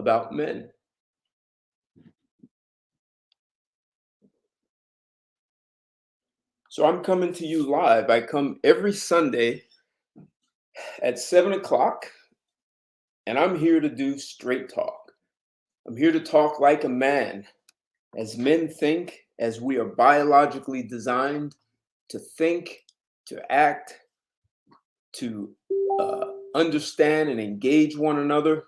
about men. So I'm coming to you live. I come every Sunday at 7 o'clock, and I'm here to do straight talk. I'm here to talk like a man, as men think, as we are biologically designed to think, to act, to understand and engage one another.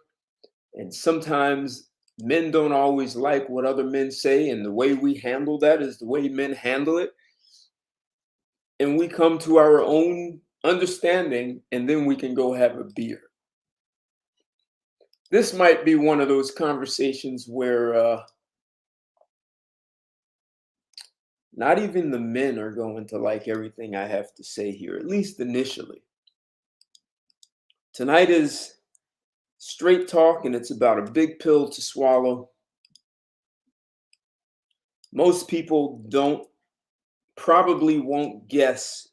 And sometimes men don't always like what other men say, and the way we handle that is the way men handle it. And we come to our own understanding, and then we can go have a beer. This might be one of those conversations where not even the men are going to like everything I have to say here, at least initially. Tonight is straight talk, and it's about a big pill to swallow. Most people probably won't guess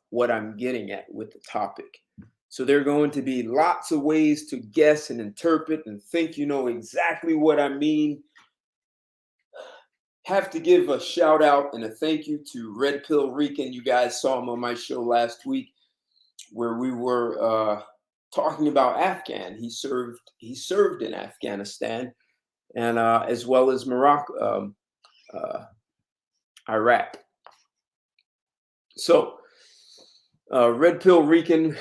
what I'm getting at with the topic. So there are going to be lots of ways to guess and interpret and think you know exactly what I mean. Have to give a shout out and a thank you to Red Pill Rican. You guys saw him on my show last week where we were talking about Afghan. He served in Afghanistan and as well as Morocco, Iraq. So Red Pill Rican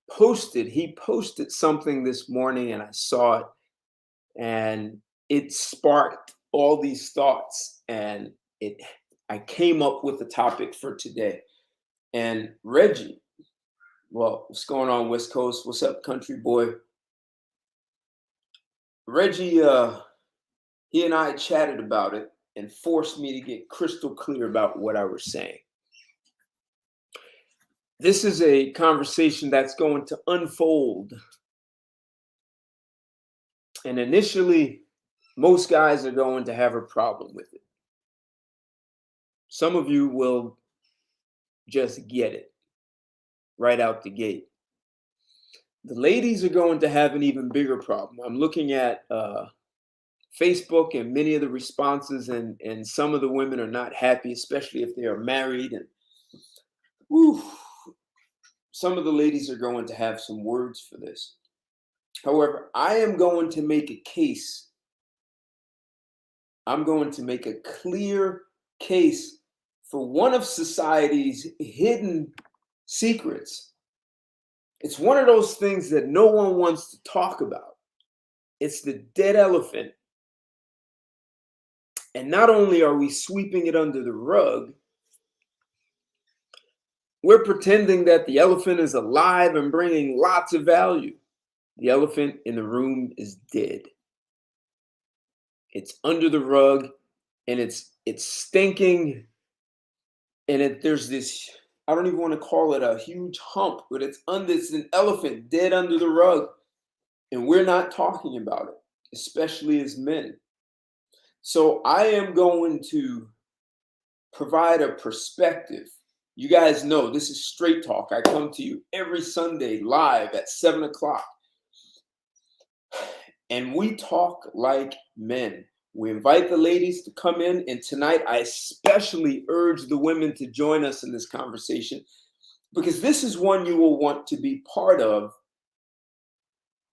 posted something this morning, and I saw it, and it sparked all these thoughts, and I came up with the topic for today. And Reggie, well, what's going on, West Coast? What's up, country boy? Reggie, he and I chatted about it and forced me to get crystal clear about what I was saying. This is a conversation that's going to unfold. And initially, most guys are going to have a problem with it. Some of you will just get it right out the gate. The ladies are going to have an even bigger problem. I'm looking at Facebook and many of the responses, and some of the women are not happy, especially if they are married. And whew, some of the ladies are going to have some words for this. However, I am going to make a case. I'm going to make a clear case for one of society's hidden secrets. It's one of those things that no one wants to talk about. It's the dead elephant. And not only are we sweeping it under the rug, we're pretending that the elephant is alive and bringing lots of value. The elephant in the room is dead. It's under the rug, and it's stinking, and there's this, I don't even want to call it a huge hump, but it's an elephant dead under the rug, and we're not talking about it, especially as men. So I am going to provide a perspective. You guys know this is Straight Talk. I come to you every Sunday live at 7 o'clock. And we talk like men. We invite the ladies to come in. And tonight, I especially urge the women to join us in this conversation, because this is one you will want to be part of.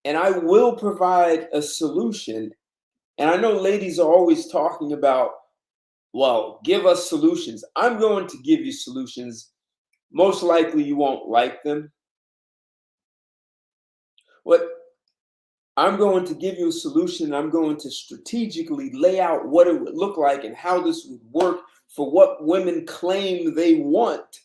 And I will provide a solution. And I know ladies are always talking about, well, give us solutions. I'm going to give you solutions. Most likely you won't like them. But I'm going to give you a solution. I'm going to strategically lay out what it would look like and how this would work for what women claim they want.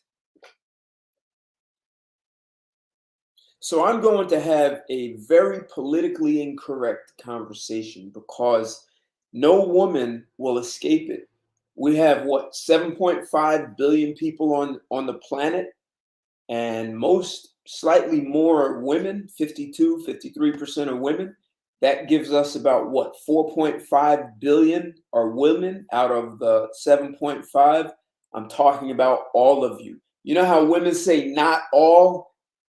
So I'm going to have a very politically incorrect conversation, because no woman will escape it. We have, 7.5 billion people on the planet, and most, slightly more, are women. 53% are women. That gives us about 4.5 billion are women out of the 7.5. I'm talking about all of you. You know how women say not all?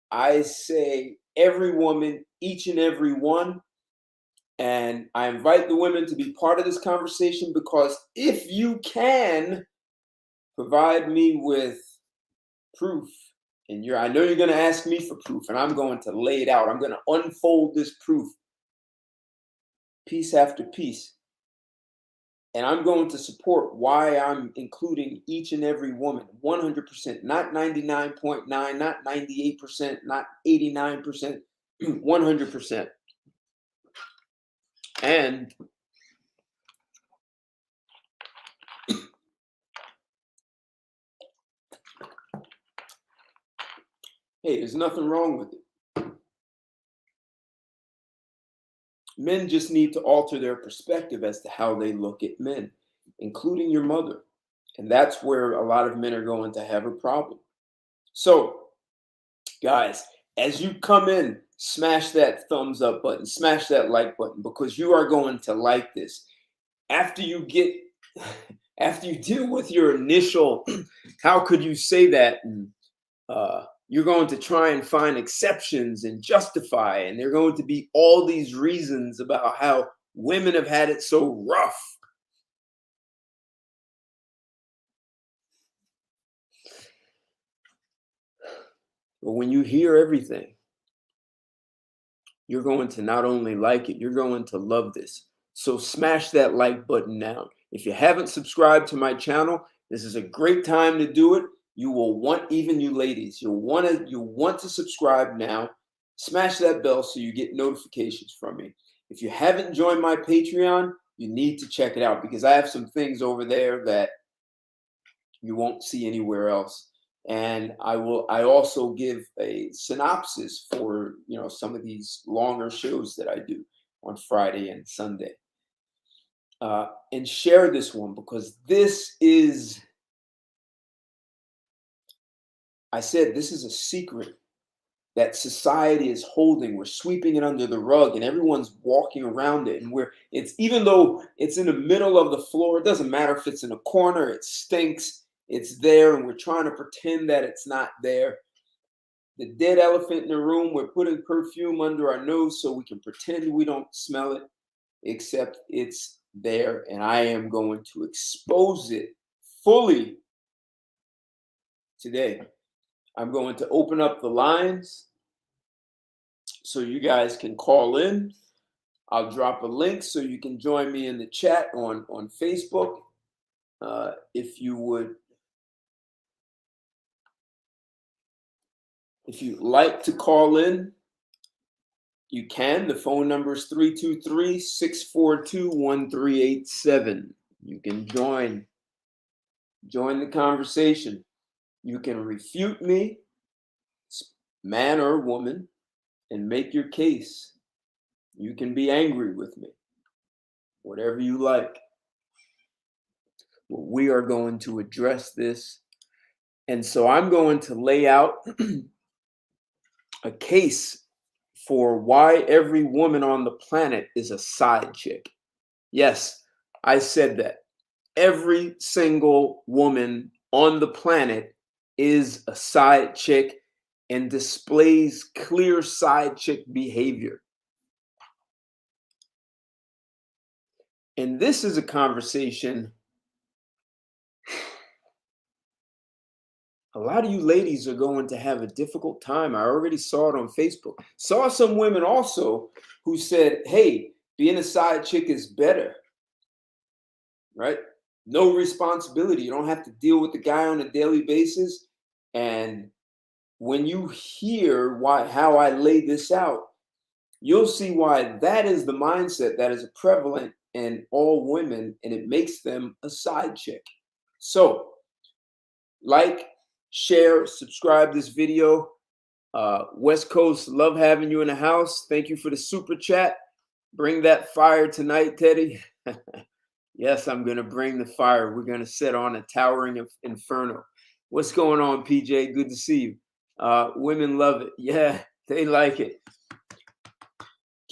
I say every woman, each and every one. And I invite the women to be part of this conversation because if you can provide me with proof, and I know you're going to ask me for proof, and I'm going to lay it out. I'm going to unfold this proof piece after piece. And I'm going to support why I'm including each and every woman 100%, not 99.9, not 98%, not 89%, 100%. And hey, there's nothing wrong with it. Men just need to alter their perspective as to how they look at men, including your mother. And that's where a lot of men are going to have a problem. So, guys, as you come in, smash that thumbs up button, smash that like button, because you are going to like this. After you deal with your initial, how could you say that? And, you're going to try and find exceptions and justify, and there are going to be all these reasons about how women have had it so rough. But when you hear everything, you're going to not only like it, you're going to love this. So smash that like button now. If you haven't subscribed to my channel, this is a great time to do it. You will want, even you ladies, you'll want to subscribe now. Smash that bell so you get notifications from me. If you haven't joined my Patreon, you need to check it out because I have some things over there that you won't see anywhere else. And I also give a synopsis for some of these longer shows that I do on Friday and Sunday. And share this one because this is, I said, this is a secret that society is holding. We're sweeping it under the rug and everyone's walking around it. And even though it's in the middle of the floor, it doesn't matter if it's in a corner, it stinks, it's there, and we're trying to pretend that it's not there. The dead elephant in the room, we're putting perfume under our nose so we can pretend we don't smell it, except it's there. And I am going to expose it fully today. I'm going to open up the lines so you guys can call in. I'll drop a link so you can join me in the chat on Facebook. If you'd like to call in, you can. The phone number is 323-642-1387. You can join the conversation. You can refute me, man or woman, and make your case. You can be angry with me, whatever you like. Well, we are going to address this. And so I'm going to lay out a case for why every woman on the planet is a side chick. Yes, I said that. Every single woman on the planet is a side chick and displays clear side chick behavior. And this is a conversation a lot of you ladies are going to have a difficult time. I already saw it on Facebook. Saw some women also who said, hey, being a side chick is better, right? No responsibility. You don't have to deal with the guy on a daily basis. And when you hear how I lay this out, you'll see why that is the mindset that is prevalent in all women, and it makes them a side chick. So, share, subscribe this video. West Coast, love having you in the house. Thank you for the super chat. Bring that fire tonight, Teddy. Yes, I'm going to bring the fire. We're going to set on a towering inferno. What's going on, PJ? Good to see you. Women love it. Yeah, they like it.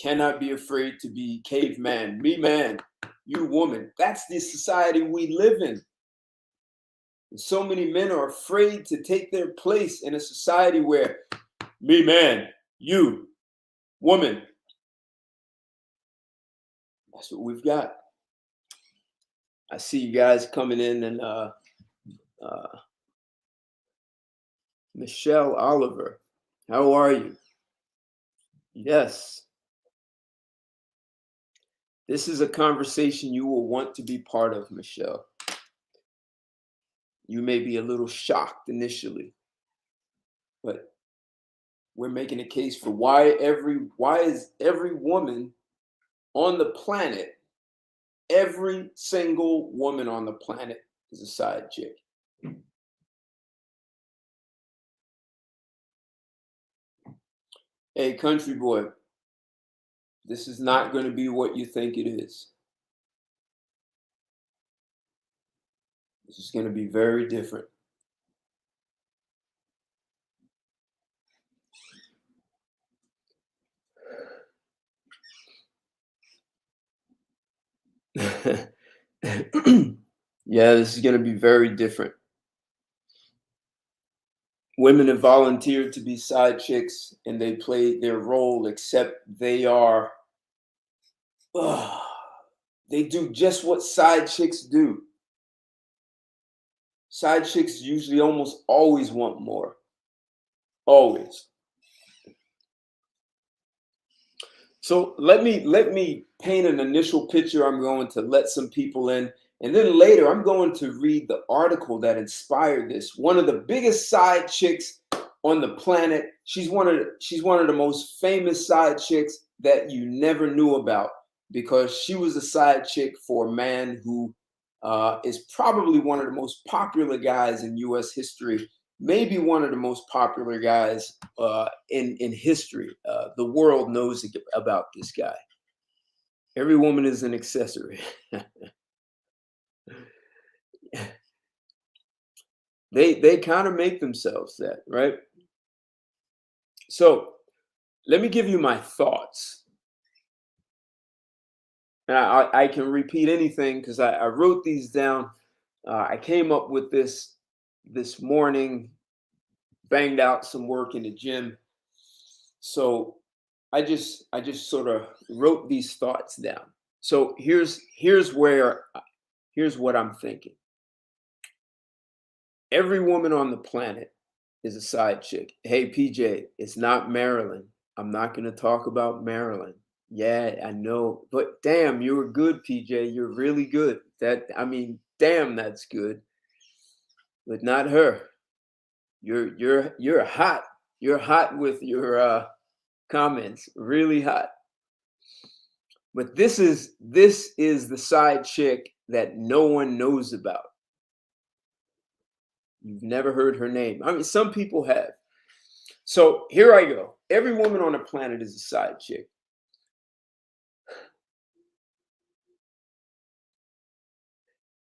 Cannot be afraid to be caveman. Me man, you woman. That's the society we live in. And so many men are afraid to take their place in a society where me man, you woman. That's what we've got. I see you guys coming in, and uh, Michelle Oliver, how are you? Yes, this is a conversation you will want to be part of, Michelle. You may be a little shocked initially, but we're making a case for why is every woman on the planet, every single woman on the planet is a side chick. Hey, country boy, this is not going to be what you think it is. This is going to be very different. Yeah, this is going to be very different. Women have volunteered to be side chicks and they play their role, except ugh, they do just what side chicks do. Side chicks usually almost always want more. Always. So let me paint an initial picture. I'm going to let some people in, and then later I'm going to read the article that inspired this. One of the biggest side chicks on the planet. She's one of the most famous side chicks that you never knew about because she was a side chick for a man who is probably one of the most popular guys in U.S. history, maybe one of the most popular guys in history. The world knows about this guy. Every woman is an accessory. They kind of make themselves that, right? So let me give you my thoughts. And I can repeat anything because I wrote these down. I came up with this morning, banged out some work in the gym. So I just sort of wrote these thoughts down. So here's what I'm thinking. Every woman on the planet is a side chick. Hey PJ, it's not Marilyn. I'm not going to talk about Marilyn. Yeah, I know. But damn, you were good, PJ. You're really good. Damn, that's good. But not her. You're hot. You're hot with your comments. Really hot. But this is the side chick that no one knows about. You've never heard her name. I mean, some people have. So here I go. Every woman on the planet is a side chick.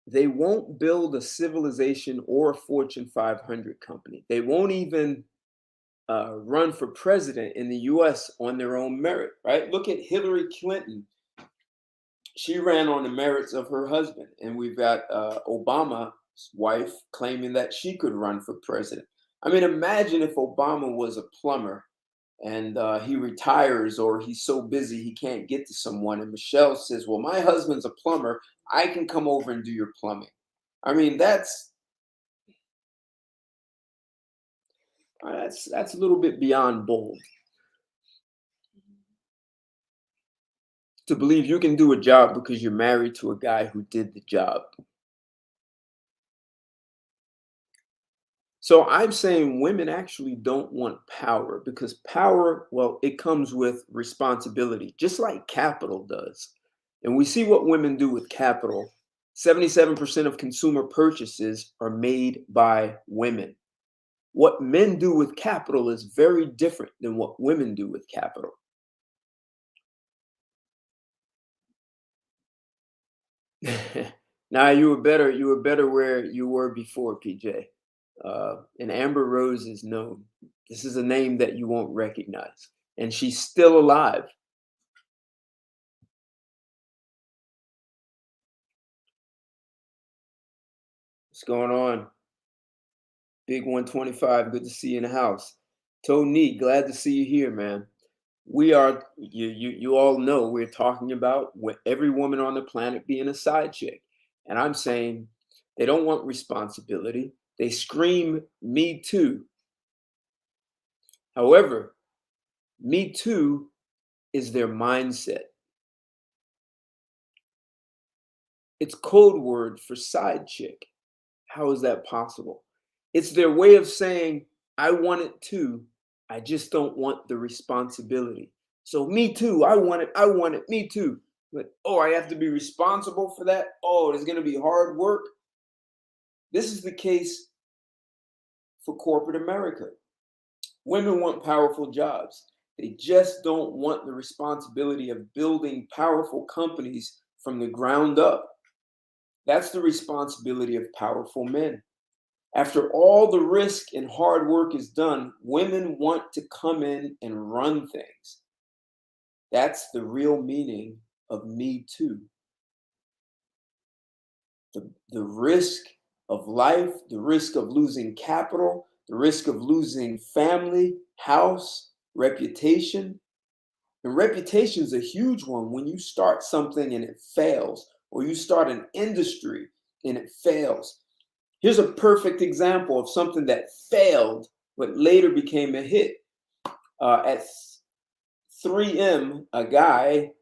They won't build a civilization or a Fortune 500 company. They won't even run for president in the US on their own merit, right? Look at Hillary Clinton. She ran on the merits of her husband. And we've got Obama's wife claiming that she could run for president. I mean, imagine if Obama was a plumber and he retires or he's so busy he can't get to someone. And Michelle says, well, my husband's a plumber. I can come over and do your plumbing. I mean, that's a little bit beyond bold to believe you can do a job because you're married to a guy who did the job. So I'm saying women actually don't want power because power, well, it comes with responsibility, just like capital does. And we see what women do with capital. 77% of consumer purchases are made by women. What men do with capital is very different than what women do with capital. Now you were better where you were before, PJ. And Amber Rose is known. This is a name that you won't recognize, and she's still alive. What's going on? Big 125. Good to see you in the house. Tony, glad to see you here, man. We are you all know we're talking about every woman on the planet being a side chick. And I'm saying they don't want responsibility. They scream me too. However, me too is their mindset. It's code word for side chick. How is that possible? It's their way of saying, I want it too. I just don't want the responsibility. So, me too. I want it, me too. But, oh, I have to be responsible for that. Oh, it's going to be hard work. This is the case for corporate America. Women want powerful jobs. They just don't want the responsibility of building powerful companies from the ground up. That's the responsibility of powerful men. After all the risk and hard work is done, women want to come in and run things. That's the real meaning of Me Too. The risk of life, the risk of losing capital, the risk of losing family, house, reputation. And reputation is a huge one when you start something and it fails, or you start an industry and it fails. Here's a perfect example of something that failed, but later became a hit. At 3M, a guy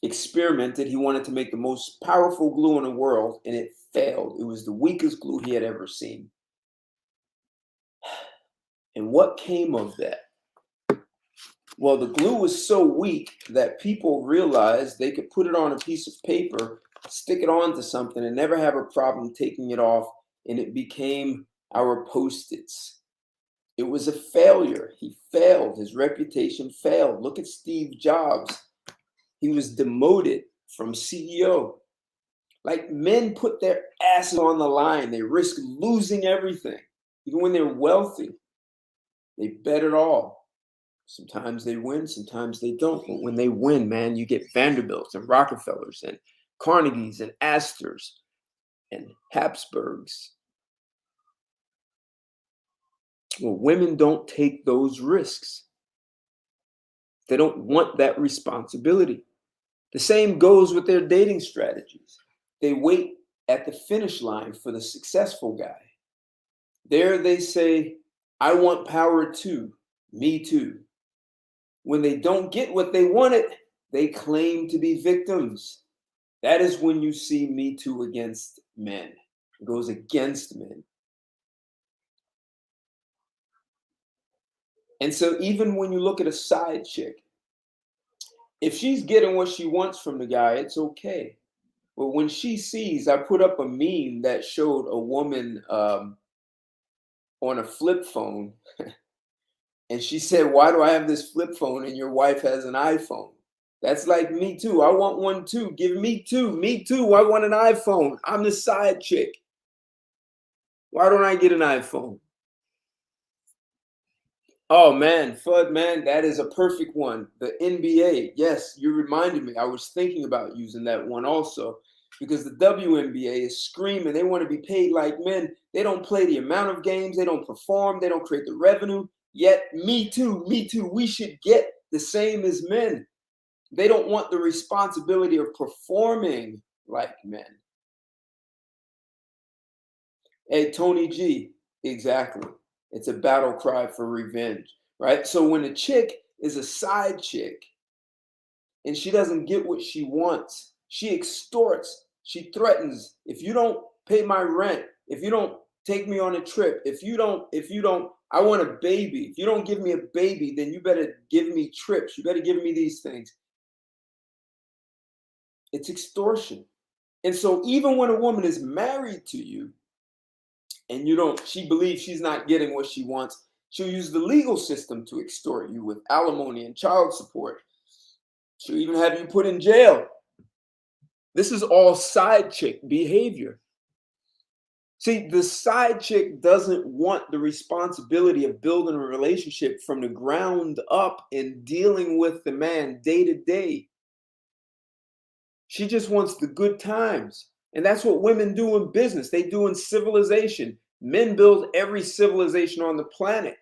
experimented. He wanted to make the most powerful glue in the world, and it failed. It was the weakest glue he had ever seen. And what came of that? Well, the glue was so weak that people realized they could put it on a piece of paper, stick it onto something, and never have a problem taking it off, and it became our Post-its. It was a failure. He failed. His reputation failed. Look at Steve Jobs. He was demoted from CEO. Like, men put their asses on the line. They risk losing everything. Even when they're wealthy, they bet it all. Sometimes they win, sometimes they don't. But when they win, man, you get Vanderbilts and Rockefellers and Carnegies and Astors and Habsburgs. Well, women don't take those risks. They don't want that responsibility. The same goes with their dating strategies. They wait at the finish line for the successful guy. There they say, I want power too, me too. When they don't get what they wanted, they claim to be victims. That is when you see Me Too against men. It goes against men. And so even when you look at a side chick, if she's getting what she wants from the guy, it's okay. But when she sees, I put up a meme that showed a woman on a flip phone, and she said, "Why do I have this flip phone and your wife has an iPhone?" That's like me too. I want one too. Give me two. Me too. I want an iPhone. I'm the side chick. Why don't I get an iPhone? Oh man, Fudd, man, that is a perfect one. The NBA. Yes, you reminded me. I was thinking about using that one also because the WNBA is screaming. They want to be paid like men. They don't play the amount of games. They don't perform. They don't create the revenue. Yet, me too, me too. We should get the same as men. They don't want the responsibility of performing like men. Hey, Tony G, exactly. It's a battle cry for revenge, right? So when a chick is a side chick and she doesn't get what she wants, she extorts, she threatens. If you don't pay my rent, if you don't take me on a trip, if you don't, I want a baby. If you don't give me a baby, then you better give me trips. You better give me these things. It's extortion. And so even when a woman is married to you, and she believes she's not getting what she wants, she'll use the legal system to extort you with alimony and child support. She'll even have you put in jail. This is all side chick behavior. See, the side chick doesn't want the responsibility of building a relationship from the ground up and dealing with the man day to day. She just wants the good times. And that's what women do in business. They do in civilization. Men build every civilization on the planet.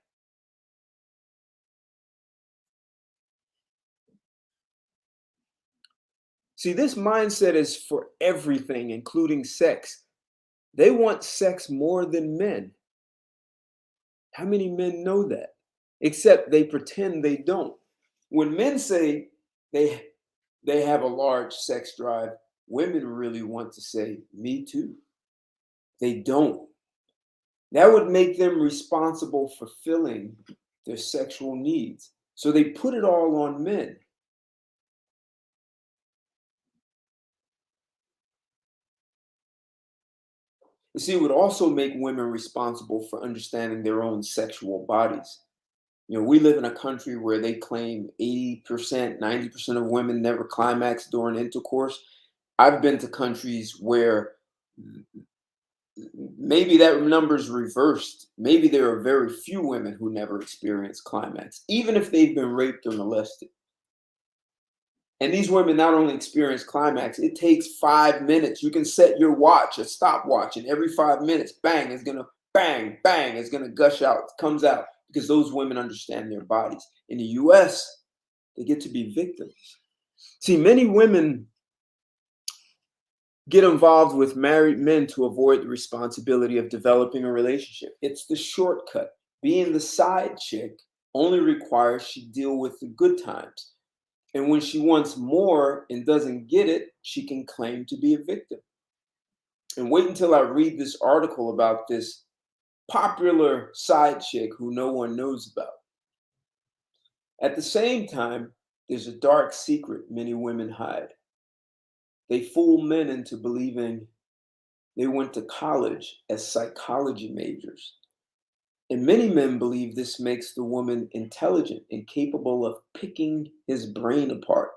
See, this mindset is for everything, including sex. They want sex more than men. How many men know that? Except they pretend they don't. When men say they they have a large sex drive, women really want to say, me too. They don't. That would make them responsible for fulfilling their sexual needs. So they put it all on men. You see, it would also make women responsible for understanding their own sexual bodies. We live in a country where they claim 80%, 90% of women never climax during intercourse. I've been to countries where maybe that number's reversed. Maybe there are very few women who never experience climax, even if they've been raped or molested. And these women not only experience climax, it takes 5 minutes. You can set your watch, a stopwatch, and every 5 minutes, bang, is gonna bang, bang, is gonna gush out, comes out, because those women understand their bodies. In the US, they get to be victims. See, many women get involved with married men to avoid the responsibility of developing a relationship. It's the shortcut. Being the side chick only requires she deal with the good times. And when she wants more and doesn't get it, she can claim to be a victim. And wait until I read this article about this popular side chick who no one knows about. At the same time, there's a dark secret many women hide. They fool men into believing they went to college as psychology majors. And many men believe this makes the woman intelligent and capable of picking his brain apart.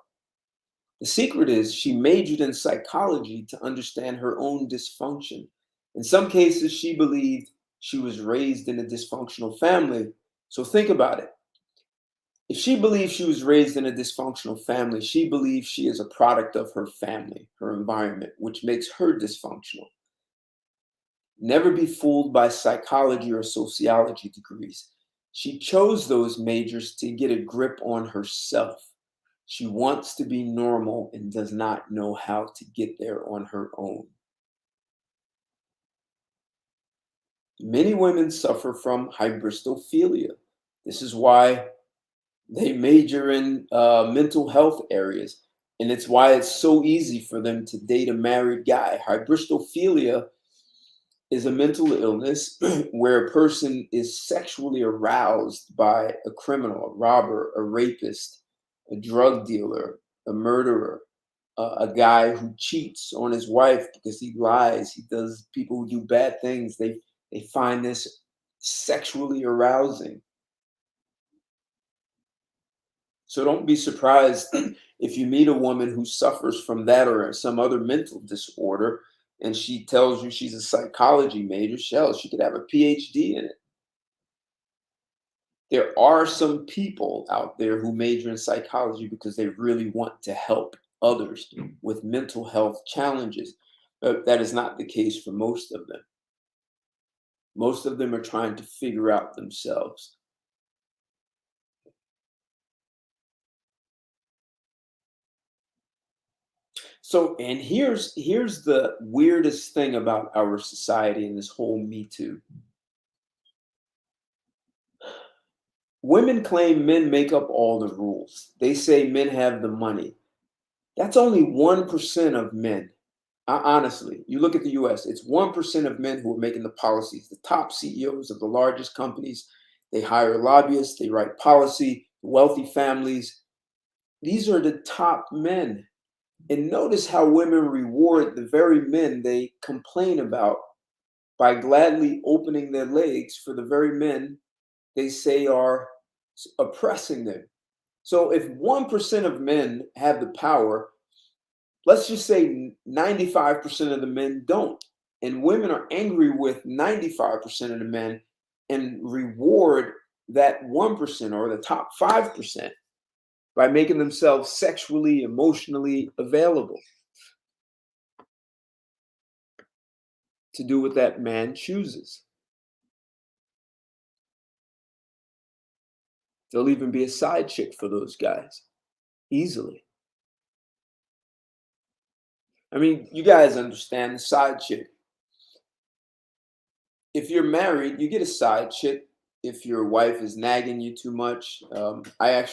The secret is she majored in psychology to understand her own dysfunction. In some cases, she believed she was raised in a dysfunctional family. So think about it. If she believes she was raised in a dysfunctional family, she believes she is a product of her family, her environment, which makes her dysfunctional. Never be fooled by psychology or sociology degrees. She chose those majors to get a grip on herself. She wants to be normal and does not know how to get there on her own. Many women suffer from hybristophilia. This is why they major in mental health areas, and it's why it's so easy for them to date a married guy. Hybristophilia is a mental illness where a person is sexually aroused by a criminal, a robber, a rapist, a drug dealer, a murderer, a guy who cheats on his wife because he lies. He does people who do bad things. They find this sexually arousing. So don't be surprised if you meet a woman who suffers from that or some other mental disorder and she tells you she's a psychology major. Shell, she could have a PhD in it. There are some people out there who major in psychology because they really want to help others with mental health challenges. But that is not the case for most of them. Most of them are trying to figure out themselves. So, and here's the weirdest thing about our society and this whole Me Too. Women claim men make up all the rules. They say men have the money. That's only 1% of men. Honestly, you look at the US, it's 1% of men who are making the policies. The top CEOs of the largest companies, they hire lobbyists, they write policy, wealthy families. These are the top men. And notice how women reward the very men they complain about by gladly opening their legs for the very men they say are oppressing them. So if 1% of men have the power, let's just say 95% of the men don't. And women are angry with 95% of the men and reward that 1% or the top 5% by making themselves sexually, emotionally available to do what that man chooses. They'll even be a side chick for those guys easily. I mean, you guys understand the side chick. If you're married, you get a side chick. If your wife is nagging you too much, I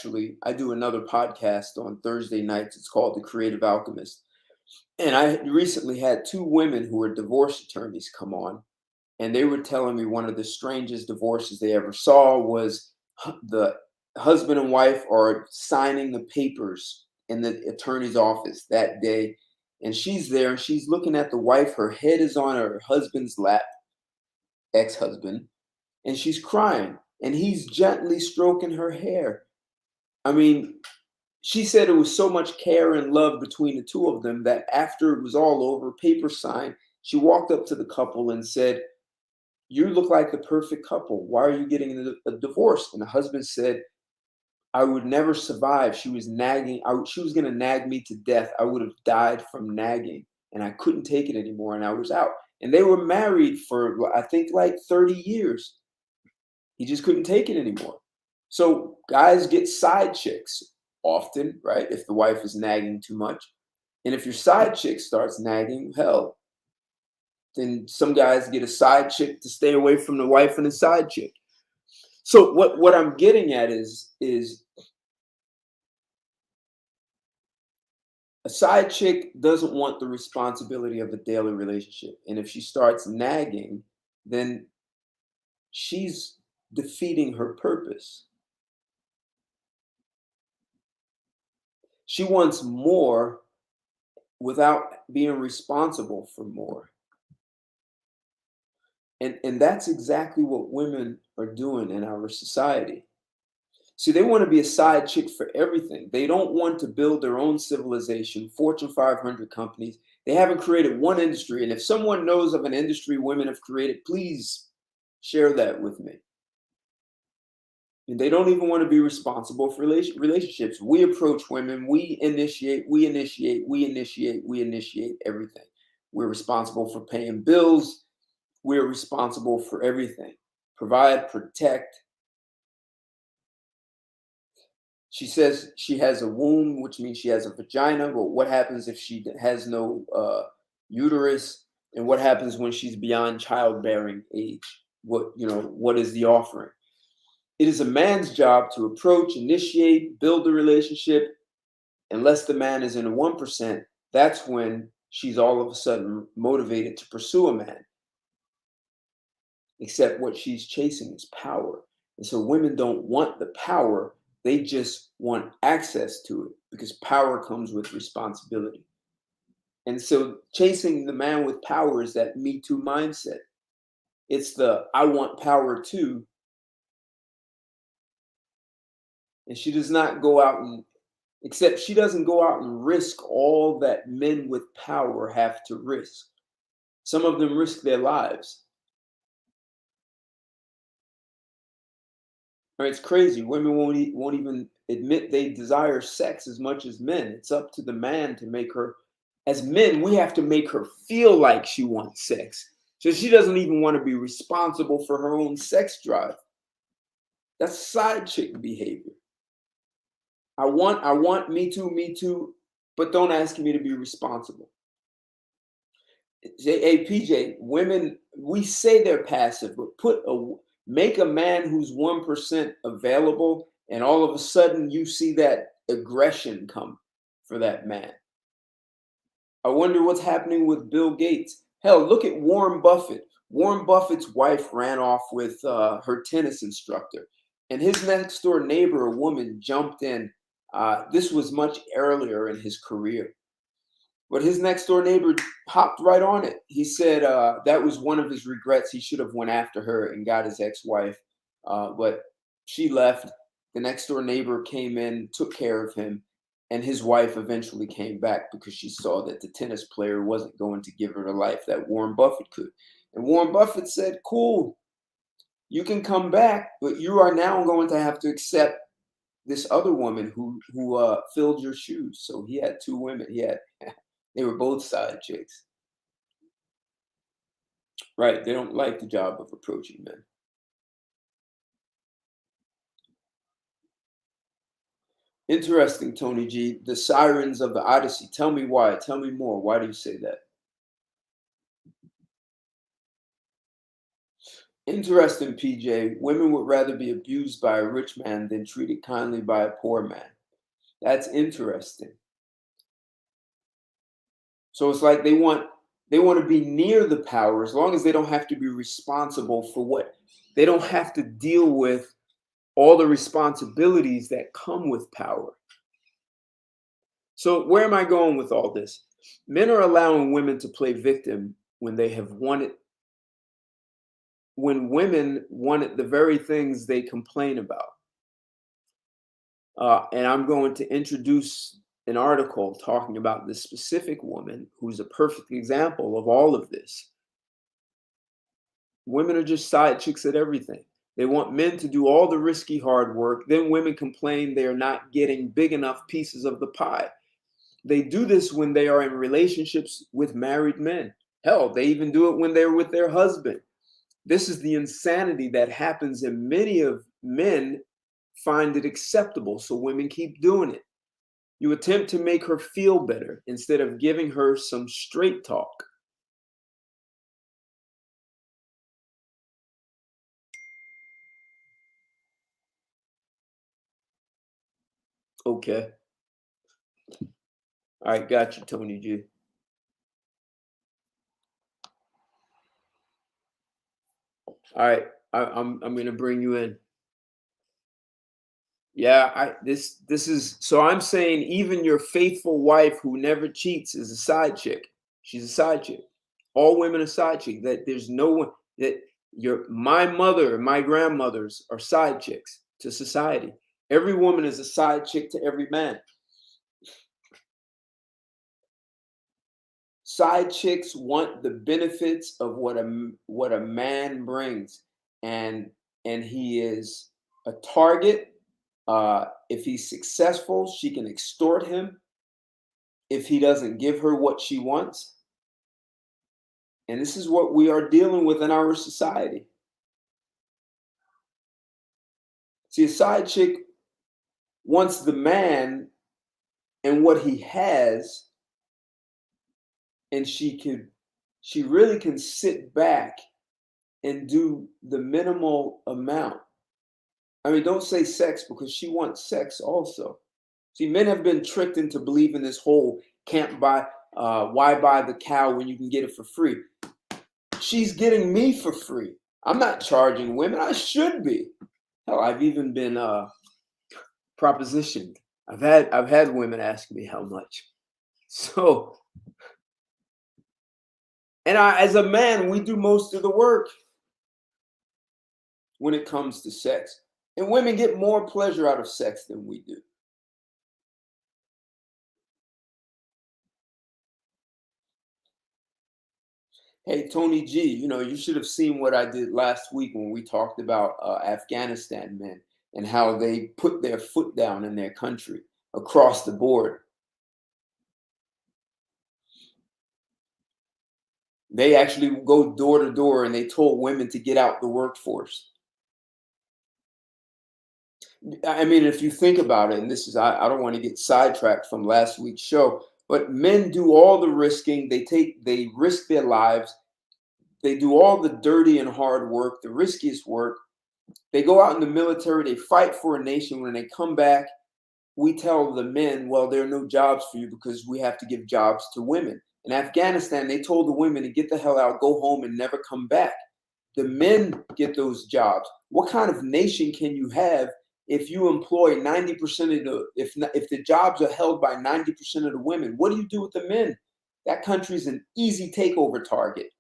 do another podcast on Thursday nights. It's called The Creative Alchemist, and I recently had two women who are divorce attorneys come on, and they were telling me one of the strangest divorces they ever saw was the husband and wife are signing the papers in the attorney's office that day, and she's there and she's looking at the wife. Her head is on her husband's lap, ex-husband, and she's crying, and he's gently stroking her hair. I mean, she said it was so much care and love between the two of them that after it was all over, paper signed, she walked up to the couple and said, "You look like the perfect couple. Why are you getting a divorce?" And the husband said, "I would never survive. She was nagging. She was going to nag me to death. I would have died from nagging, and I couldn't take it anymore, and I was out." And they were married for, I think, like 30 years. He just couldn't take it anymore. So guys get side chicks often, right? If the wife is nagging too much. And if your side chick starts nagging, hell, then some guys get a side chick to stay away from the wife and the side chick. So what I'm getting at is a side chick doesn't want the responsibility of a daily relationship. And if she starts nagging, then she's defeating her purpose. She wants more without being responsible for more. And that's exactly what women are doing in our society. See, they want to be a side chick for everything. They don't want to build their own civilization, Fortune 500 companies. They haven't created one industry. And if someone knows of an industry women have created, please share that with me. And they don't even want to be responsible for relationships. We approach women, we initiate everything. We're responsible for paying bills. We're responsible for everything. Provide, protect. She says she has a womb, which means she has a vagina. But what happens if she has no uterus? And what happens when she's beyond childbearing age? What is the offering? It is a man's job to approach, initiate, build the relationship. Unless the man is in the 1%, that's when she's all of a sudden motivated to pursue a man. Except what she's chasing is power. And so women don't want the power, they just want access to it because power comes with responsibility. And so chasing the man with power is that Me Too mindset. It's the I want power too. And she does not go out and, except she doesn't go out and risk all that men with power have to risk. Some of them risk their lives. Right, it's crazy. Women won't even admit they desire sex as much as men. It's up to the man to make her. As men, we have to make her feel like she wants sex. So she doesn't even want to be responsible for her own sex drive. That's side chick behavior. I want me too, but don't ask me to be responsible. Hey, PJ, women, we say they're passive, but make a man who's 1% available, and all of a sudden you see that aggression come for that man. I wonder what's happening with Bill Gates. Hell, look at Warren Buffett. Warren Buffett's wife ran off with her tennis instructor, and his next door neighbor, a woman, jumped in. This was much earlier in his career. But his next door neighbor hopped right on it. He said that was one of his regrets. He should have went after her and got his ex-wife, but she left. The next door neighbor came in, took care of him, and his wife eventually came back because she saw that the tennis player wasn't going to give her the life that Warren Buffett could. And Warren Buffett said, "Cool, you can come back, but you are now going to have to accept this other woman who filled your shoes." So he had two women. They were both side chicks. Right. They don't like the job of approaching men. Interesting, Tony G. The sirens of the Odyssey. Tell me why. Tell me more. Why do you say that? Interesting, PJ. Women would rather be abused by a rich man than treated kindly by a poor man. That's interesting. So it's like they want to be near the power as long as they don't have to be responsible for what they don't have to deal with all the responsibilities that come with power. So where am I going with all this? Men are allowing women to play victim when they have wanted when women wanted the very things they complain about. And I'm going to introduce an article talking about this specific woman who's a perfect example of all of this. Women are just side chicks at everything. They want men to do all the risky hard work. Then women complain they are not getting big enough pieces of the pie. They do this when they are in relationships with married men. Hell, they even do it when they're with their husband. This is the insanity that happens, and many of men find it acceptable, so women keep doing it. You attempt to make her feel better instead of giving her some straight talk. Okay. All right, got you, Tony G. All right, I'm gonna bring you in. Yeah, this is so I'm saying even your faithful wife who never cheats is a side chick. She's a side chick. All women are side chick. That there's no one that my mother and my grandmothers are side chicks to society. Every woman is a side chick to every man. Side chicks want the benefits of what a man brings, and he is a target. If he's successful, she can extort him if he doesn't give her what she wants. And this is what we are dealing with in our society. See, a side chick wants the man and what he has, and she really can sit back and do the minimal amount. I mean, don't say sex because she wants sex also. See, men have been tricked into believing this whole can't buy, why buy the cow when you can get it for free? She's getting me for free. I'm not charging women. I should be. Hell, I've even been propositioned. I've had women ask me how much. So, and as a man, we do most of the work when it comes to sex. And women get more pleasure out of sex than we do. Hey, Tony G, you should have seen what I did last week when we talked about Afghanistan men and how they put their foot down in their country across the board. They actually go door to door and they told women to get out the workforce. I mean, if you think about it, and this is, I don't want to get sidetracked from last week's show, but men do all the risking. They risk their lives. They do all the dirty and hard work, the riskiest work. They go out in the military, they fight for a nation. When they come back, we tell the men, well, there are no jobs for you because we have to give jobs to women. In Afghanistan, they told the women to get the hell out, go home, and never come back. The men get those jobs. What kind of nation can you have if you employ 90% of if the jobs are held by 90% of the women? What do you do with the men? That country's an easy takeover target.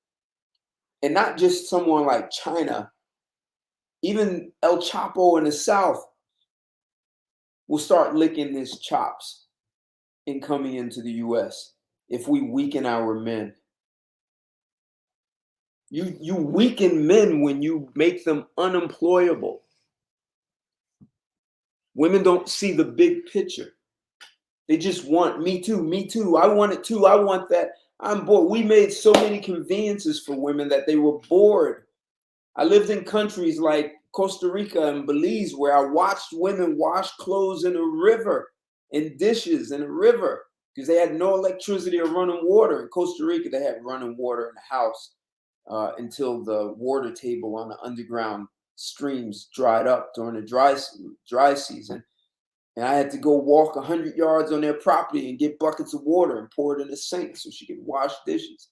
And not just someone like China, even El Chapo in the South will start licking his chops in coming into the US if we weaken our men. You weaken men when you make them unemployable. Women don't see the big picture. They just want me too, me too. I want it too. I want that. I'm bored. We made so many conveniences for women that they were bored. I lived in countries like Costa Rica and Belize where I watched women wash clothes in a river. and dishes in a river because they had no electricity or running water. In Costa Rica, they had running water in the house until the water table on the underground streams dried up during the dry season. And I had to go walk 100 yards on their property and get buckets of water and pour it in the sink so she could wash dishes.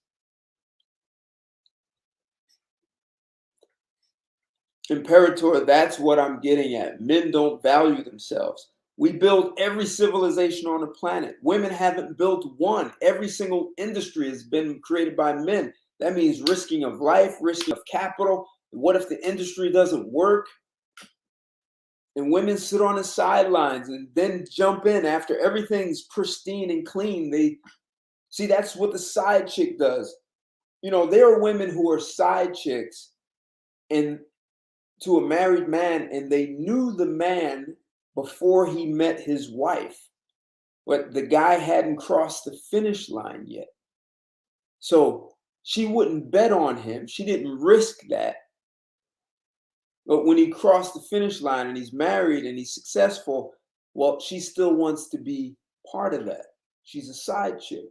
Imperator, that's what I'm getting at. Men don't value themselves. We build every civilization on the planet. Women haven't built one. Every single industry has been created by men. That means risking of life, risking of capital. What if the industry doesn't work? And women sit on the sidelines and then jump in after everything's pristine and clean. They see that's what the side chick does. You know, there are women who are side chicks and to a married man, and they knew the man before he met his wife, but the guy hadn't crossed the finish line yet. So she wouldn't bet on him. She didn't risk that. But when he crossed the finish line and he's married and he's successful, well, she still wants to be part of that. She's a side chick.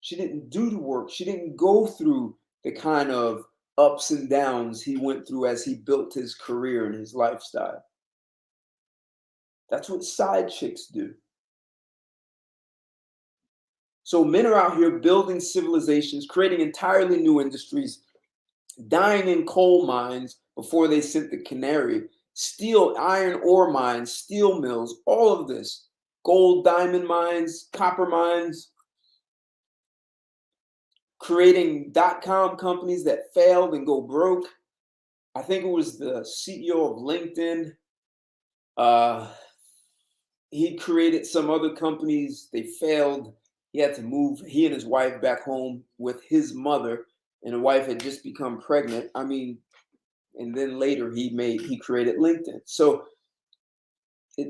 She didn't do the work. She didn't go through the kind of ups and downs he went through as he built his career and his lifestyle. That's what side chicks do. So men are out here building civilizations, creating entirely new industries, dying in coal mines before they sent the canary, steel, iron ore mines, steel mills, all of this, gold, diamond mines, copper mines, creating .com companies that failed and go broke. I think it was the CEO of LinkedIn. He created some other companies. They failed. He had to move, he and his wife, back home with his mother, and the wife had just become pregnant. I mean, and then later he created LinkedIn. So as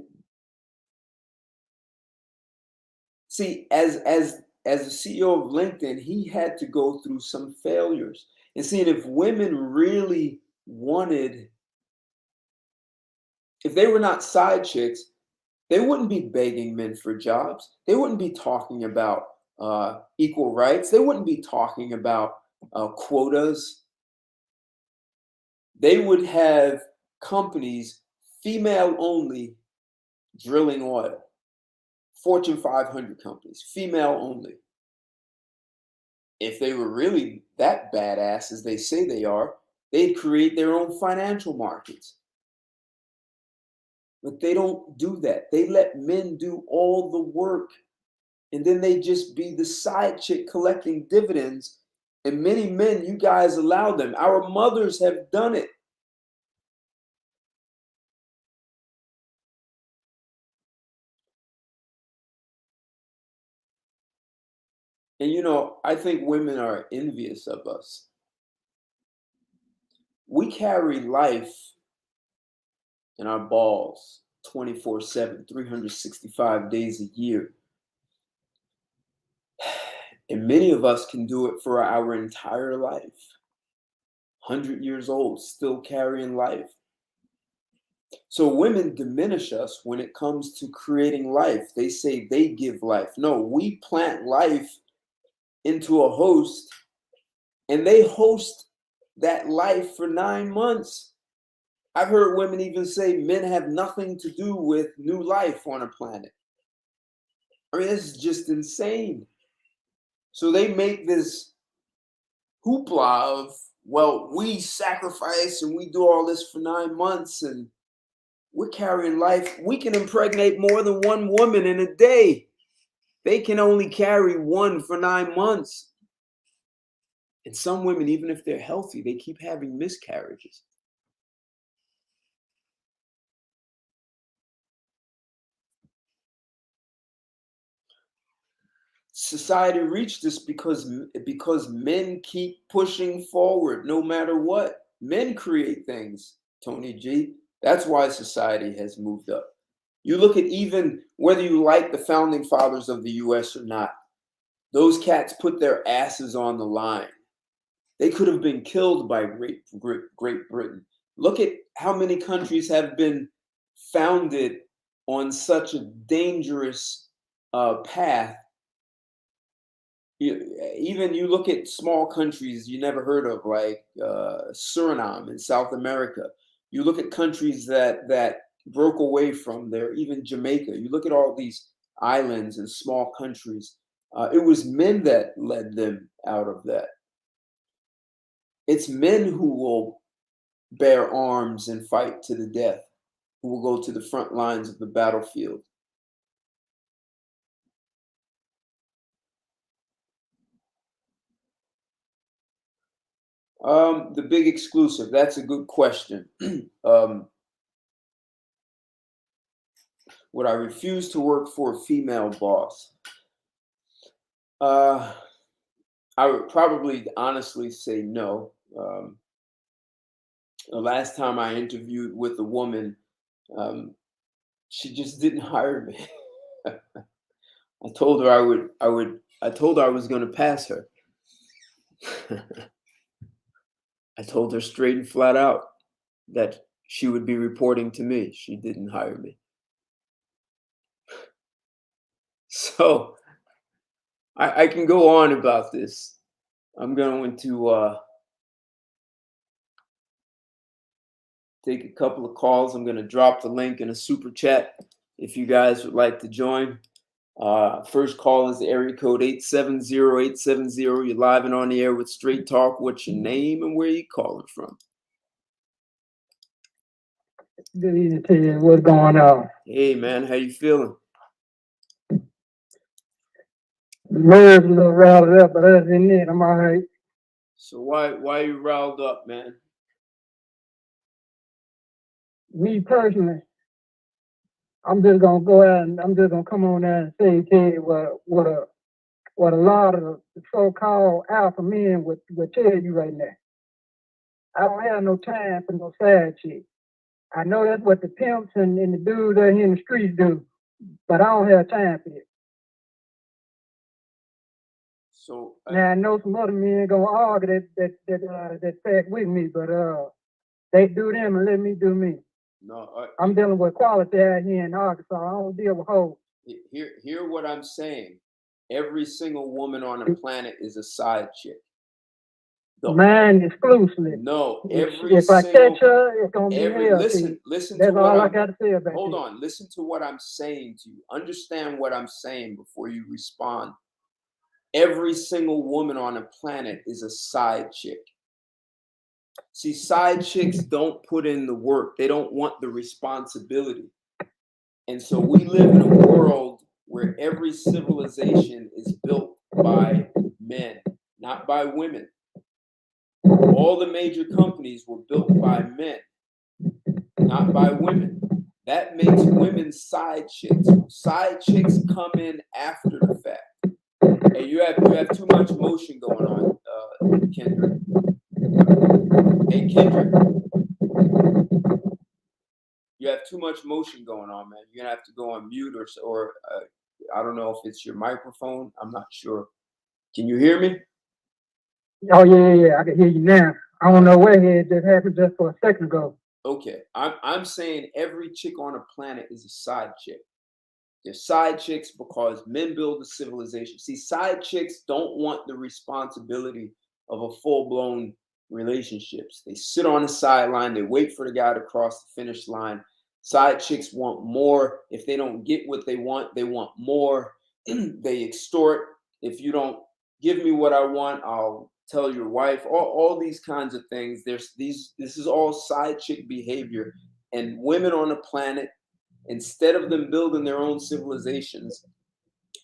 the CEO of LinkedIn, he had to go through some failures. And seeing if women really wanted, if they were not side chicks, they wouldn't be begging men for jobs. They wouldn't be talking about equal rights. They wouldn't be talking about quotas. They would have companies, female only, drilling oil. Fortune 500 companies, female only. If they were really that badass as they say they are, they'd create their own financial markets. But they don't do that. They let men do all the work. And then they just be the side chick collecting dividends. And many men, you guys allow them. Our mothers have done it. And you know, I think women are envious of us. We carry life in our balls 24/7, 365 days a year. And many of us can do it for our entire life. 100 years old, still carrying life. So women diminish us when it comes to creating life. They say they give life. No, we plant life into a host and they host that life for 9 months. I've heard women even say men have nothing to do with new life on a planet. I mean, this is just insane. So they make this hoopla of, well, we sacrifice and we do all this for 9 months and we're carrying life. We can impregnate more than one woman in a day. They can only carry one for 9 months. And some women, even if they're healthy, they keep having miscarriages. Society reached this because men keep pushing forward no matter what. Men create things, Tony G. That's why society has moved up. You look at even whether you like the founding fathers of the US or not, those cats put their asses on the line. They could have been killed by Great Britain. Look at how many countries have been founded on such a dangerous path. Even you look at small countries you never heard of, like Suriname in South America. You look at countries that broke away from there, even Jamaica. You look at all these islands and small countries. It was men that led them out of that. It's men who will bear arms and fight to the death, who will go to the front lines of the battlefield. The big exclusive, that's a good question. Would I refuse to work for a female boss? I would probably honestly say no. The last time I interviewed with a woman, she just didn't hire me. I told her I told her I was going to pass her. I told her straight and flat out that she would be reporting to me. She didn't hire me. So I can go on about this. I'm going to take a couple of calls. I'm going to drop the link in a super chat if you guys would like to join. First call is the area code 870-870. You're live and on the air with Straight Talk. What's your name and where you calling from? Good evening to you. What's going on? Hey man, how you feeling? Nerves a little riled up, but other than that, I'm all right. So why are you riled up, man? Me personally, I'm just gonna go out and I'm just gonna come on there and say to you what a lot of the so-called alpha men would tell you right now. I don't have no time for no side chick. I know that's what the pimps and the dudes out here in the streets do, but I don't have time for it. So now I know some other men gonna argue that fact with me, but they do them and let me do me. No, I'm dealing with quality out here in Arkansas. I don't deal with hoes. Hear what I'm saying. Every single woman on the planet is a side chick. Mine exclusively. No, if I catch her, it's gonna be hell. Listen That's to what all I got to say about Hold this. on, listen to what I'm saying to you. Understand what I'm saying before you respond. Every single woman on the planet is a side chick. See, side chicks don't put in the work. They don't want the responsibility. And so we live in a world where every civilization is built by men, not by women. All the major companies were built by men, not by women. That makes women side chicks. Side chicks come in after the fact. Hey, you have too much motion going on, Kendrick. Hey, Kendrick. You have too much motion going on, man. You're gonna have to go on mute or I don't know if it's your microphone. I'm not sure. Can you hear me? Oh yeah. I can hear you now. I don't know where it just happened just for a second ago. Okay, I'm saying every chick on the planet is a side chick. They're side chicks because men build the civilization. See, side chicks don't want the responsibility of a full-blown relationships. They sit on the sideline. They wait for the guy to cross the finish line. Side chicks want more. If they don't get what they want more. They extort. If you don't give me what I want, I'll tell your wife. All these kinds of things. This is all side chick behavior. And women on the planet, instead of them building their own civilizations,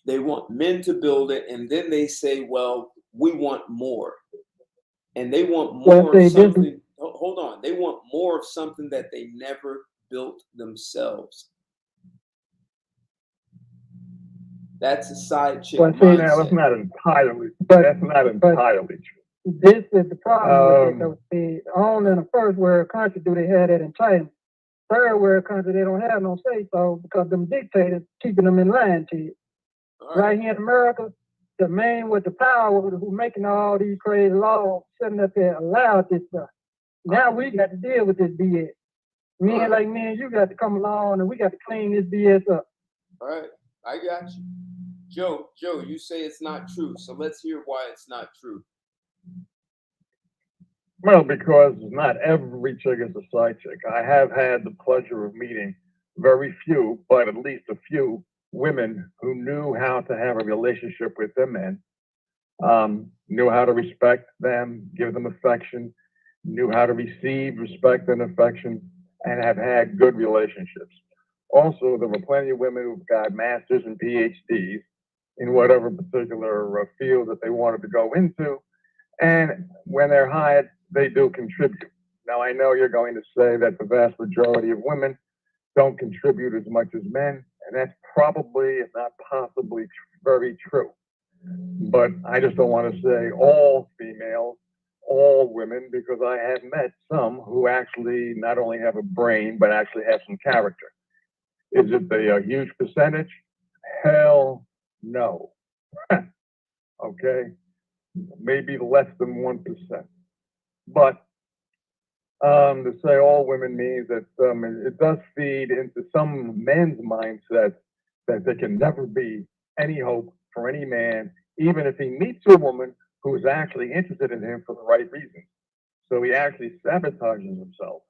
they want men to build it, and then they say, well, we want more. And they want more of something. Hold on. They want more of something that they never built themselves. That's a side chick mindset. Now, that's not entirely true. This is the problem with it. Only in a first world country do they have that entitlement. Third world country, they don't have no say so because them dictators keeping them in line to you. Right here in America, the man with the power who making all these crazy laws, sitting up there allowed this stuff. Now we got to deal with this BS. Men like me and you got to come along and we got to clean this BS up. All right, I got you. Joe, you say it's not true, so let's hear why it's not true. Well, because not every chick is a side chick. I have had the pleasure of meeting very few, but at least a few women who knew how to have a relationship with their men, knew how to respect them, give them affection, knew how to receive respect and affection, and have had good relationships. Also, there were plenty of women who've got masters and PhDs in whatever particular field that they wanted to go into. And when they're hired, they do contribute. Now, I know you're going to say that the vast majority of women don't contribute as much as men, and that's probably, if not possibly, very true. But I just don't want to say all females, all women, because I have met some who actually not only have a brain, but actually have some character. Is it a huge percentage? Hell no. Okay? Maybe less than 1%. But to say all women means that it does feed into some men's mindset that there can never be any hope for any man, even if he meets a woman who is actually interested in him for the right reasons. So he actually sabotages himself.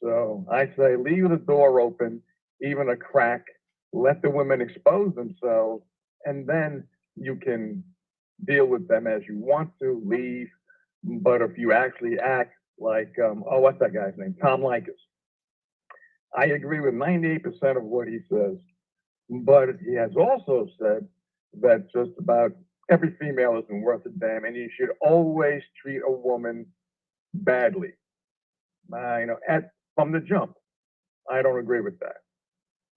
So I say leave the door open, even a crack, let the women expose themselves, and then you can deal with them as you want to, leave. But if you actually act like, what's that guy's name? Tom Likas. I agree with 98% of what he says, but he has also said that just about every female isn't worth a damn, and you should always treat a woman badly. From the jump. I don't agree with that.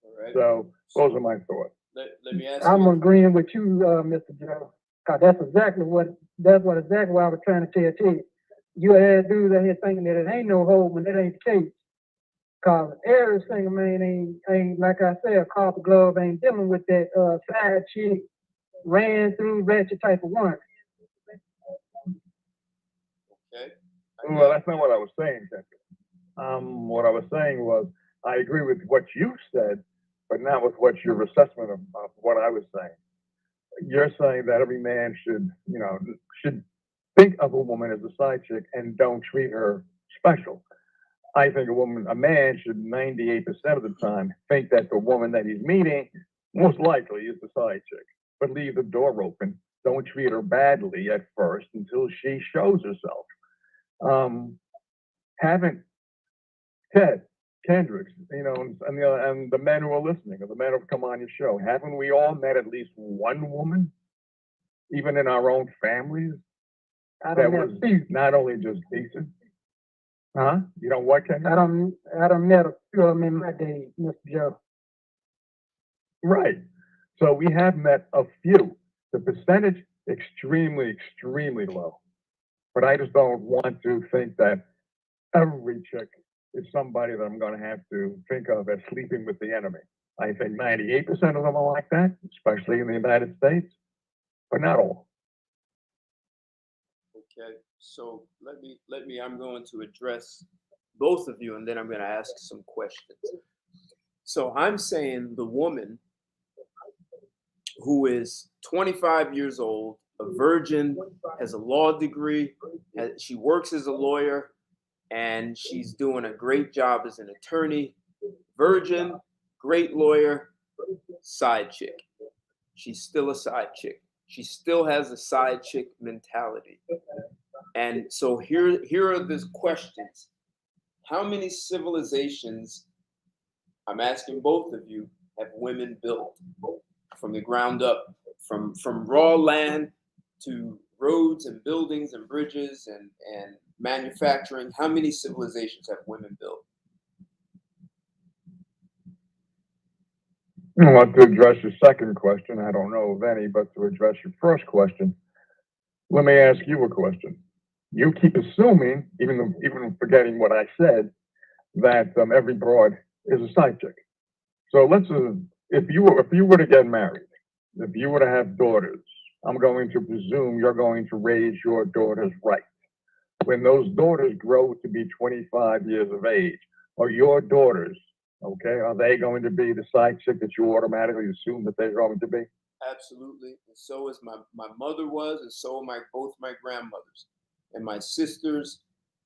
All right. So those are my thoughts. Let me ask I'm you. agreeing with you, Mr. Joe. Cause that's exactly what I was trying to tell you. You had dudes out here thinking that it ain't no hope when that ain't the case. Cause every single man ain't like I said, a carpet glove ain't dealing with that side chick, ran through ratchet type of one. Okay. Well, that's not what I was saying, what I was saying was I agree with what you said, but not with what your assessment of what I was saying. You're saying that every man should think of a woman as a side chick and don't treat her special. I think a man should 98% of the time think that the woman that he's meeting most likely is the side chick, but leave the door open. Don't treat her badly at first until she shows herself. Haven't Ted, Kendricks, and the men who are listening, or the men who've come on your show, haven't we all met at least one woman, even in our own families, that was not only just decent? Huh? You don't what, Kendrick? I don't met a few of them in my day, Mr. Joe. Right. So we have met a few. The percentage extremely, extremely low. But I just don't want to think that every chick is somebody that I'm going to have to think of as sleeping with the enemy. I think 98% of them are like that, especially in the United States, but not all. Okay, so I'm going to address both of you, and then I'm going to ask some questions. So I'm saying the woman who is 25 years old, a virgin, has a law degree, she works as a lawyer, and she's doing a great job as an attorney. Virgin, great lawyer, side chick. She's still a side chick. She still has a side chick mentality. And so here are the questions. How many civilizations, I'm asking both of you, have women built from the ground up, from raw land to roads and buildings and bridges and manufacturing? How many civilizations have women built? Well, to address your second question, I don't know of any, but to address your first question, let me ask you a question. You keep assuming, even forgetting what I said, that every broad is a side chick. So if you were to get married, if you were to have daughters, I'm going to presume you're going to raise your daughters right. When those daughters grow to be 25 years of age, or your daughters, okay, are they going to be the side chick that you automatically assume that they're going to be? Absolutely. And so is my mother was, and so are both my grandmothers and my sisters.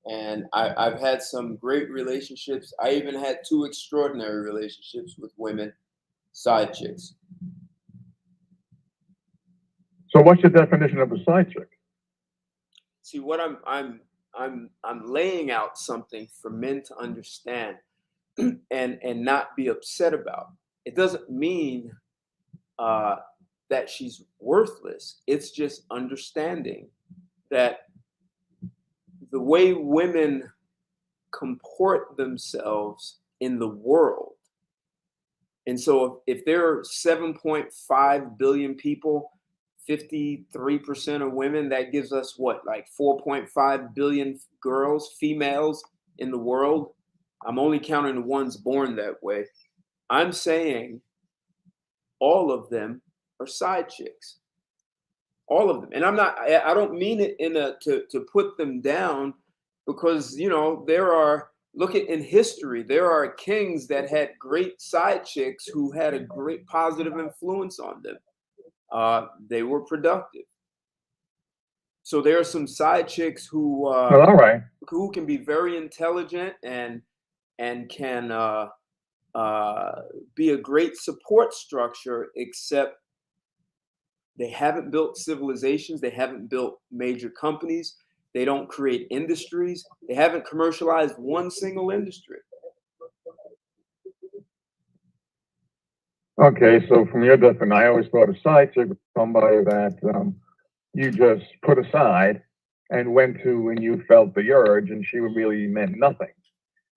And I've had some great relationships. I even had two extraordinary relationships with women, side chicks. So what's your definition of a side chick? See, what I'm laying out something for men to understand and not be upset about. It doesn't mean uh, that she's worthless. It's just understanding that the way women comport themselves in the world. And so if there are 7.5 billion people, 53% of women, that gives us what, like 4.5 billion girls, females in the world. I'm only counting the ones born that way. I'm saying all of them are side chicks. All of them. And I don't mean it to put them down, because there are, look at in history, there are kings that had great side chicks who had a great positive influence on them. They were productive. So there are some side chicks Well, all right. who can be very intelligent and can be a great support structure, except they haven't built civilizations. They haven't built major companies. They don't create industries. They haven't commercialized one single industry. Okay, so from your definition, I always thought a side chick was somebody that you just put aside and went to when you felt the urge, and she really meant nothing.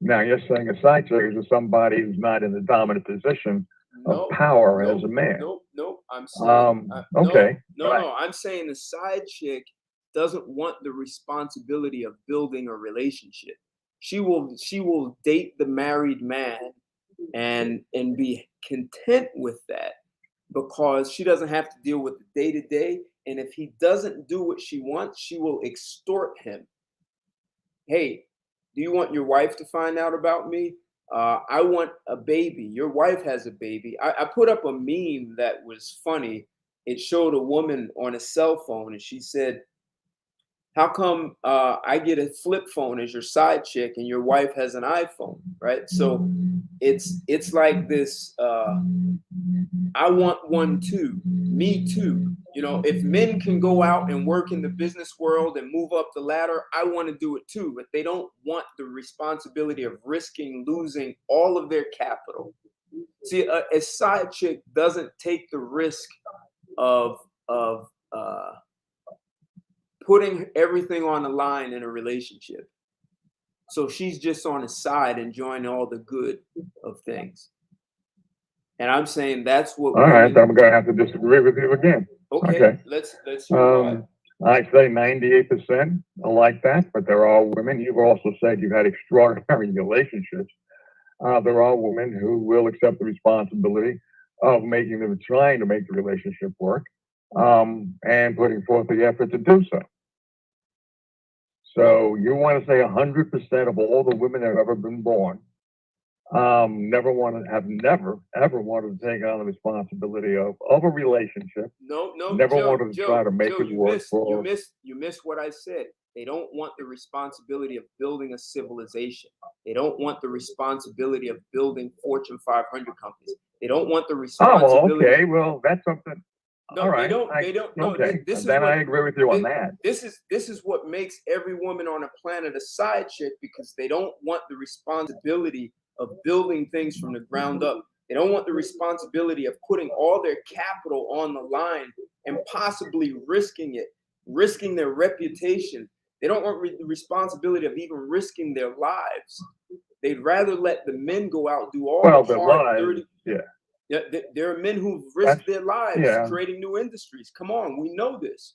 Now you're saying a side chick is somebody who's not in the dominant position of power as a man. Nope. I'm saying okay. No. I'm saying the side chick doesn't want the responsibility of building a relationship. She will date the married man and be content with that, because she doesn't have to deal with the day to day. And if he doesn't do what she wants, she will extort him. Hey, do you want your wife to find out about me? I want a baby. Your wife has a baby. I put up a meme that was funny. It showed a woman on a cell phone, and she said, how come I get a flip phone as your side chick and your wife has an iPhone, right? So it's like this, I want one too, me too. If men can go out and work in the business world and move up the ladder, I want to do it too. But they don't want the responsibility of risking losing all of their capital. See, a side chick doesn't take the risk of putting everything on the line in a relationship. So she's just on the side enjoying all the good of things. And I'm saying that's what. All right, I'm going to have to disagree with you again. Okay. Let's hear I say 98% are like that, but there are women. You've also said you've had extraordinary relationships. There are women who will accept the responsibility of trying to make the relationship work, and putting forth the effort to do so. So you want to say 100% of all the women that have ever been born never ever wanted to take on the responsibility of a relationship. No, never Joe, wanted to try to make it work. You missed what I said. They don't want the responsibility of building a civilization. They don't want the responsibility of building Fortune 500 companies. They don't want the responsibility. Oh, well, okay. Well, that's something. No, all right. They don't. No, okay. This then is what, I agree with you on that. This is what makes every woman on the planet a side chick, because they don't want the responsibility of building things from the ground up. They don't want the responsibility of putting all their capital on the line and possibly risking their reputation. They don't want the responsibility of even risking their lives. They'd rather let the men go out, do all the hard, dirty. Yeah, there are men who've risked their lives creating new industries. Come on, we know this.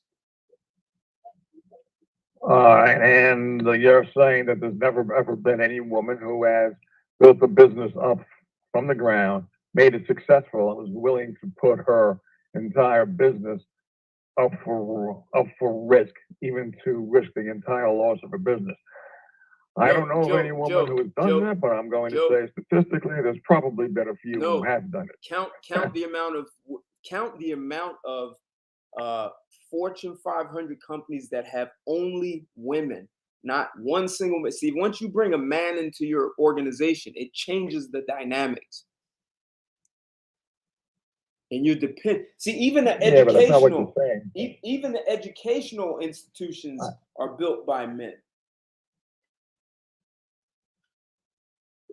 And you're saying that there's never ever been any woman who has built a business up from the ground, made it successful, and was willing to put her entire business up for risk, even to risk the entire loss of her business. I don't know of any woman Joe, who has done that, but I'm going to say statistically, there's probably been a few who have done it. Count the amount of Fortune 500 companies that have only women, not one single man. See, once you bring a man into your organization, it changes the dynamics. And you depend. See, even the educational, even the educational institutions are built by men.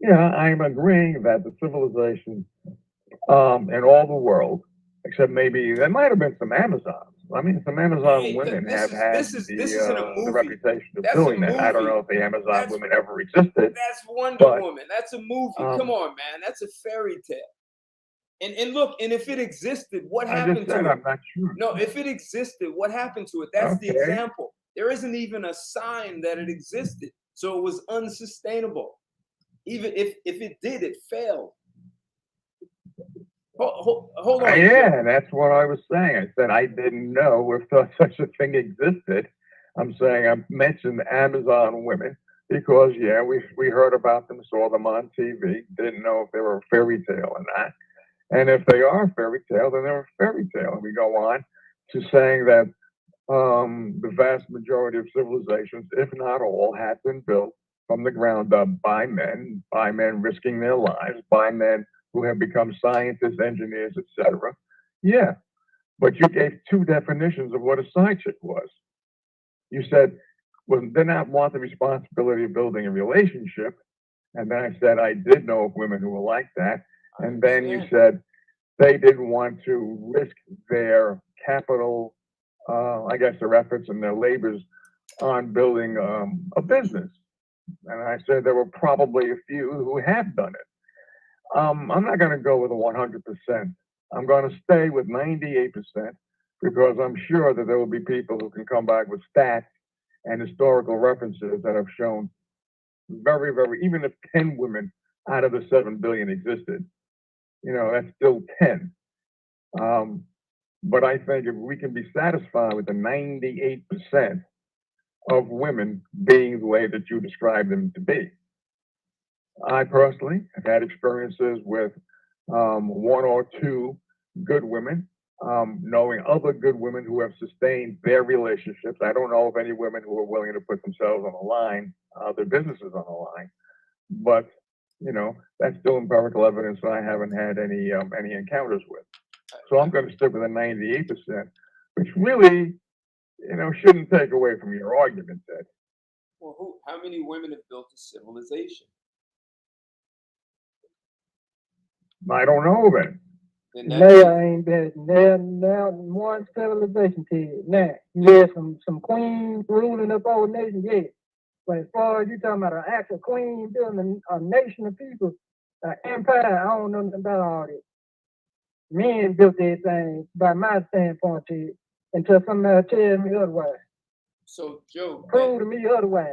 Yeah, I'm agreeing that the civilization in all the world, except maybe there might have been some Amazons. I mean, some Amazon women have had the reputation of doing that. I don't know if the Amazon women ever existed. That's Wonder Woman. That's a movie. Come on, man. That's a fairy tale. And look, and if it existed, what happened to it? I'm not sure. No, if it existed, what happened to it? That's the example. There isn't even a sign that it existed. So it was unsustainable. Even if it did, it failed. Hold on. Yeah, that's what I was saying. I said I didn't know if such a thing existed. I'm saying I mentioned Amazon women because, yeah, we heard about them, saw them on TV, didn't know if they were a fairy tale or not. And if they are a fairy tale, then they're a fairy tale. And we go on to saying that the vast majority of civilizations, if not all, have been built from the ground up by men risking their lives, by men who have become scientists, engineers, etc. Yeah, but you gave two definitions of what a side chick was. You said, well, did not want the responsibility of building a relationship. And then I said, I did know of women who were like that. And then you said they didn't want to risk their capital, I guess their efforts and their labors on building a business. And I said there were probably a few who have done it. I'm not going to go with a 100%. I'm going to stay with 98% because I'm sure that there will be people who can come back with stats and historical references that have shown very, very, even if 10 women out of the 7 billion existed, that's still 10. But I think if we can be satisfied with the 98% of women being the way that you describe them to be. I personally have had experiences with one or two good women, knowing other good women who have sustained their relationships. I don't know of any women who are willing to put themselves on the line, their businesses on the line, but that's still empirical evidence that I haven't had any encounters with. So I'm going to stick with the 98%, which really, shouldn't take away from your argument, Ted. Well, how many women have built a civilization? I don't know of it. There ain't been now one civilization to it. Now, there's some queens ruling up all nations, yeah. But as far as you talking about an actual queen building a nation of people, an empire, I don't know nothing about all this. Men built their thing, by my standpoint, to it, until somebody tells me otherwise. So, Joe, prove to me otherwise.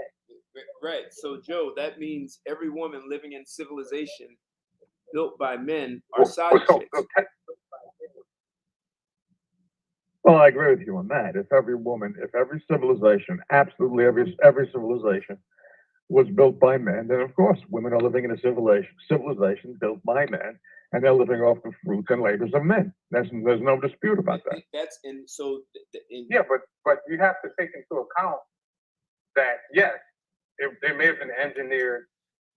Right. So, Joe, that means every woman living in civilization built by men are side chicks. Well, I agree with you on that. If every civilization, absolutely every civilization was built by men, then of course women are living in a civilization built by men, and they're living off the fruits and labors of men. There's no dispute about that. Yeah, but you have to take into account that yes, they may have been engineered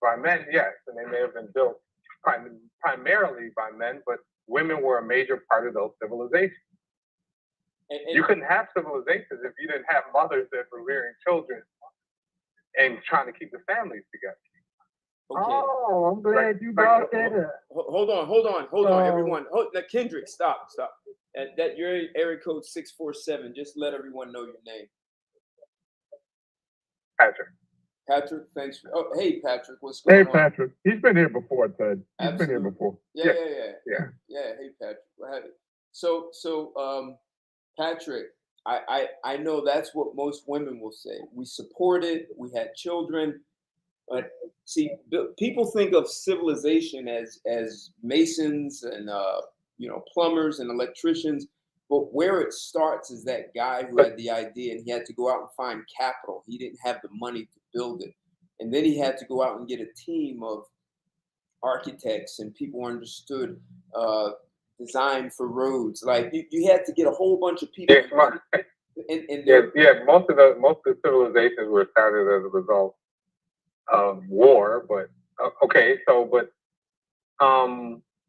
by men, yes, and they may have been built primarily by men, but women were a major part of those civilizations. You couldn't have civilizations if you didn't have mothers that were rearing children and trying to keep the families together. Okay. Oh, I'm glad you brought that up. Hold on, everyone. Now, Kendrick, stop. That your area code 647. Just let everyone know your name. Patrick, thanks. Hey, Patrick, what's going on? Hey, Patrick. He's been here before, Ted. He's been here before. Yeah. Hey, Patrick. What have you? So, Patrick, I know that's what most women will say. We supported. We had children. But see, people think of civilization as masons and plumbers and electricians. But where it starts is that guy who had the idea and he had to go out and find capital. He didn't have the money to build it. And then he had to go out and get a team of architects and people who understood design for roads. Like you had to get a whole bunch of people. Most of the civilizations were started as a result of war, but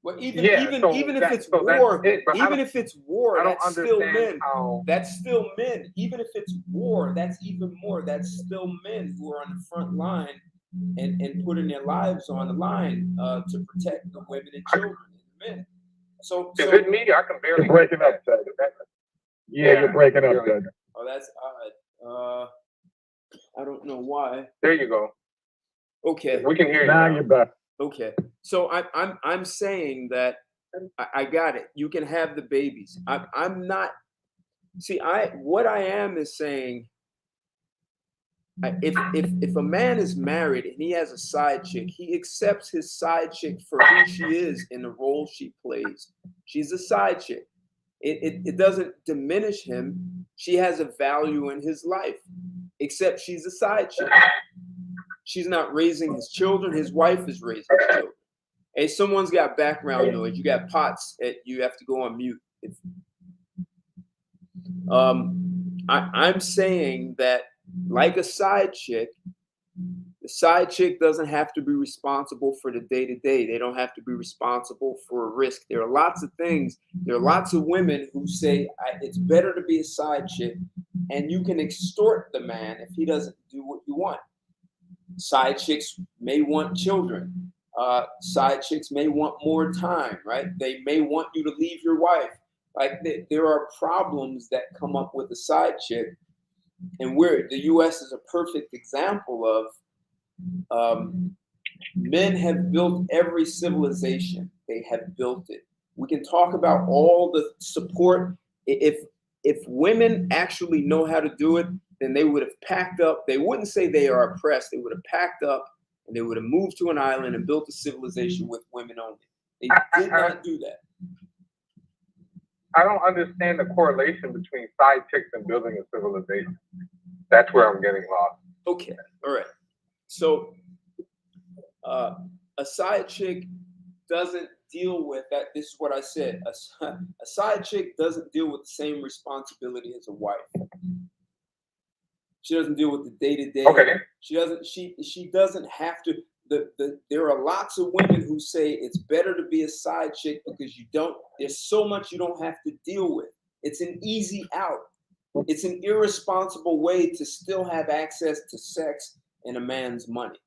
well, even if it's war, that's still men. That's still men. Even if it's war, that's even more. That's still men who are on the front line and putting their lives on the line to protect the women and children and the men. So is it me? I can barely. You're breaking up, Ted. Yeah, you're breaking up, Ted. Oh, that's odd. I don't know why. There you go. Okay. We can hear you now. You're back. Okay. So I'm saying that I got it. You can have the babies. I'm not. See, what I am is saying. If a man is married and he has a side chick, he accepts his side chick for who she is in the role she plays. She's a side chick. It doesn't diminish him. She has a value in his life, except she's a side chick. She's not raising his children. His wife is raising his children. Hey, someone's got background noise. You got pots. You have to go on mute. I'm saying that, like a side chick, the side chick doesn't have to be responsible for the day-to-day. They don't have to be responsible for a risk. There are lots of things. There are lots of women who say it's better to be a side chick, and you can extort the man if he doesn't do what you want. Side chicks may want children. Side chicks may want more time, right? They may want you to leave your wife. Like there are problems that come up with a side chick, and the U.S. is a perfect example of men have built every civilization. They have built it. We can talk about all the support. If women actually know how to do it, then they would have packed up. They wouldn't say they are oppressed. They would have packed up and they would have moved to an island and built a civilization with women only. They did not do that. I don't understand the correlation between side chicks and building a civilization. That's where I'm getting lost. Okay, all right. So a side chick doesn't deal with that. This is what I said. A side chick doesn't deal with the same responsibility as a wife. She doesn't deal with the day-to-day. Okay. She doesn't have to. There are lots of women who say it's better to be a side chick because there's so much you don't have to deal with. It's an easy out. It's an irresponsible way to still have access to sex and a man's money.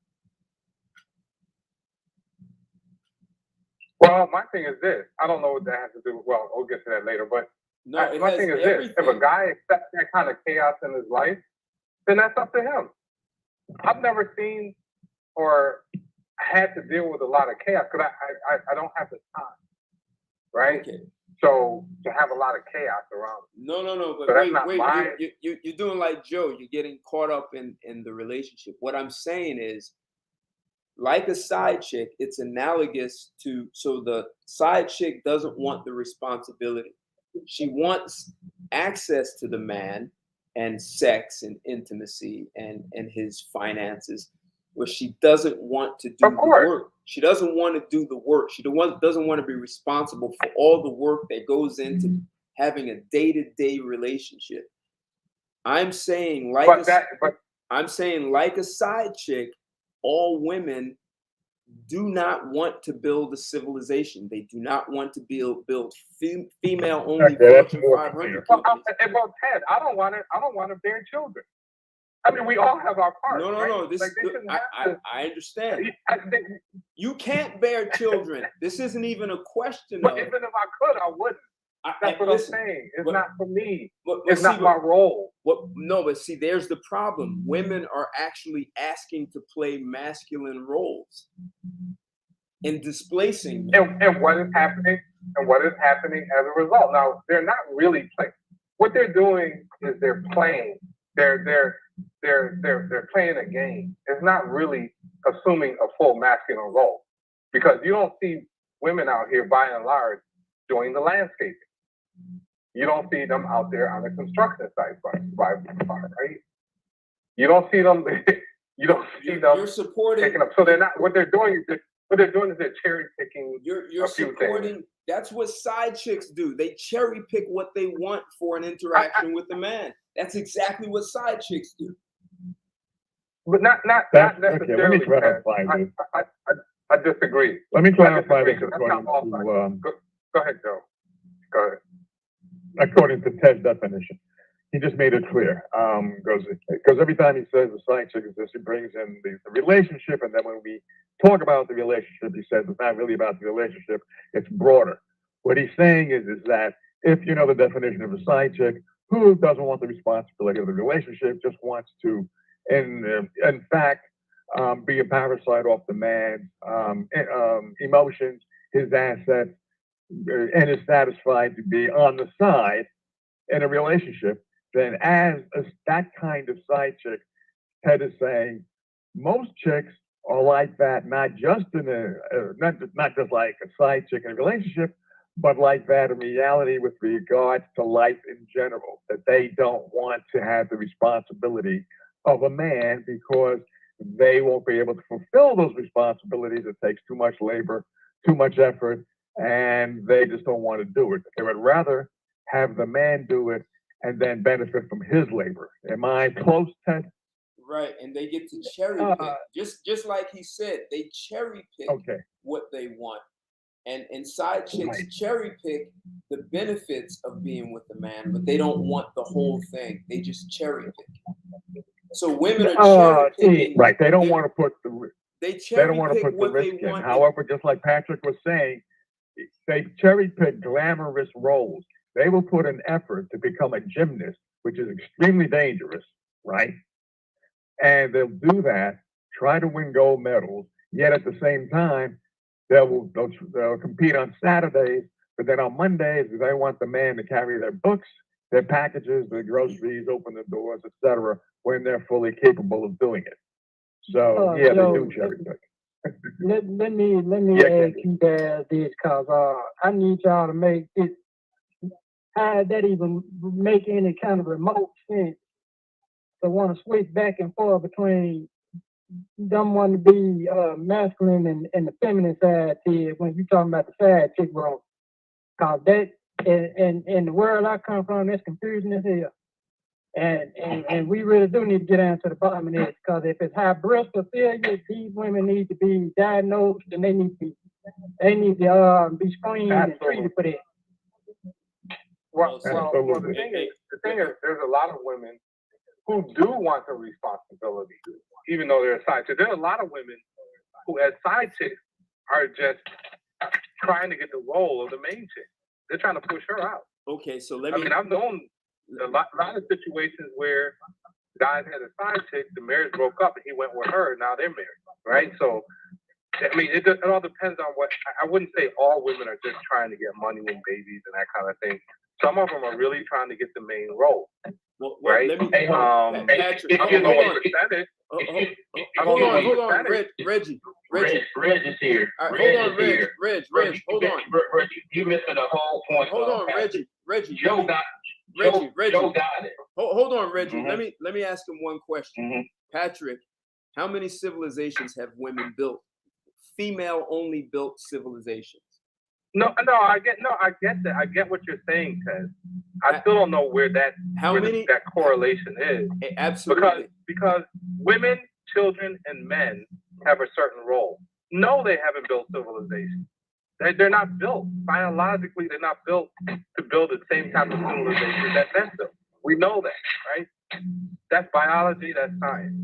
Well, my thing is this. I don't know what that has to do with, well, we'll get to that later, but my thing is this. If a guy accepts that kind of chaos in his life, then that's up to him. I've never seen or had to deal with a lot of chaos because I don't have the time, right? Okay. So to have a lot of chaos around. No. But so wait. You're doing like Joe. You're getting caught up in the relationship. What I'm saying is, like a side chick, it's analogous to. So the side chick doesn't want the responsibility. She wants access to the man and sex and intimacy and his finances, where she doesn't want to do the work. She doesn't want to do the work. She doesn't want to be responsible for all the work that goes into having a day-to-day relationship. I'm saying like a side chick, all women do not want to build a civilization. They do not want to build female-only Fortune 500 companies. Well, Ted, I don't want to bear children. I mean, we all have our parts. No. I understand. You can't bear children. This isn't even a question. But even if I could, I wouldn't. That's what I'm saying. It's not for me. It's not my role. But see, there's the problem. Women are actually asking to play masculine roles and displacing men. And what is happening? And what is happening as a result? Now, they're not really playing. What they're doing is they're playing. They're playing a game. It's not really assuming a full masculine role, because you don't see women out here, by and large, doing the landscaping. You don't see them out there on the construction site, right? You don't see them. You don't see them You're supporting. picking up. So they're not. What they're doing is they're cherry picking. You're supporting. Things. That's what side chicks do. They cherry pick what they want for an interaction with the man. That's exactly what side chicks do. But not necessarily. Okay, let me clarify this. I disagree. Let me clarify this according to Go ahead, Joe. Go ahead. According to Ted's definition. He just made it clear. Because every time he says the side chick is this, he brings in the relationship, and then when we talk about the relationship, he says it's not really about the relationship, it's broader. What he's saying is that if you know the definition of a side chick, who doesn't want the responsibility of the relationship, just wants to, in fact, be a parasite off the man's emotions, his assets, and is satisfied to be on the side in a relationship, then that kind of side chick, Ted is saying, most chicks are like that, not just not just like a side chick in a relationship, but like that in reality with regards to life in general, that they don't want to have the responsibility of a man because they won't be able to fulfill those responsibilities. It takes too much labor, too much effort, and they just don't want to do it. They would rather have the man do it and then benefit from his labor. Am I close, Ted? Right, and they get to cherry pick. Just like he said, they cherry pick what they want. And side chicks cherry pick the benefits of being with the man, but they don't want the whole thing. They just cherry pick. So women are cherry picking. Right, they don't want to put the they don't want to put the risk in. However, just like Patrick was saying, they cherry pick glamorous roles. They will put an effort to become a gymnast, which is extremely dangerous, right? And they'll do that, try to win gold medals, yet at the same time, they'll compete on Saturdays, but then on Mondays, they want the man to carry their books, their packages, their groceries, open the doors, etc., when they're fully capable of doing it. So, they do cherry pick. Let me ask you guys this, because I need y'all to make this. How that even make any kind of remote sense to want to switch back and forth between them wanting to be masculine and the feminine side to when you're talking about the side chick role? Because that in the world I come from, that's confusing as hell. And we really do need to get down to the bottom of this, because if it's high breast failure, these women need to be diagnosed and they need to be screened and treated for that. Well, the thing is, there's a lot of women who do want the responsibility, even though they're a side chick. There are a lot of women who, as side chicks, are just trying to get the role of the main chick. They're trying to push her out. Okay, so I've known a lot of situations where guys had a side chick, the marriage broke up, and he went with her, and now they're married, right? So, I mean, it all depends on what. I wouldn't say all women are just trying to get money and babies and that kind of thing. Some of them are really trying to get the main role, right? Patrick, hold on, Reggie is here. Hold on, Reg, hold on. You missing the whole point. Hold on, Reggie. Joe got it. Hold on, Reggie. Mm-hmm. Let me ask him one question. Mm-hmm. Patrick, how many civilizations have women built? Female-only built civilizations. No, I get that. I get what you're saying, Ted. I still don't know where that correlation is. Absolutely. Because women, children, and men have a certain role. No, they haven't built civilization. They're not built. Biologically, they're not built to build the same type of civilization that men built. We know that, right? That's biology, that's science.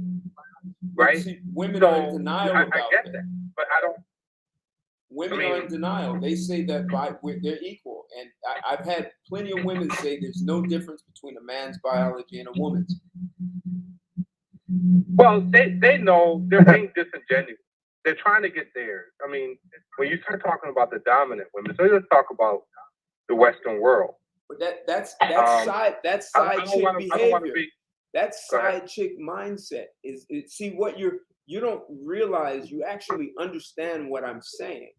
Right? See, women are in denial about I get that. But I don't. Women are in denial. They say that they're equal. And I've had plenty of women say there's no difference between a man's biology and a woman's. Well, they know they're being disingenuous. They're trying to get theirs. I mean, when you start talking about the dominant women, so let's talk about the Western world. But that's side chick behavior. That's side chick mindset. See what you don't realize. You actually understand what I'm saying.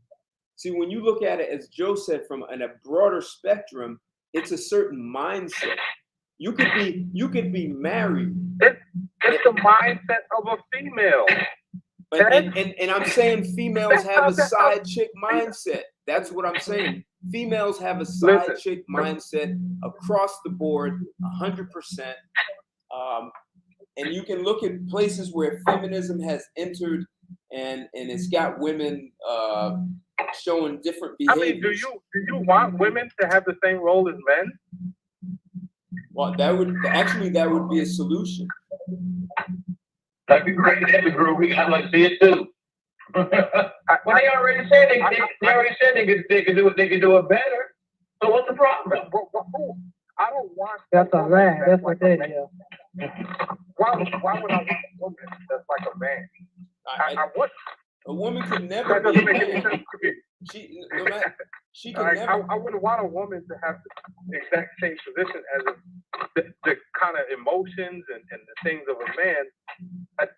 See, when you look at it, as Joe said, from a broader spectrum, it's a certain mindset. You could be married It's the mindset of a female. But, and I'm saying females have a side chick mindset. That's what I'm saying. Females have a side chick mindset across the board, 100%. And you can look at places where feminism has entered, and it's got women showing different behaviors. I mean, do you want women to have the same role as men? Well, that would be a solution. That'd be great. That'd be great. We got like see it too. Well, they already said they could do it. They could do it better. So what's the problem? I don't want. That's a lie. That's what they do. Why would I want a woman that's like a man? I would. A woman could never That doesn't be a make any man. sense to me. She can never. I wouldn't want a woman to have the exact same position as the kind of emotions and the things of a man.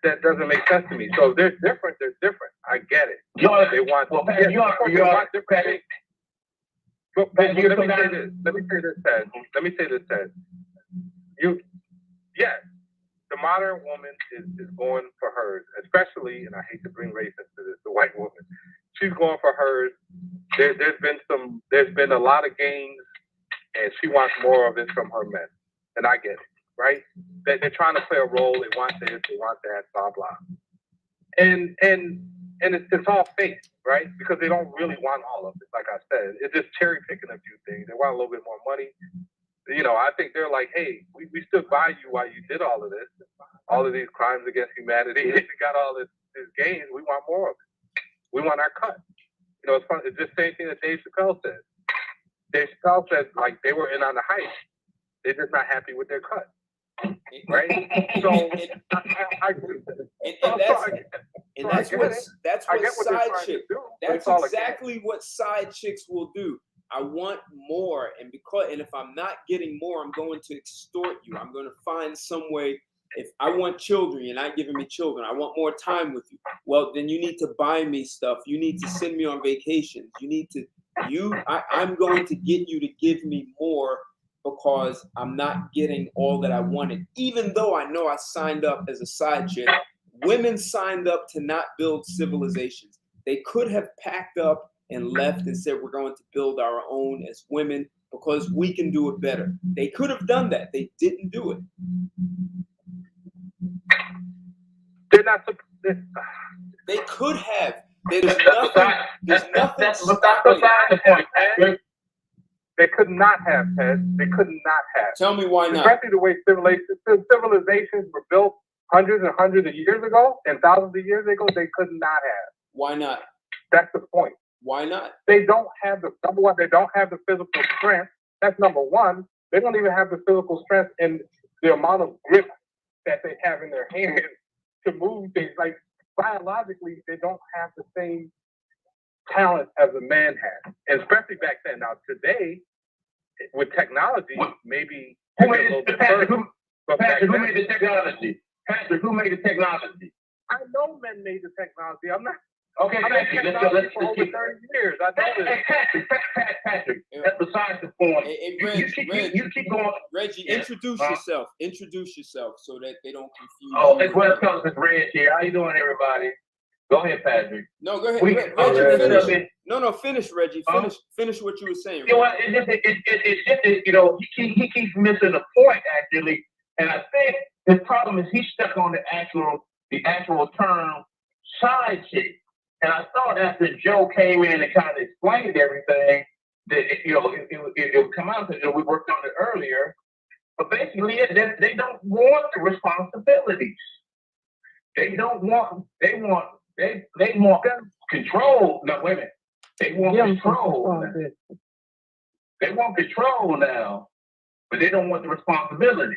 That doesn't make sense to me. So they're different. They're different. I get it. They want. Well, Pat, you want different things. But let me say this, Ted. Yes, the modern woman is going for hers, especially, and I hate to bring race into this, the white woman. She's going for hers. There's been a lot of gains, and she wants more of it from her men, and I get it, right? They're trying to play a role. They want this, they want that, blah blah, and it's all fake, right? Because they don't really want all of it. Like I said, it's just cherry picking a few things. They want a little bit more money. You know, I think they're like, hey, we stood by you while you did all of this, all of these crimes against humanity, and you got all this gains. We want more of it. We want our cut. You know, it's fun. It's the same thing that Dave Chappelle said. Dave Chappelle said, like, they were in on the hype. They're just not happy with their cut. Right? So I agree with it. That's what side chicks do. That's exactly what side chicks will do. I want more, and if I'm not getting more, I'm going to extort you. I'm going to find some way. If I want children, you're not giving me children. I want more time with you. Well, then you need to buy me stuff. You need to send me on vacations. I'm going to get you to give me more because I'm not getting all that I wanted. Even though I know I signed up as a side chick, women signed up to not build civilizations. They could have packed up and left and said, we're going to build our own as women because we can do it better. They could have done that. They didn't do it. They're not. They could have. There's nothing stopping it. They could not have, Ted. They could not have. Tell me why not. Especially the way civilizations were built hundreds and hundreds of years ago and thousands of years ago, they could not have. Why not? That's the point. Why not? They don't have number one, they don't have the physical strength. That's number one. They don't even have the physical strength and the amount of grip that they have in their hands to move things. Like biologically, they don't have the same talent as a man has. And especially back then. Now today, with technology, maybe a little bit further. Patrick, who made the technology? Patrick, who made the technology? I know men made the technology. I'm not. Okay, let's go. For over 30 years. I know this. Patrick, that's besides the point. You keep going. Reggie, introduce yourself. Introduce yourself so that they don't confuse you. It's welcome, it's Reg here. How you doing, everybody? Go ahead, Patrick. No, go ahead. Reggie, finish. No, finish, Reggie. Finish what you were saying. You know what? It's just you know, he keeps missing the point, actually. And I think his problem is he's stuck on the actual term side chick. And I thought after Joe came in and kind of explained everything, that it would come out that we worked on it earlier. But basically, they don't want the responsibilities. They want control. No, wait a minute. They want control. They want control now, but they don't want the responsibility.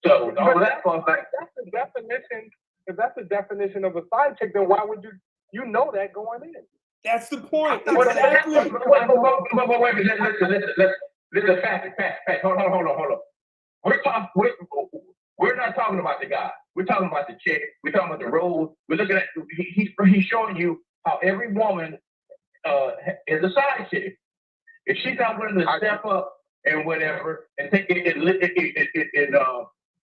So all that stuff. That's the definition. If that's the definition of a side chick, then why would you know that going in? That's the point. Exactly. Wait a minute. Listen, Pat. Hold on. We're not talking about the guy. We're talking about the chick. We're talking about the role. We're looking at. He's showing you how every woman is a side chick. If she's not willing to step up and whatever and take it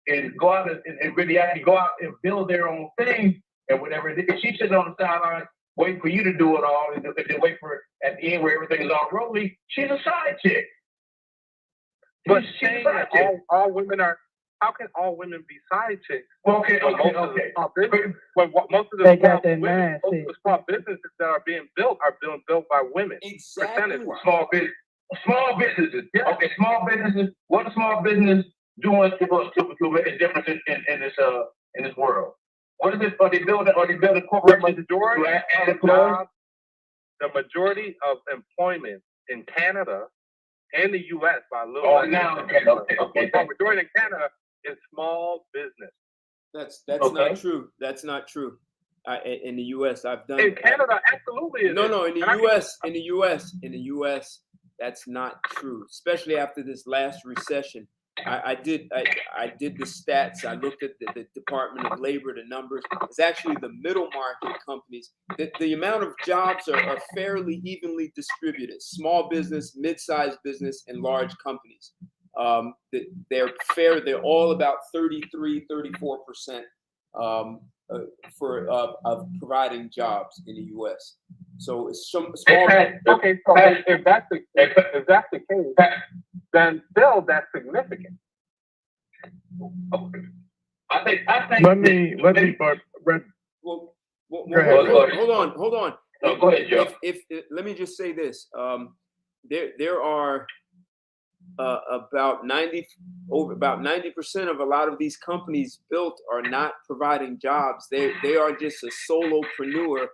and go out and really actually go out and build their own thing and whatever. If she's sitting on the sideline waiting for you to do it all, and then wait for at the end where everything is all rolling, she's a side chick. But saying that all women are, how can all women be side chicks? Okay. When most of They the got small, that mind most of the small businesses that are being built by women. Exactly. Percentage-wise. Small businesses. Yeah. Okay, small businesses. What a small business doing to make a difference in this world? What is it? Are they building corporations? The majority of employment in Canada and the U.S. by a little. Oh, now okay. The majority in Canada is small business. That's not true. That's not true. In the U.S., I've done. In Canada, absolutely. No. In the U.S., that's not true. Especially after this last recession. I did the stats. I looked at the Department of Labor, the numbers. It's actually the middle market companies. The amount of jobs are fairly evenly distributed. Small business, mid-sized business, and large companies. They're fair. They're all about 33-34% of providing jobs in the U.S. So it's some small. Okay, so if that's the case, then still that's significant. I think. Let me, but Red. Well, ahead. hold on. No, go ahead, Joe. If let me just say this. There are about 90% of a lot of these companies built are not providing jobs. They are just a solopreneur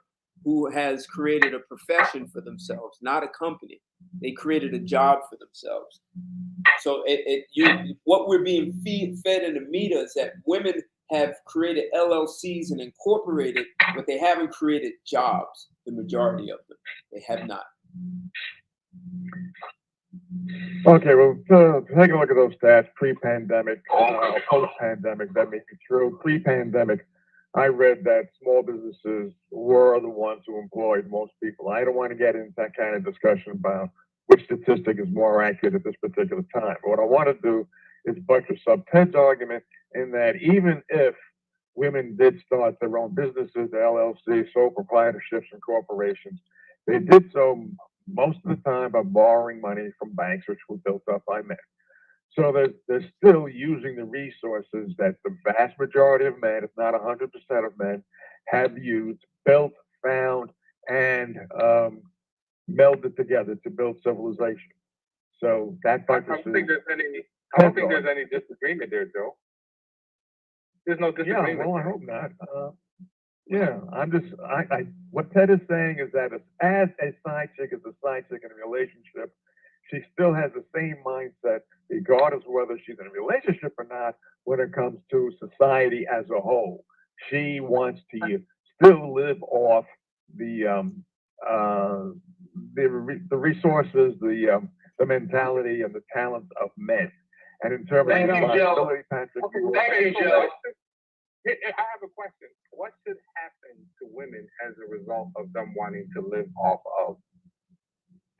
who has created a profession for themselves, not a company. They created a job for themselves. So what we're being fed in the media is that women have created LLCs and incorporated, but they haven't created jobs. The majority of them, they have not. Okay, well, take a look at those stats pre-pandemic, post-pandemic. That may be true. Pre-pandemic, I read that small businesses were the ones who employed most people. I don't want to get into that kind of discussion about which statistic is more accurate at this particular time. But what I want to do is buttress up Ted's argument in that even if women did start their own businesses, their LLCs, sole proprietorships, and corporations, they did so most of the time by borrowing money from banks, which were built up by men. So they're still using the resources that the vast majority of men, if not 100% of men, have used, built, found, and melded together to build civilization. So that I don't think there's any disagreement there, Joe. There's no disagreement. Yeah, well, I hope not. Yeah, what Ted is saying is that as a side chick is a side chick in a relationship, she still has the same mindset, regardless of whether she's in a relationship or not, when it comes to society as a whole. She wants to still live off the resources, the mentality, and the talents of men. And in terms of responsibility, Patrick, I have a question. What should happen to women as a result of them wanting to live off of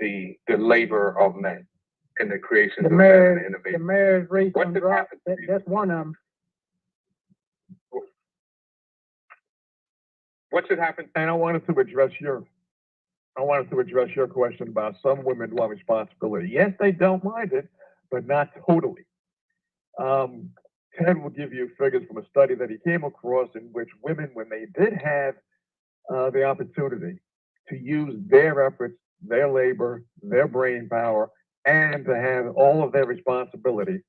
the labor of men and the creation of men and innovation? The marriage rate on drop, that's one of them. What should happen? And I wanted to address your question about some women want responsibility. Yes, they don't mind it, but not totally. Ted will give you figures from a study that he came across in which women, when they did have the opportunity to use their efforts, their labor, their brain power, and to have all of their responsibility,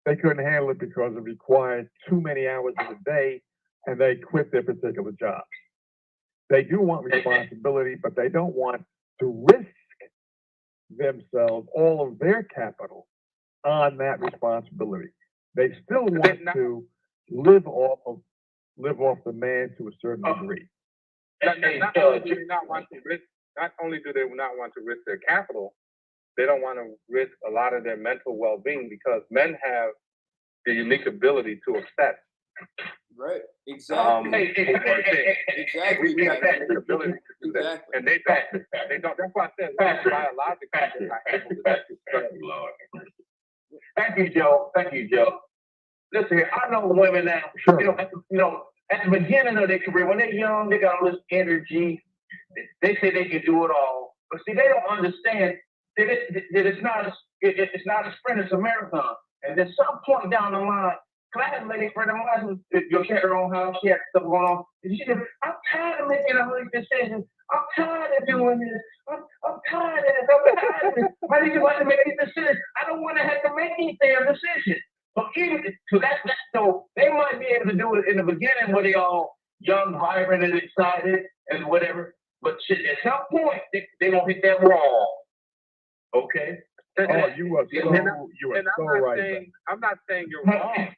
they couldn't handle it because it required too many hours in a day, and they quit their particular jobs. They do want responsibility, but they don't want to risk themselves, all of their capital, on that responsibility. They still want to live off the man to a certain degree. Not only do they not want to risk their capital, they don't want to risk a lot of their mental well-being, because men have the unique ability to accept. Right. Exactly. Exactly. We have that ability to do that, and they don't. That's why I said biologically they're not able to do that. Thank you, Joe. listen here, I know women now, Sure. At the beginning of their career, when they're young, they got all this energy. They say they can do it all. But see, they don't understand that it's not a sprint, it's a marathon. And at some point down the line, cause I had a lady friend of mine who she had her own house, she had stuff going on. And she said, I'm tired of making all these decisions. I'm tired of doing this. I'm tired of this. I'm tired of this. Why do you want to make these decisions? I don't want to have to make these damn decisions. So they might be able to do it in the beginning where they all young, vibrant, and excited and whatever. But shit, at some point they won't hit that wall. Okay. Oh, you are so right. I'm not saying you're wrong.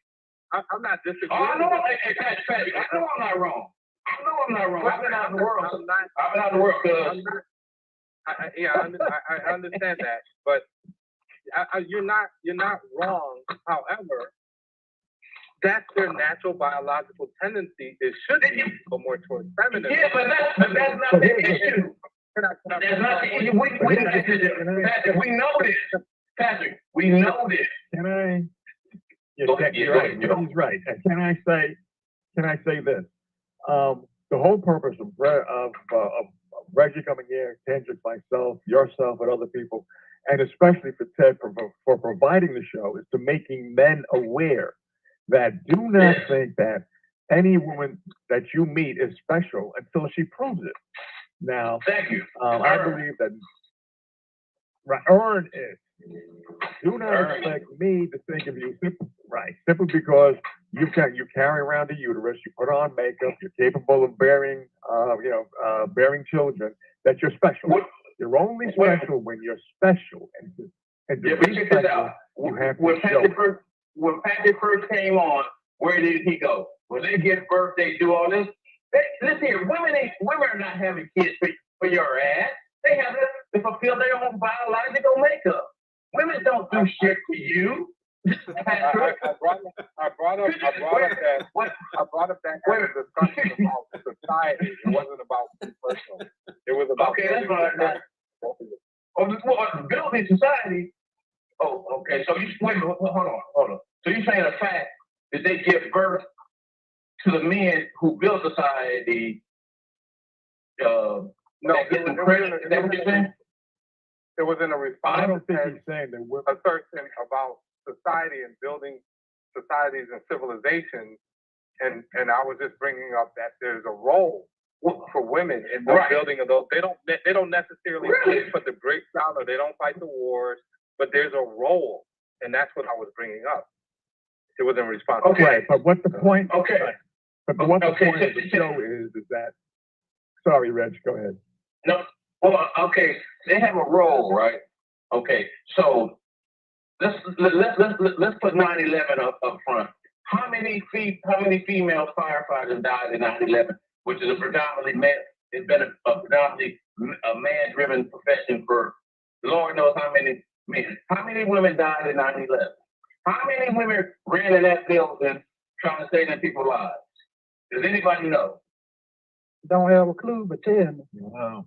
I'm not disagreeing. Oh, I know. I know I'm not wrong. I've been out in the world. I've been out in the world. I understand that, but you're not wrong. However, that's their natural biological tendency. It should be go more towards feminine. Yeah, but that's not the issue. That's not the issue. Patrick, we know this. Patrick, we know this. Can I? You're right. He's right. And can I say this? The whole purpose of Reggie coming here, Kendrick, myself, yourself, and other people, and especially for Ted for providing the show, is to making men aware that do not think that any woman that you meet is special until she proves it. Now, thank you. I believe that earn it. Do not expect me to think of you simply because you carry around a uterus, you put on makeup, you're capable of bearing children, that you're special. You're only special when you're special, and to be special, you have to show it. When Patrick first came on, where did he go? When they give birth, they do all this. Listen here, women are not having kids for your ass. They have to fulfill their own biological makeup. Women don't do shit to you. I brought up that as a discussion about society. It wasn't about me personally. It was about building society. Oh, okay. So hold on. So you're saying the fact that they give birth to the men who build society? No, is that what you're saying? It was in a response. I don't think he's saying that we're assertion about society and building societies and civilizations, and I was just bringing up that there's a role for women in the building of those. They don't necessarily put the bricks down, or they don't fight the wars, but there's a role, and that's what I was bringing up. It was in response. Okay, right, but what the point? Okay, but what the point of the show is that. Sorry, Reg, go ahead. No, well, okay, they have a role, right? Okay, so let's put 9/11 up front. How many female firefighters died in 9/11, which is a predominantly male? It's been a predominantly man-driven profession for Lord knows how many men. How many women died in 9/11? How many women ran in that building trying to save them people's lives? Does anybody know? Don't have a clue, but tell me. Wow.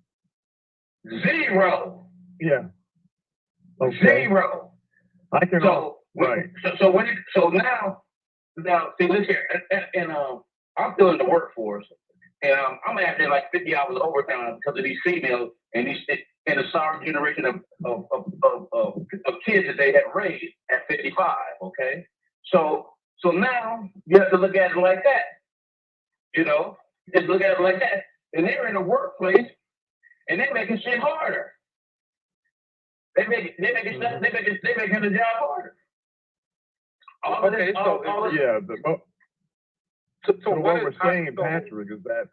0. Yeah. Okay. 0. I can. So now, see, listen here, and I'm still in the workforce, and I'm averaging like 50 hours overtime because of these females and the sorry generation of kids that they have raised at 55. Okay, so now you have to look at it like that. Just look at it like that, and they're in the workplace, and they're making shit harder. They making the job harder. So what we're saying, Patrick, is that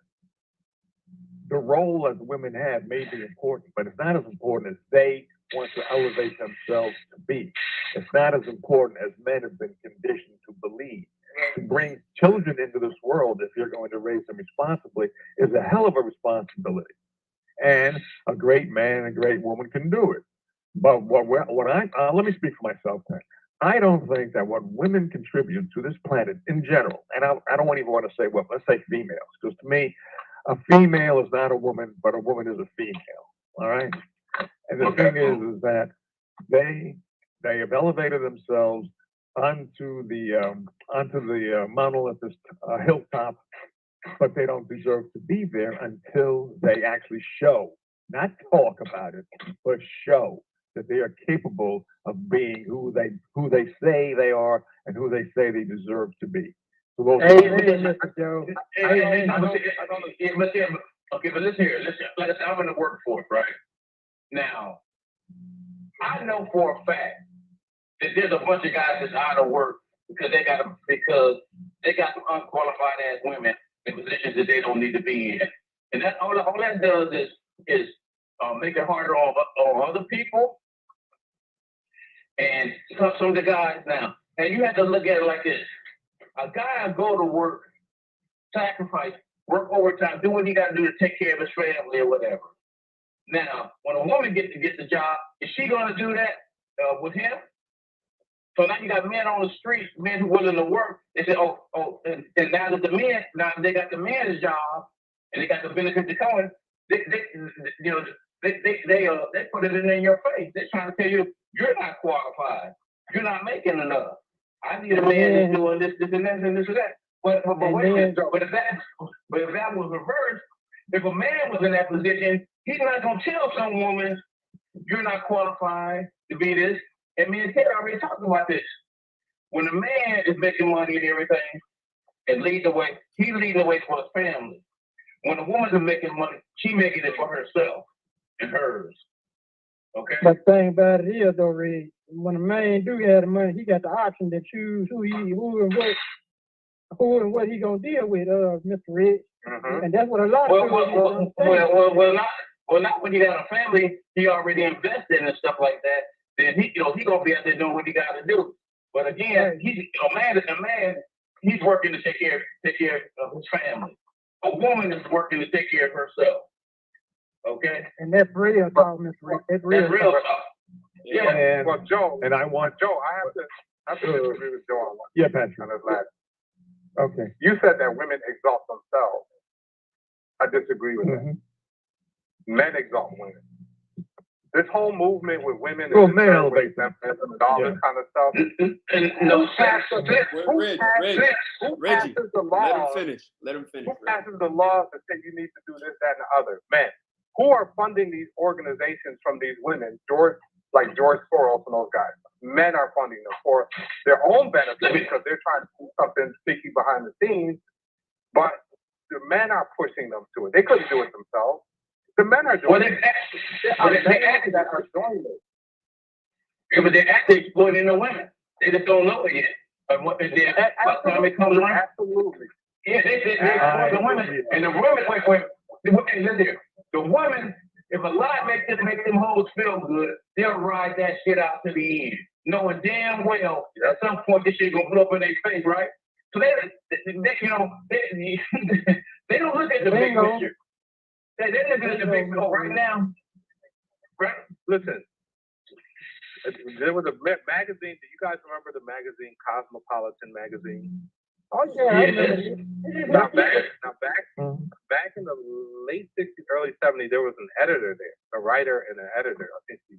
the role that women have may be important, but it's not as important as they want to elevate themselves to be. It's not as important as men have been conditioned to believe. To bring children into this world, if you're going to raise them responsibly, is a hell of a responsibility. And a great man and a great woman can do it. But let me speak for myself then. I don't think that what women contribute to this planet in general, and I don't even want to say let's say females, because to me, a female is not a woman, but a woman is a female. All right? And the thing is that they have elevated themselves onto the monolithous hilltop, but they don't deserve to be there until they actually show, not talk about it, but show that they are capable of being who they say they are and who they say they deserve to be. So those Hey, Mr. Joe. Okay, but listen here. Listen, like I said, I'm in the workforce, right? Now, I know for a fact that there's a bunch of guys that's out of work because they got some unqualified ass women in positions that they don't need to be in, and that's all that does is make it harder on other people. And some of the guys now, and you have to look at it like this: a guy go to work, sacrifice, work overtime, do what he got to do to take care of his family or whatever. Now, when a woman gets the job, is she going to do that with him? So now you got men on the street, men who are willing to work. They say, and now that they got the man's job, and they got the benefits to come in, they put it in your face. They're trying to tell you you're not qualified, you're not making enough. I need a man that's doing this, and that, and this, and that. But wait a minute, but if that was reversed, if a man was in that position, he's not gonna tell some woman you're not qualified to be this. And me and Ted already talked about this. When a man is making money and everything and leading the way, he leads the way for his family. When a woman is making money, she making it for herself and hers. Okay. But the thing about it is, though, Red, when a man do have the money, he got the option to choose who and what he gonna deal with, Mr. Red. Mm-hmm. And that's what a lot of people not when you got a family, he already invested and stuff like that. Then he gonna be out there doing what he got to do. But again, he's a man. He's working to take care of his family. A woman is working to take care of herself. Okay. And that's real talk, Mr. Red. That's real talk. Yeah. And, well, Joe, and I want Joe, I have to disagree with Joe on one. Yeah, Patrick. On his last. Okay. You said that women exalt themselves. I disagree with that. Men exalt women. This whole movement with women and male and all this kind of stuff. No, Reggie, let him finish. Who passes the laws that say you need to do this, that, and the other? Men. Who are funding these organizations from these women? George Soros and those guys. Men are funding them for their own benefit because they're trying to do something sticky behind the scenes. But the men are pushing them to it. They couldn't do it themselves. The men are doing it. They actually that are doing it. Yeah, but they're actually exploiting the women. They just don't know it yet. But what is there? Absolutely. Yeah, they exploit the women. And the women, wait, listen here. The women, if a lie makes them hoes feel good, they'll ride that shit out to the end, knowing damn well at some point this shit gonna blow up in their face, right? So they don't look at the big picture. They look at the big picture right now. Right? Listen, there was a magazine. Do you guys remember the magazine, Cosmopolitan magazine? Oh yeah. Now back in the late 60s, early 70s, there was an editor there, a writer and an editor. I think she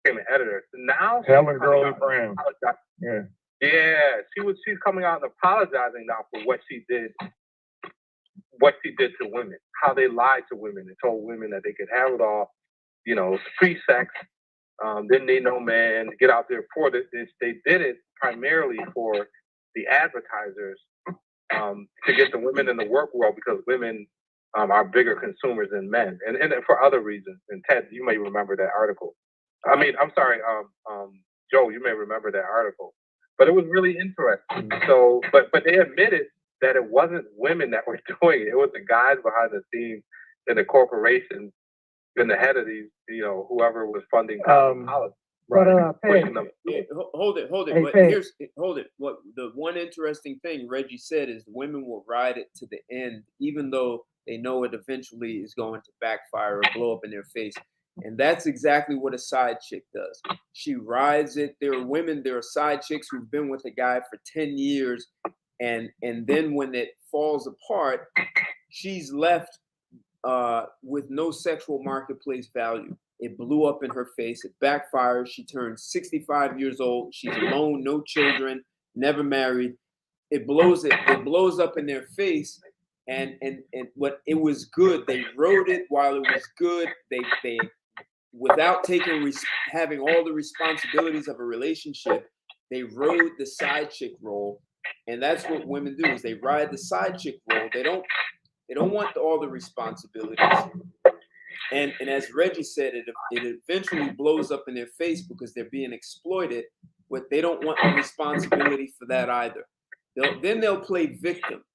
became an editor. So now Helen Gurley Brown. Yeah, she's coming out and apologizing now for what she did to women, how they lied to women and told women that they could have it all, free sex, didn't need no man, get out there for this. They did it primarily for the advertisers, to get the women in the work world because women are bigger consumers than men, and for other reasons. And Ted, you may remember that article. I mean, I'm sorry, Joe, you may remember that article. But it was really interesting. So, but they admitted that it wasn't women that were doing it. It was the guys behind the scenes in the corporations, in the head of these, whoever was funding policy. Hold it. Hold it. What the one interesting thing Reggie said is the women will ride it to the end, even though they know it eventually is going to backfire or blow up in their face. And that's exactly what a side chick does. She rides it. There are side chicks who've been with a guy for 10 years. And then when it falls apart, she's left with no sexual marketplace value. It blew up in her face. It backfired. She turned 65 years old. She's alone, no children, never married. It blows up in their face. And what it was good. They wrote it while it was good. They without having all the responsibilities of a relationship, they rode the side chick role. And that's what women do, is they ride the side chick role. They don't want all the responsibilities. And as Reggie said, it eventually blows up in their face because they're being exploited, but they don't want the responsibility for that either. They'll play victim.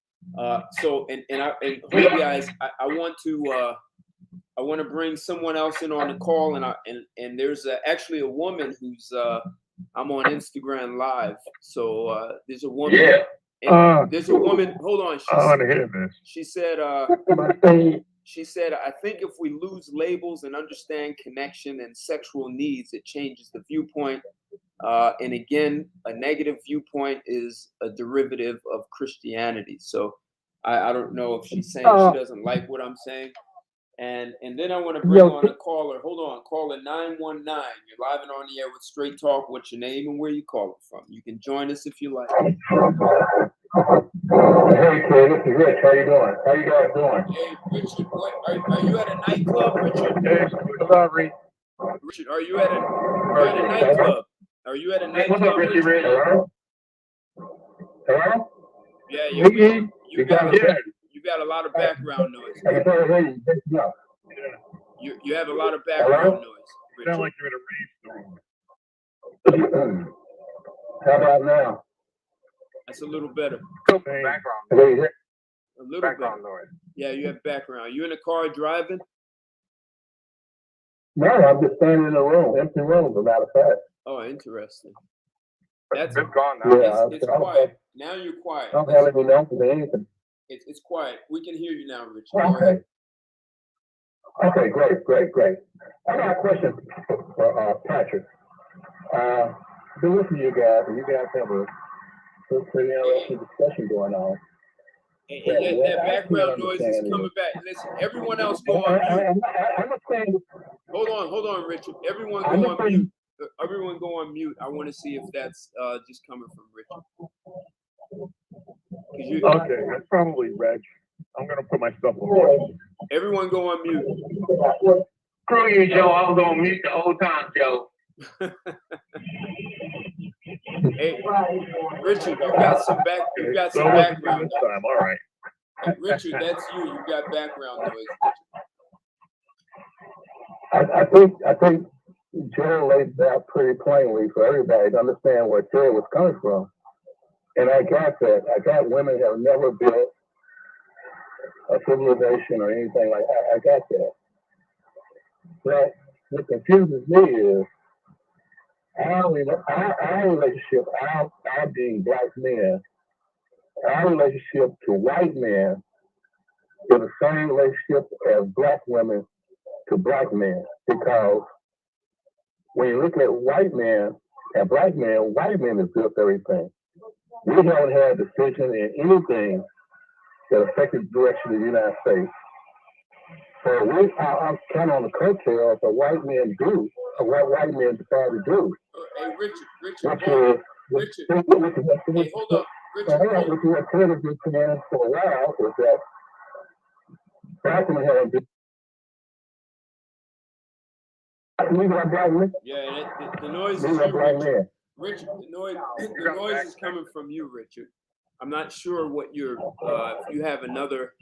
So Hobie Eyes, I want to bring someone else in on the call, and there's actually a woman who's I'm on Instagram Live. So there's a woman. Yeah. There's a woman. Hold on. I want to hear this. She said, I think if we lose labels and understand connection and sexual needs, it changes the viewpoint. And again, a negative viewpoint is a derivative of Christianity. So I don't know if she's saying she doesn't like what I'm saying. And then I want to bring on a caller. Hold on, caller 919. You're live and on the air with Straight Talk. What's your name and where you calling from? You can join us if you like. Hey, kid, this is Rich. How you doing? How you guys doing? Hey, Richard, are you at a nightclub, Richard? Hey, sorry. Richard, are you at a nightclub? Are you at a nightclub? What's up, Richie Rich? Hello? Hello? Yeah, you got a lot of background noise. You have a lot of background noise. You sound like you're in a rave storm. How about now? That's a little better. Background noise. A little background better. noise. Yeah, you have background. You in the car driving? No, I'm just standing in a room, empty room, as a matter of fact. Oh, interesting. It's gone now. Yeah, it's quiet. Now you're quiet. I don't have any notes or anything. It's quiet. We can hear you now, Richard. Okay. Okay, great. I got a question for Patrick. Been listening to you guys, and you guys have a pretty interesting discussion going on. And that background noise is coming back. Listen, everyone else go on mute. Hold on, Richard. Everyone go on mute. Everyone go on mute. I want to see if that's just coming from Richard. Okay, that's probably Reg. I'm gonna put myself on. Everyone go on mute. Screw you, Joe. I was on mute the whole time, Joe. Hey, Richard, you got some background. Time. All right. Hey, Richard, that's you. You got background noise. I think Joe laid it out pretty plainly for everybody to understand where Joe was coming from. And I got that. I got women that have never built a civilization or anything like that. I got that. But what confuses me is our relationship, our being black men, our relationship to white men is the same relationship as black women to black men. Because when you look at white men and black men, white men have built everything. We haven't had a decision in anything that affected the direction of the United States. So I'm kind of on the coattails of white men do, of what white men decide to do. Hey, Richard. Hey, hold up. Richard. Which is what Taylor been saying for a while, is that black men haven't been. Yeah, the noise is you, Richard. The noise is coming from you, Richard. I'm not sure what if you have another,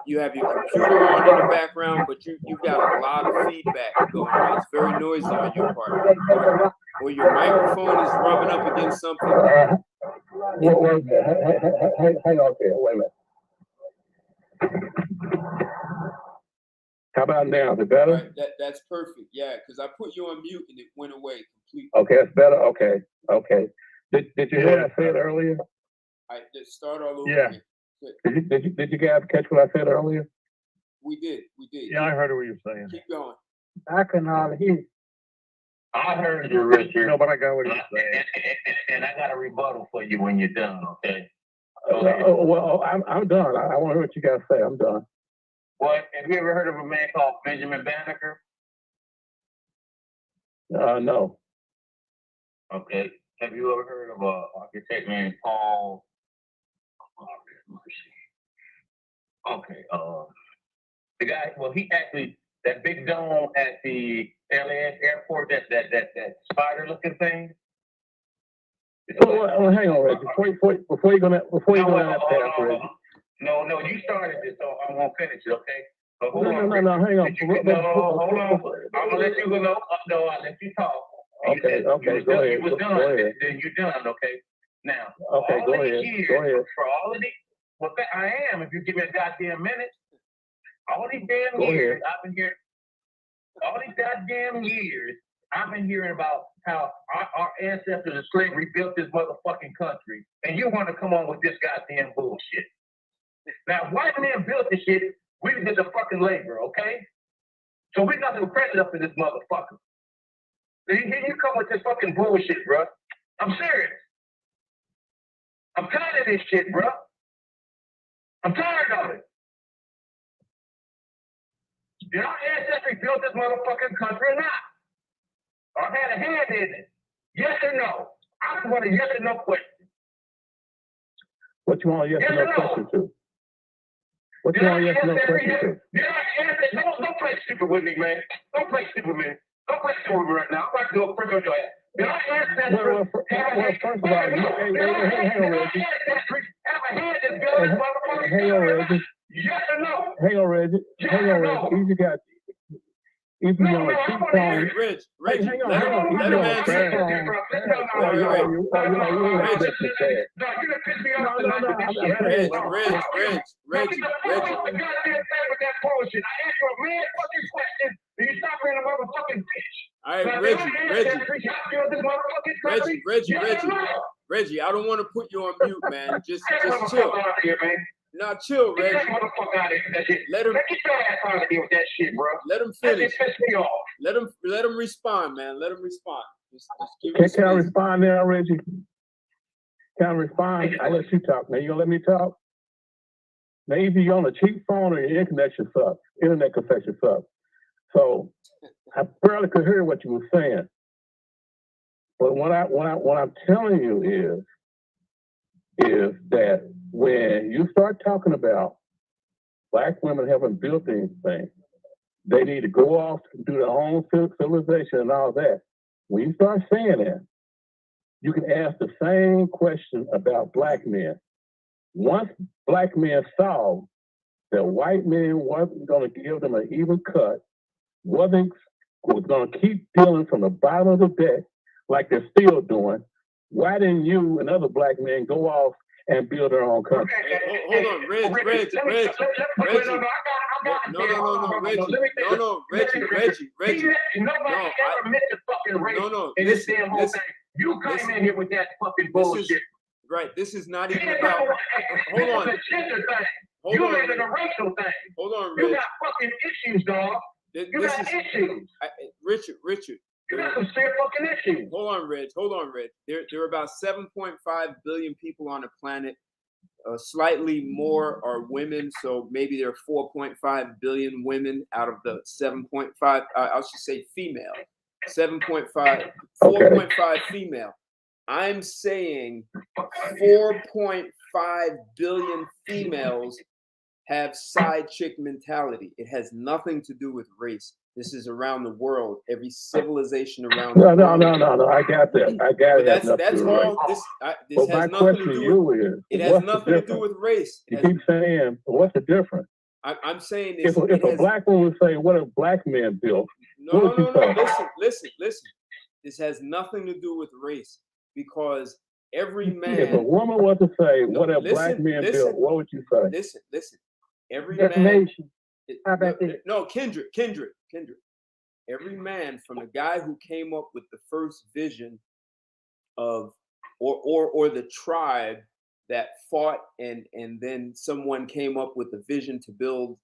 you have your computer on in the background, but you've got a lot of feedback going on. It's very noisy on your part. Or your microphone is rubbing up against something. Wait a minute. Hang on there. Wait a minute. How about now? Is it better? Right, that's perfect. Yeah, because I put you on mute and it went away completely. Okay, that's better. Okay. Did you hear what I said earlier? Let's start all over again. Did you guys catch what I said earlier? We did. Yeah, I heard what you were saying. Keep going. I can hardly hear you. I heard you, Richard. No, but I got what you're saying. And I got a rebuttal for you when you're done, okay? Well, I'm done. I want to hear what you guys say. I'm done. Well, have you ever heard of a man called Benjamin Banneker? No. Okay. Have you ever heard of a architect named Paul? Okay. The guy. Well, he actually that big dome at the LAX airport. That spider-looking thing. Oh, hang on, Reggie. Before you go down that path, Reggie. No, you started this, so I'm gonna finish it, okay? But hold No, on. hang on. Hold on. I'm gonna let you go. No, I'll let you talk. Okay, go ahead. You was done. Go ahead. Then you done, okay? Now, Okay, go ahead. For all of these, well, I am. If you give me a goddamn minute, all these damn Go years ahead. I've been here. All these goddamn years I've been hearing about how our ancestors of slavery built this motherfucking country, and you want to come on with this goddamn bullshit. Now, white men built this shit. We did the fucking labor, okay? So we got some credit up to this motherfucker. Here you come with this fucking bullshit, bro. I'm serious. I'm tired of this shit, bro. I'm tired of it. Did our ancestors build this motherfucking country or not? Or had a hand in it? Yes or no? I want a yes or no question. What you want a yes or no question to? What you want a yes or no question to? Don't play stupid with me, man. Don't play stupid with me. Don't play stupid with me right now. I'm about to go bring your ass. Did our ancestors first of all, hang on, Reggie. Hang on, Reggie. Yes or no? Hang on, Reggie. Easy got if you want to keep on, Reggie, hang on, let him answer. Reggie, I don't want to put you on mute, man. Just chill. Nah, chill, Reggie. Let him finish. Let him respond, man. Let him respond. Just give him can I respond now, Reggie? Can I respond? I'll let you talk. Now you gonna let me talk? Now either you're on a cheap phone or your internet connection sucks. So I barely could hear what you were saying. But what I'm telling you is that when you start talking about Black women haven't built anything, they need to go off and do their own civilization and all that. When you start saying that, you can ask the same question about Black men. Once Black men saw that white men wasn't going to give them an even cut, was going to keep dealing from the bottom of the deck like they're still doing, why didn't you and other Black men go off and build their own country? Hold on, Reggie. Listen. You came in here with that fucking bullshit. Right, this is not even about. Hold on. You made it a racial thing. Hold on, Reggie. You got fucking issues, dog. You got issues. Richard. You got some serious fucking issues. Hold on, Reg. There are about 7.5 billion people on the planet. Slightly more are women, so maybe there are 4.5 billion women out of the 7.5. I should say female. 4.5 female. I'm saying 4.5 billion females have side chick mentality. It has nothing to do with race. This is around the world. Every civilization around the world. No. I got that. I got it. That's all. This has nothing to do with. It has nothing to do with race. You keep saying, what's the difference? I'm saying this. If a Black woman say, "What have Black men built?" No. Listen. This has nothing to do with race because every man. If a woman was to say, "What have Black men built?" What would you say? Listen. Every defamation. man. How about that? No, Kendrick. Every man, from the guy who came up with the first vision of, or the tribe that fought, and then someone came up with the vision to build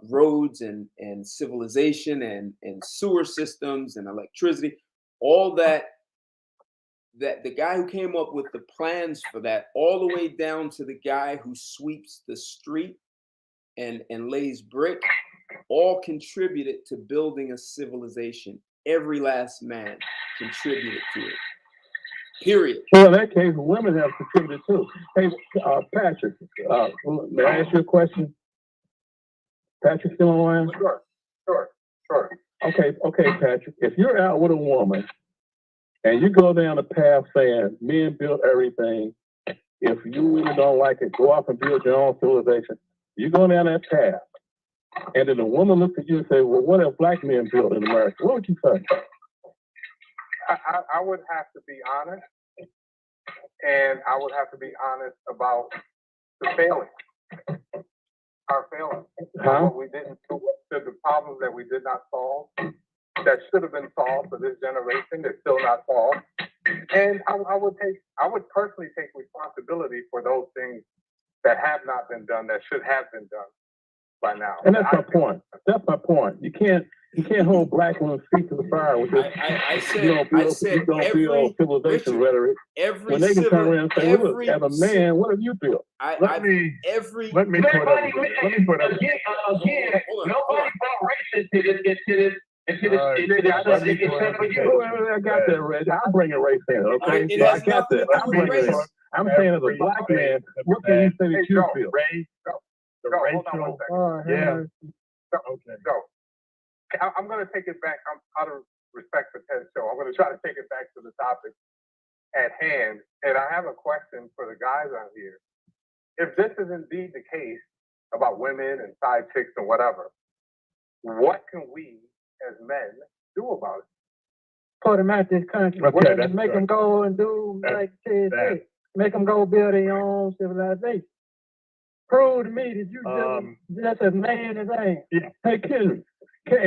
roads and civilization and sewer systems and electricity, all that the guy who came up with the plans for that, all the way down to the guy who sweeps the street and lays brick, all contributed to building a civilization. every last man contributed to it. Period. Well, in that case, women have contributed too. Hey, Patrick, may I ask you a question? Patrick, still on? Sure. Okay, Patrick. If you're out with a woman and you go down the path saying men build everything, if you really don't like it, go off and build your own civilization. You go down that path, and then the woman looks at you and say, "Well, what have black men built in America?" What would you say? I would have to be honest, and I would have to be honest about the failings, our failings, what we didn't do, the problems that we did not solve, that should have been solved for this generation, that's still not solved. And I would personally take responsibility for those things that have not been done, that should have been done by now. And that's my point. That's my point. You can't hold black women's feet to the fire with this. I said build civilization rhetoric. When they can turn around and say, "Well, look, as a man, what have you built?" Let me put up again. Nobody brought race into this. I got that, Reggie. I'll bring a race in, okay? So I got that. I'm saying as a black man, what can you say that you feel? The racial, yeah. Okay. So I'm going to take it back. I'm out of respect for Ted's show. I'm going to try to take it back to the topic at hand. And I have a question for the guys out here. If this is indeed the case about women and side chicks and whatever, what can we as men do about it? Put them out this country. Okay, make them go and do like Ted said. Make them go build their own civilization. Prove to me that you just as man as I am. Yeah. Hey,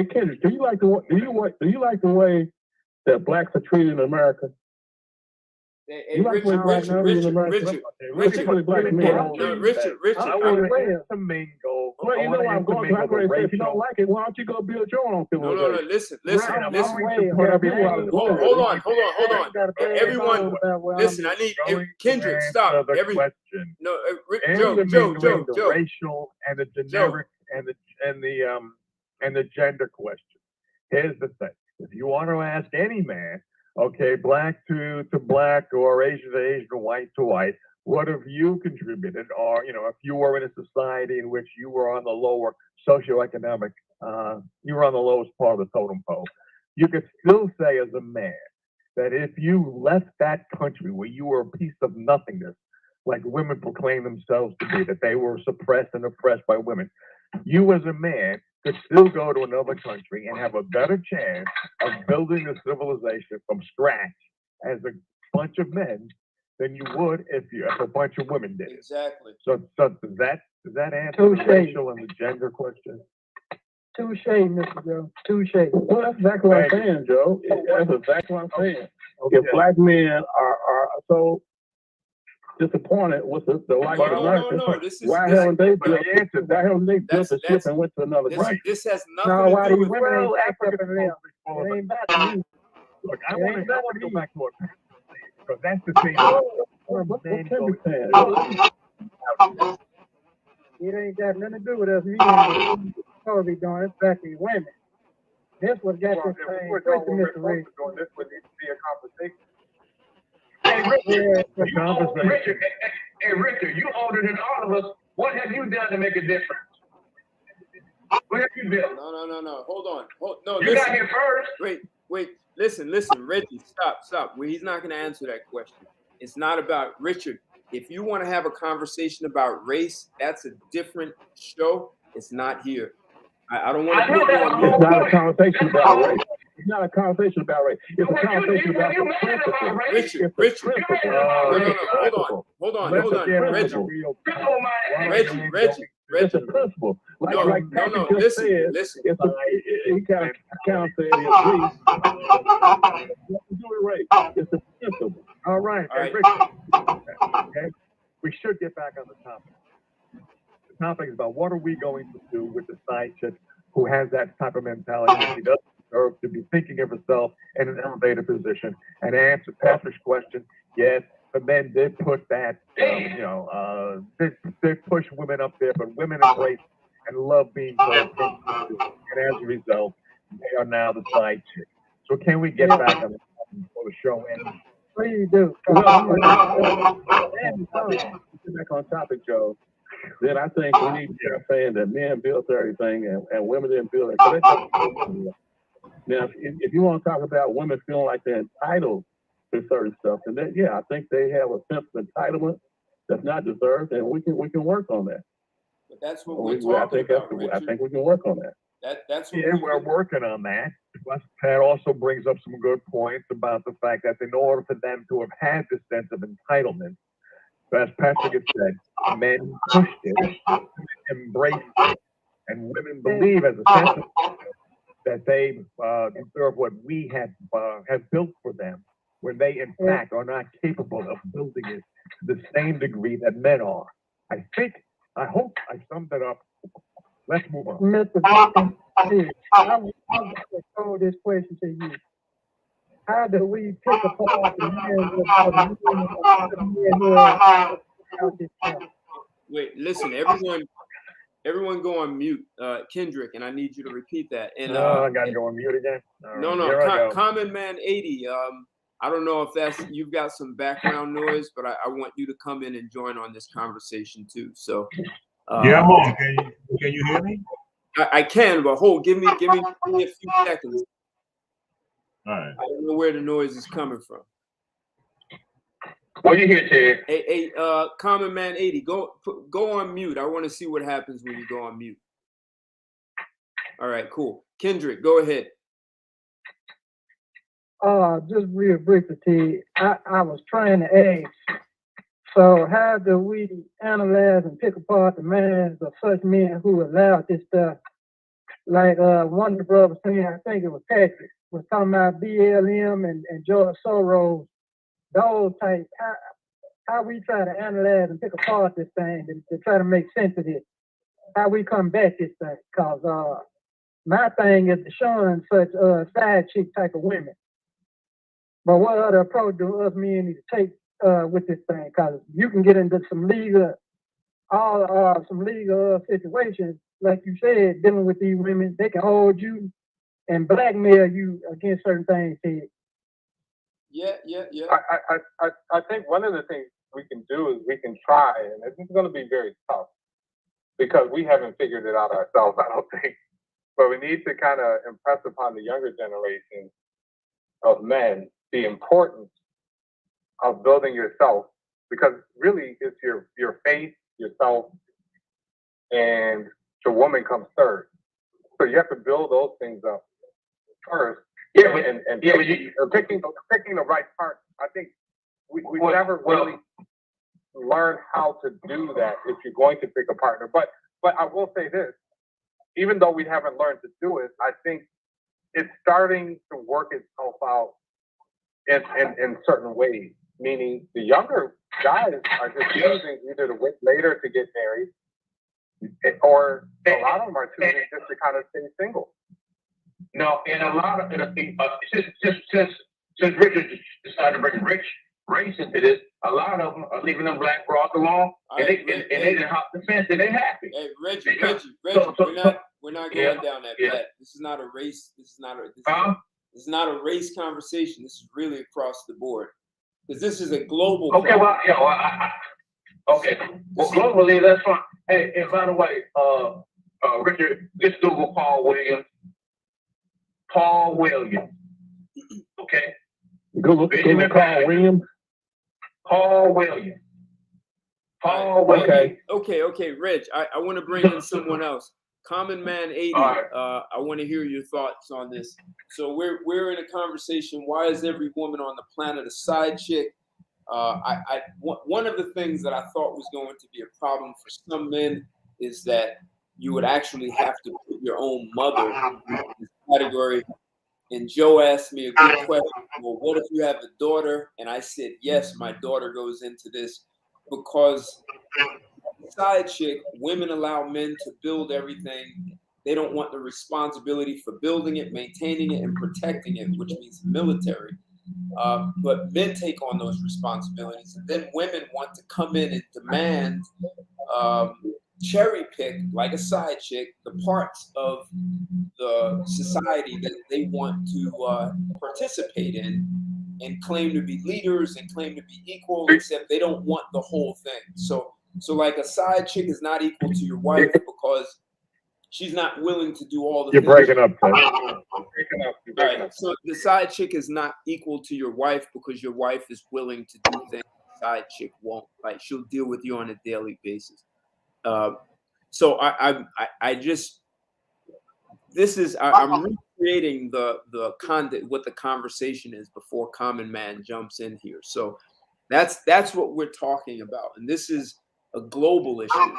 Kendrick, do you like the way that blacks are treated in America? Richard, I want to mingle. Well, you know what I'm going to. I'm going to say, if you don't like it, why don't you go build your own civilization? No. Listen. Hold on. Everyone, listen. I need Kendrick. Stop. No, Joe. Racial and the generic and the gender question. Here's the thing: if you want to ask any man, okay, black to black or Asian to Asian, white to white, what have you contributed? Or, if you were in a society in which you were on the lower socioeconomic, you were on the lowest part of the totem pole, you could still say as a man that if you left that country where you were a piece of nothingness, like women proclaim themselves to be, that they were suppressed and oppressed by women, you as a man could still go to another country and have a better chance of building a civilization from scratch as a bunch of men than you would if a bunch of women did. Exactly. So does that answer the racial and the gender question? Touche, Mr. Joe. Touche. Well, that's exactly what I'm saying, Joe. That's exactly what I'm saying. Okay. If black men are so disappointed with the white America, why haven't they built a ship and went to another country? This has nothing to do with women ain't back up in there. It ain't back to me. Look, I want to go back to what because that's the thing. It ain't got nothing to do with us men. Supposed to be doing it's back to women. This was got this thing. This would need to be a conversation. Hey, Richard, you older than all of us. What have you done to make a difference? What have you done? No. Hold on. You got here first. Wait. Listen, Reggie, stop. Well, he's not going to answer that question. It's not about Richard. If you want to have a conversation about race, that's a different show. It's not here. I don't want to put you on mute. It's not a conversation about race. It's not a conversation about race. It's a conversation about the principle. Richard. No, hold on. Reggie. It's a principle. Like no. Listen. He kind of said it's race. It's a principle. All right. Richard. Okay. We should get back on the topic. The topic is about what are we going to do with the side chick who has that type of mentality. She doesn't deserve to be thinking of herself in an elevated position. And to answer Patrick's question, yes, the men did put that, they push women up there, but women embrace and love being told things to do. And as a result, they are now the side chick. So can we get back on the show ends? Please do. Get back on topic, Joe. Then I think we need to start saying that men built everything and women didn't build it. Now, if you want to talk about women feeling like they're entitled to certain stuff, and then I think they have a sense of entitlement that's not deserved, and we can work on that. But that's what we're talking about. I think we can work on that. That's what we're working on that. Plus, Pat also brings up some good points about the fact that in order for them to have had this sense of entitlement, as Patrick had said, men pushed it, embraced it, and women believe as a sense that they deserve what we have built for them, when they in fact are not capable of building it to the same degree that men are. I hope I summed it up. Let's move on. Mr. Bacon, I would throw this question to you. How do we pick apart the men Wait, listen, everyone go on mute. Kendrick, and I need you to repeat that. And I gotta go on mute again. No, Common Man 80. I don't know if you've got some background noise, but I want you to come in and join on this conversation too. So yeah, I'm on. Can you hear me? I can, but give me a few seconds. All right. I don't know where the noise is coming from. What you hear, Ted? Hey, Common Man 80, go on mute. I want to see what happens when you go on mute. All right, cool. Kendrick, go ahead. Just real briefly, Ted. I was trying to ask. So how do we analyze and pick apart the minds of such men who allowed this stuff? Like one of the brothers saying, I think it was Patrick, was talking about BLM and George Soros, those types. How we try to analyze and pick apart this thing to try to make sense of it. How we combat this thing. Because my thing is showing such side chick type of women. But what other approach do us men need to take with this thing? Because you can get into some legal situations, like you said, dealing with these women. They can hold you and blackmail you against certain things, Ted. Yeah. I think one of the things we can do is we can try, and it's going to be very tough because we haven't figured it out ourselves, I don't think. But we need to kind of impress upon the younger generation of men the importance of building yourself, because really it's your faith, yourself, and the woman comes third. So you have to build those things up first. Picking the right part. I think we never really learn how to do that if you're going to pick a partner. But I will say this, even though we haven't learned to do it, I think it's starting to work itself out in certain ways. Meaning the younger guys are just choosing either to wait later to get married, or a lot of them are choosing just to kind of stay single. No, and a lot of since Richard decided to bring race into this, a lot of them are leaving them black bras alone, and they didn't hop the fence, and they happy. Hey, Reggie, we're not going down that path. This is not a race. This is not a race conversation. This is really across the board, because this is a global. Okay, problem. Well, globally, that's fine. Hey, and by the way, Richard, just Google Paul Williams. Paul Williams. Okay. Google Paul Williams. Paul Williams. Paul Williams. Okay, Reg. I want to bring in someone else. Common Man 80. Right. I want to hear your thoughts on this. So we're in a conversation. Why is every woman on the planet a side chick? One of the things that I thought was going to be a problem for some men is that you would actually have to put your own mother in this category. And Joe asked me a good question. Well, what if you have a daughter? And I said, yes, my daughter goes into this, because side chick, women allow men to build everything. They don't want the responsibility for building it, maintaining it, and protecting it, which means military. But men take on those responsibilities. And then women want to come in and demand cherry pick, like a side chick, the parts of the society that they want to participate in and claim to be leaders and claim to be equal, except they don't want the whole thing. So like a side chick is not equal to your wife because she's not willing to do all the You're things. breaking up, Ted. All right, so the side chick is not equal to your wife because your wife is willing to do things the side chick won't. Like she'll deal with you on a daily basis. So I just I'm recreating what the conversation is before Common Man jumps in here. So that's what we're talking about, and this is a global issue.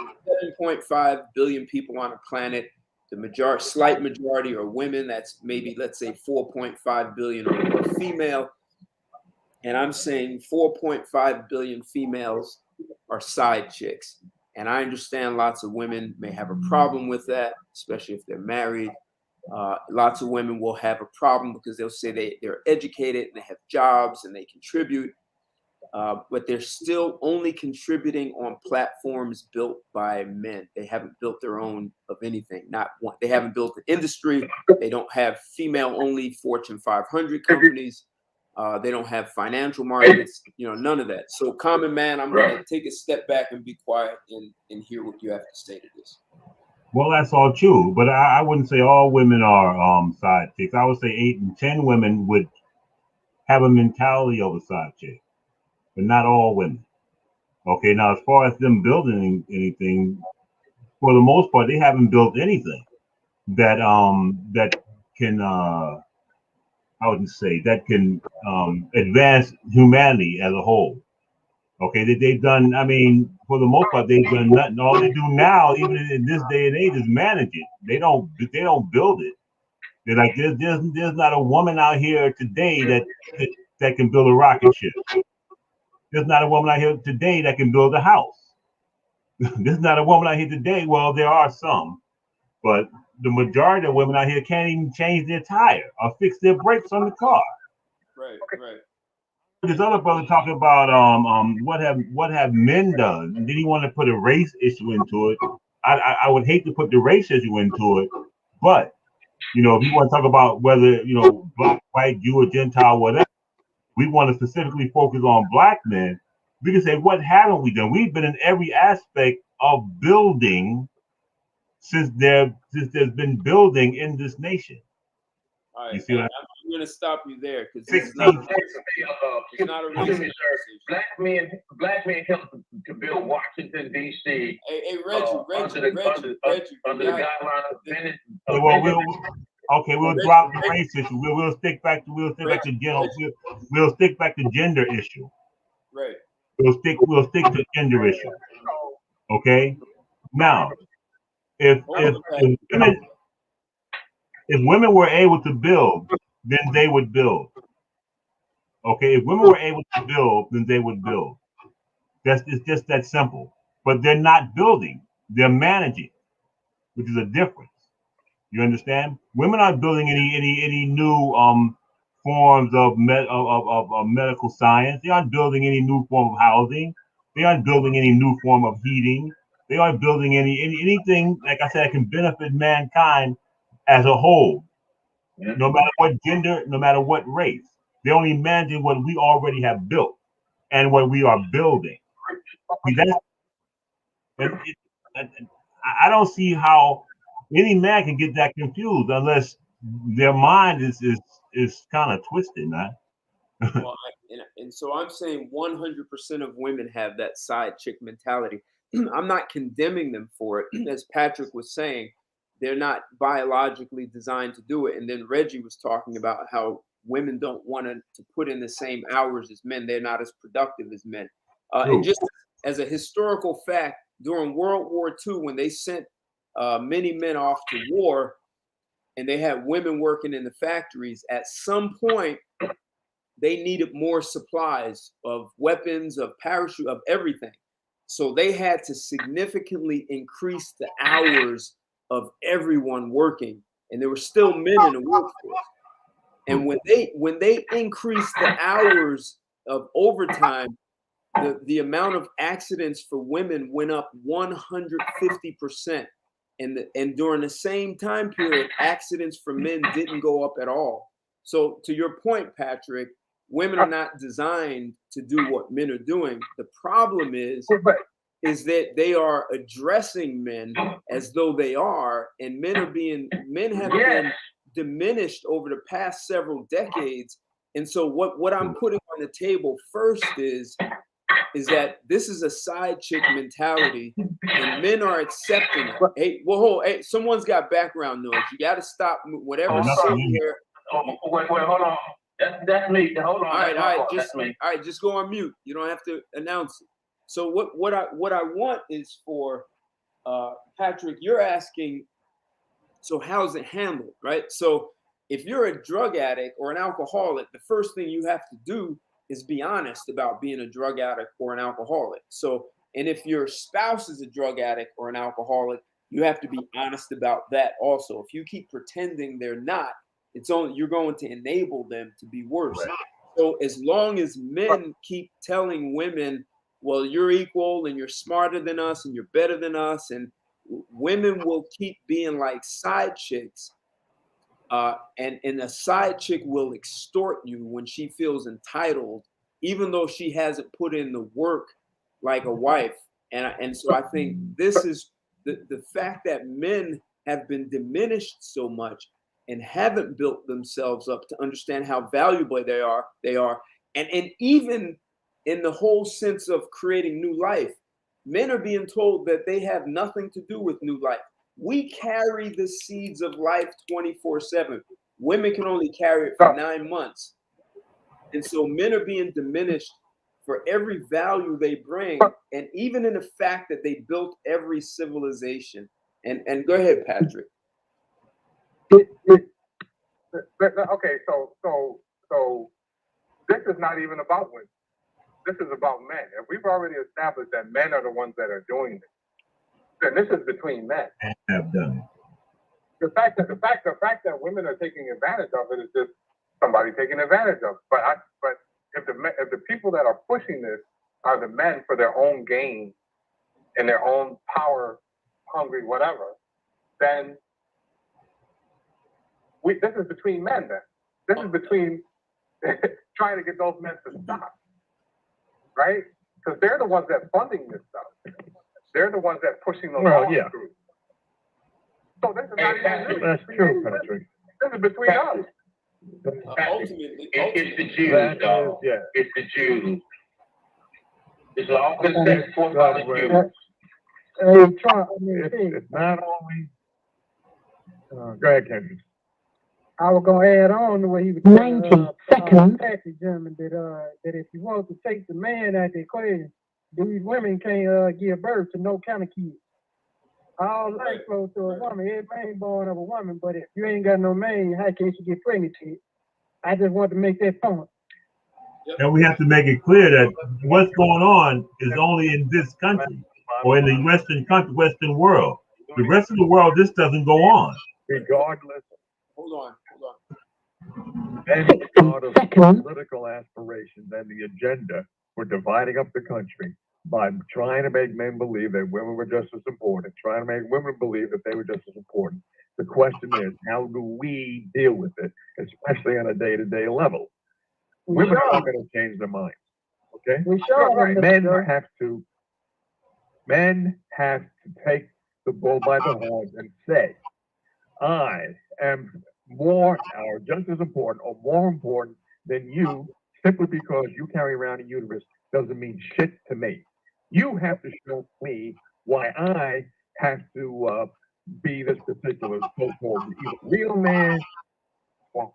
7.5 billion people on a planet. The slight majority are women. That's maybe, let's say, 4.5 billion are female. And I'm saying 4.5 billion females are side chicks. And I understand lots of women may have a problem with that, especially if they're married. Lots of women will have a problem because they'll say they're educated and they have jobs and they contribute. But they're still only contributing on platforms built by men. They haven't built their own of anything. Not one. They haven't built an industry. They don't have female-only Fortune 500 companies. They don't have financial markets. None of that. So, Common Man, I'm going to take a step back and be quiet and hear what you have to say to this. Well, that's all true, but I wouldn't say all women are side chicks. I would say 8 in 10 women would have a mentality of a side chick, but not all women. Okay, now as far as them building anything, for the most part, they haven't built anything that can I wouldn't say that can advance humanity as a whole. Okay, they've done. I mean, for the most part, they've done nothing. All they do now, even in this day and age, is manage it. They don't build it. They're like, there's not a woman out here today that can build a rocket ship. There's not a woman out here today that can build a house. There's not a woman out here today. Well, there are some, but the majority of women out here can't even change their tire or fix their brakes on the car. Right. This other brother talking about what have men done, and then he wanted to put a race issue into it. I would hate to put the race issue into it, but if you want to talk about whether black, white, Jew, or Gentile, whatever, we want to specifically focus on black men. We can say, what haven't we done? We've been in every aspect of building since there's been building in this nation. All right, you see what I'm going to stop you there because it's not a race. Black men helped to build Washington D.C. Hey, Reggie, under the guidelines of Bennett. We'll drop the race issue. We'll stick back to we'll stick back to gender issue. Right. We'll stick to gender issue. Okay. Now, if women were able to build, then they would build. Okay, if women were able to build, then they would build. It's just that simple. But they're not building; they're managing, which is a difference. You understand? Women aren't building any new forms of medical science. They aren't building any new form of housing. They aren't building any new form of heating. They aren't building anything, like I said, that can benefit mankind as a whole. No matter what gender, no matter what race. They're only managing what we already have built and what we are building. I don't see how any man can get that confused unless their mind is kind of twisted, man. Well, and so I'm saying 100% of women have that side chick mentality. I'm not condemning them for it. As Patrick was saying, they're not biologically designed to do it. And then Reggie was talking about how women don't want to put in the same hours as men. They're not as productive as men. And just as a historical fact, during World War II, when they sent many men off to war and they had women working in the factories, at some point, they needed more supplies of weapons, of parachute, of everything. So they had to significantly increase the hours of everyone working. And there were still men in the workforce. And when they increased the hours of overtime, the amount of accidents for women went up 150%. And during the same time period, accidents for men didn't go up at all. So to your point, Patrick, women are not designed to do what men are doing. The problem is that they are addressing men as though they are, and men have been diminished over the past several decades. And so what I'm putting on the table first is that this is a side chick mentality, and men are accepting it. Hey, hey, someone's got background noise. You got to stop whatever. Wait, hold on. That's me. Hold on. All right, just go on mute. You don't have to announce it. So what I want is for Patrick, you're asking, so how's it handled, right? So if you're a drug addict or an alcoholic, the first thing you have to do is be honest about being a drug addict or an alcoholic. So, and if your spouse is a drug addict or an alcoholic, you have to be honest about that also. If you keep pretending they're not, you're going to enable them to be worse. Right. So as long as men keep telling women, well, you're equal and you're smarter than us and you're better than us, and women will keep being like side chicks. And a side chick will extort you when she feels entitled, even though she hasn't put in the work like a wife. And so I think this is the fact that men have been diminished so much and haven't built themselves up to understand how valuable they are. And even in the whole sense of creating new life, men are being told that they have nothing to do with new life. We carry the seeds of life 24/7. Women can only carry it for 9 months. And so men are being diminished for every value they bring, and even in the fact that they built every civilization. And go ahead, Patrick. Okay, so this is not even about women. This is about men. If we've already established that men are the ones that are doing this, then this is between men. Have done it. The fact that women are taking advantage of it is just somebody taking advantage of it. But if the people that are pushing this are the men for their own gain and their own power hungry whatever, then this is between men. Then this is between trying to get those men to stop, right? Because they're the ones that funding this stuff. They're the ones that pushing the law through. So this is not even that's true, Patrick. This is between us. Ultimately, it's the Jews, though. Yeah. It's the Jews. It's all been set forth by the Jews. It's not only. Go ahead, Kendrick. I was gonna add on to what he was 90 seconds. Patrick German that if you want to take the man out the equation, these women can't give birth to no kind of kids. All life flows to a woman. Every man born of a woman, but if you ain't got no man, how can she get pregnant to you? I just want to make that point. And we have to make it clear that what's going on is only in this country or in the Western world. The rest of the world, this doesn't go on. Regardless. Hold on. Any part of political aspirations and the agenda for dividing up the country by trying to make men believe that women were just as important, trying to make women believe that they were just as important. The question is, how do we deal with it, especially on a day-to-day level? Women are not going to change their minds, okay? Men have to take the bull by the horns and say, I am more or just as important or more important than you, simply because you carry around a uterus doesn't mean shit to me. You have to show me why I have to be this particular so-called either real man or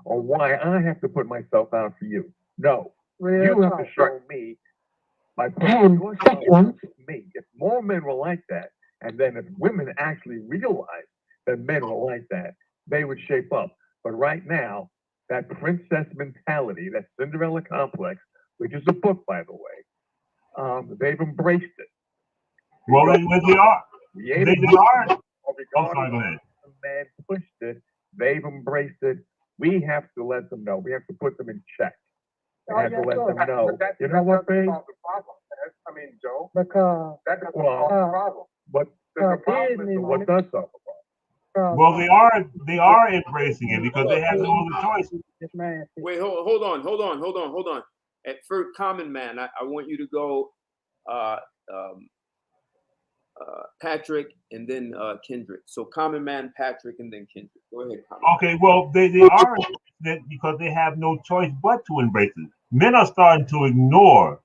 why I have to put myself out for you. No, you have to show me by putting yourself out for me. If more men were like that, and then if women actually realize that men were like that, they would shape up. But right now, that princess mentality, that Cinderella complex, which is a book, by the way, they've embraced it. Well, they are. They are. Regardless of the man pushed it, they've embraced it. We have to let them know. We have to put them in check. We have to let them know. You know what, babe? because That doesn't Well, solve the problem. What The problem Disney, is what does solve the problem? Well, they are embracing it because they have no other choice. this man. Wait, hold on. At first, Common Man, I want you to go uh, um, Patrick and then Kendrick. So Common Man, Patrick, and then Kendrick. Go ahead, Common Man. Okay, well, they are embracing it because they have no choice but to embrace it. Men are starting to ignore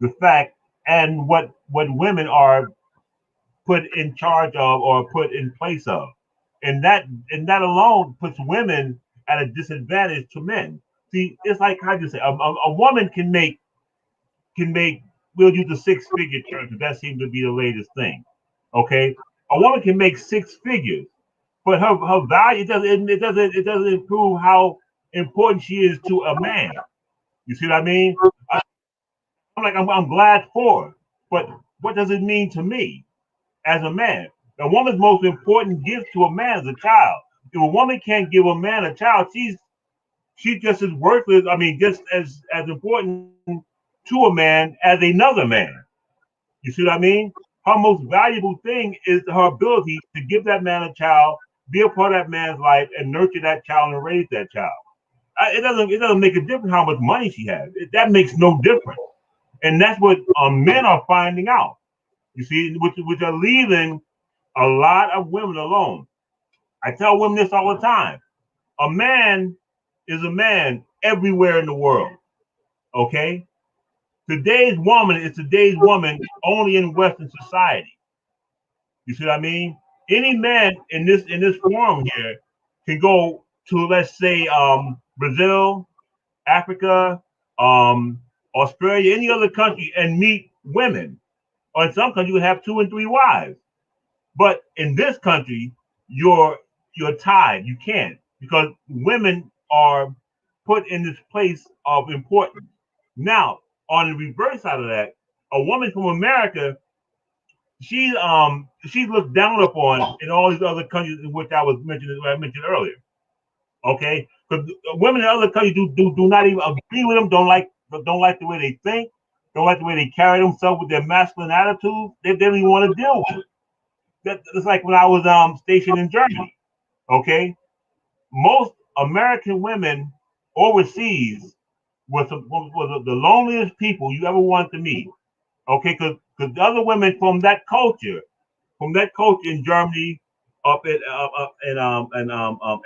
the fact and what women are put in charge of or put in place of, and that alone puts women at a disadvantage to men. See, it's like I just say, a woman can make. We'll use the six-figure term because that seems to be the latest thing. Okay, a woman can make six figures, but her value it doesn't improve how important she is to a man. You see what I mean? I'm glad for her, but what does it mean to me as a man? A woman's most important gift to a man is a child. If a woman can't give a man a child, she's just as worthless. I mean, just as important to a man as another man. You see what I mean? Her most valuable thing is her ability to give that man a child, be a part of that man's life, and nurture that child and raise that child. It doesn't make a difference how much money she has. That makes no difference, and that's what men are finding out. You see, which are leaving a lot of women alone. I tell women this all the time. A man is a man everywhere in the world. Okay? Today's woman is today's woman only in Western society. You see what I mean? Any man in this forum here can go to, let's say, Brazil, Africa, Australia, any other country and meet women. Or in some countries you have 2 and 3 wives. But in this country, you're tied. You can't because women are put in this place of importance. Now, on the reverse side of that, a woman from America, she's looked down upon in all these other countries in which I mentioned earlier. Okay, because women in other countries do not even agree with them. Don't like the way they think. Don't like the way they carry themselves with their masculine attitude. They don't even want to deal with it. It's like when I was stationed in Germany. Okay, most American women overseas was the loneliest people you ever want to meet. Okay, because the other women from that culture in Germany, up in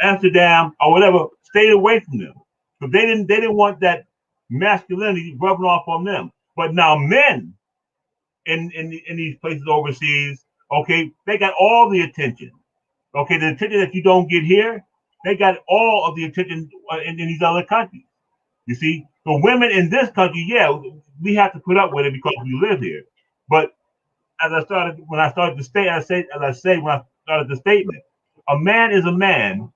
Amsterdam or whatever, stayed away from them because they didn't want that masculinity rubbing off on them. But now men in these places overseas, okay, they got all the attention. Okay, the attention that you don't get here, they got all of the attention in these other countries. You see, the women in this country, yeah, we have to put up with it because we live here. But when I started the state, as I say when I started the statement, a man is a man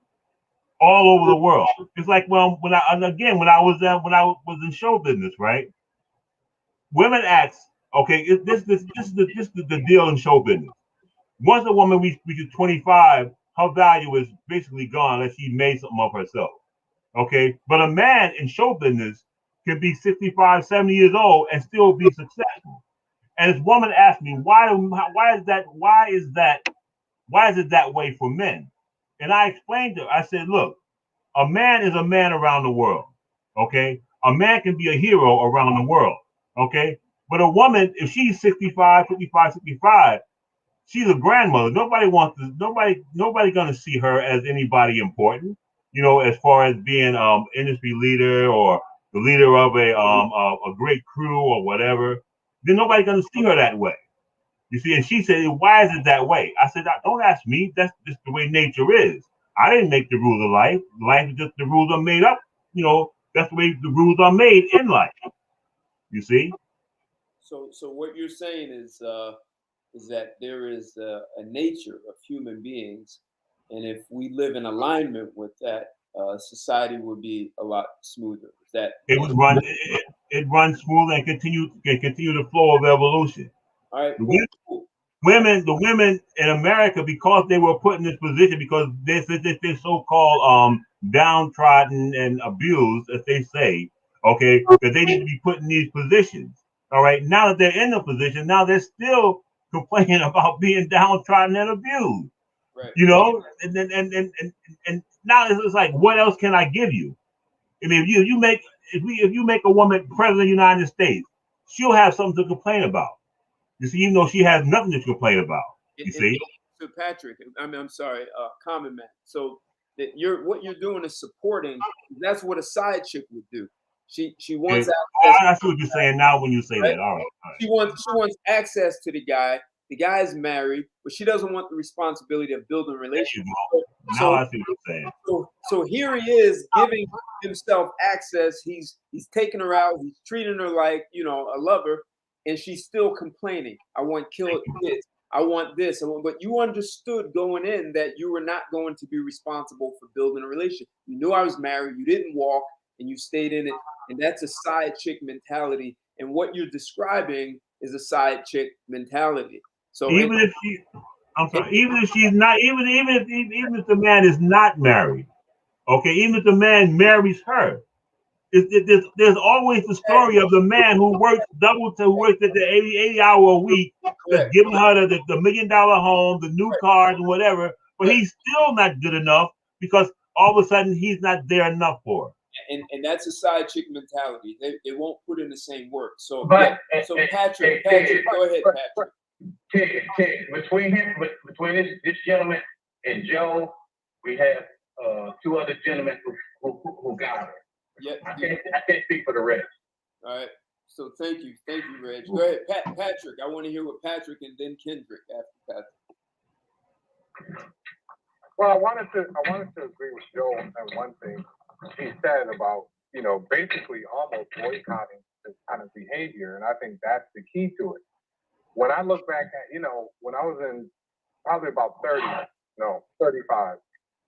all over the world. It's like when I was in show business, right? Women ask, okay, this is the deal in show business. Once a woman reaches 25, her value is basically gone unless she made something of herself. Okay, but a man in show business can be 65, 70 years old and still be successful. And this woman asked me, why is it that way for men? And I explained to her, I said, look, a man is a man around the world. Okay, a man can be a hero around the world. Okay, but a woman, if she's 65, 55, 65, she's a grandmother. Nobody gonna see her as anybody important, as far as being industry leader or the leader of a great crew or whatever. Then nobody gonna see her that way. You see, and she said, why is it that way? I said, don't ask me. That's just the way nature is. I didn't make the rules of life. Life is just the rules are made up. That's the way the rules are made in life. You see? So what you're saying is that there is a nature of human beings, and if we live in alignment with that, society would be a lot smoother. Is that it would run? It runs smooth and continue the flow of evolution. all right? Cool. The women in America, because they were put in this position, because they're so-called downtrodden and abused, as they say, okay, that they need to be put in these positions. All right. Now that they're in the position, now they're still complaining about being downtrodden and abused. Right. You know, and now it's like, what else can I give you? I mean, if you make a woman president of the United States, she'll have something to complain about. You see, even though she has nothing to complain about. You see. So Patrick, I'm sorry, Common Man. So that what you're doing is supporting. That's what a side chick would do. She wants access. I see what you're saying now when you say Right? that. All right. She wants access to the guy. The guy's married, but she doesn't want the responsibility of building a relationship. Now I see what you're saying. So here he is giving himself access. He's taking her out. He's treating her like, you know, a lover, and she's still complaining. I want killed kids. I want this. But you understood going in that you were not going to be responsible for building a relationship. You knew I was married. You didn't walk, and you stayed in it. And that's a side chick mentality. And what you're describing is a side chick mentality. So even if she's not, even if the man is not married, okay, even if the man marries her, there's always the story of the man who works who works at the 80 hour a week, just giving her the $1 million home, the new cars, and whatever, but he's still not good enough because all of a sudden he's not there enough for her. And that's a side chick mentality. They won't put in the same work. So, But so Patrick, go ahead, Patrick. Between this gentleman and Joe, we have two other gentlemen who got her. Yeah, I can't speak for the rest. All right. So thank you, Reg. Go ahead, Patrick. I want to hear what Patrick and then Kendrick after Patrick. Well, I wanted to agree with Joe on one thing he said about, you know, basically almost boycotting this kind of behavior, and I think that's the key to it. When I look back at, you know, when I was in probably about 35,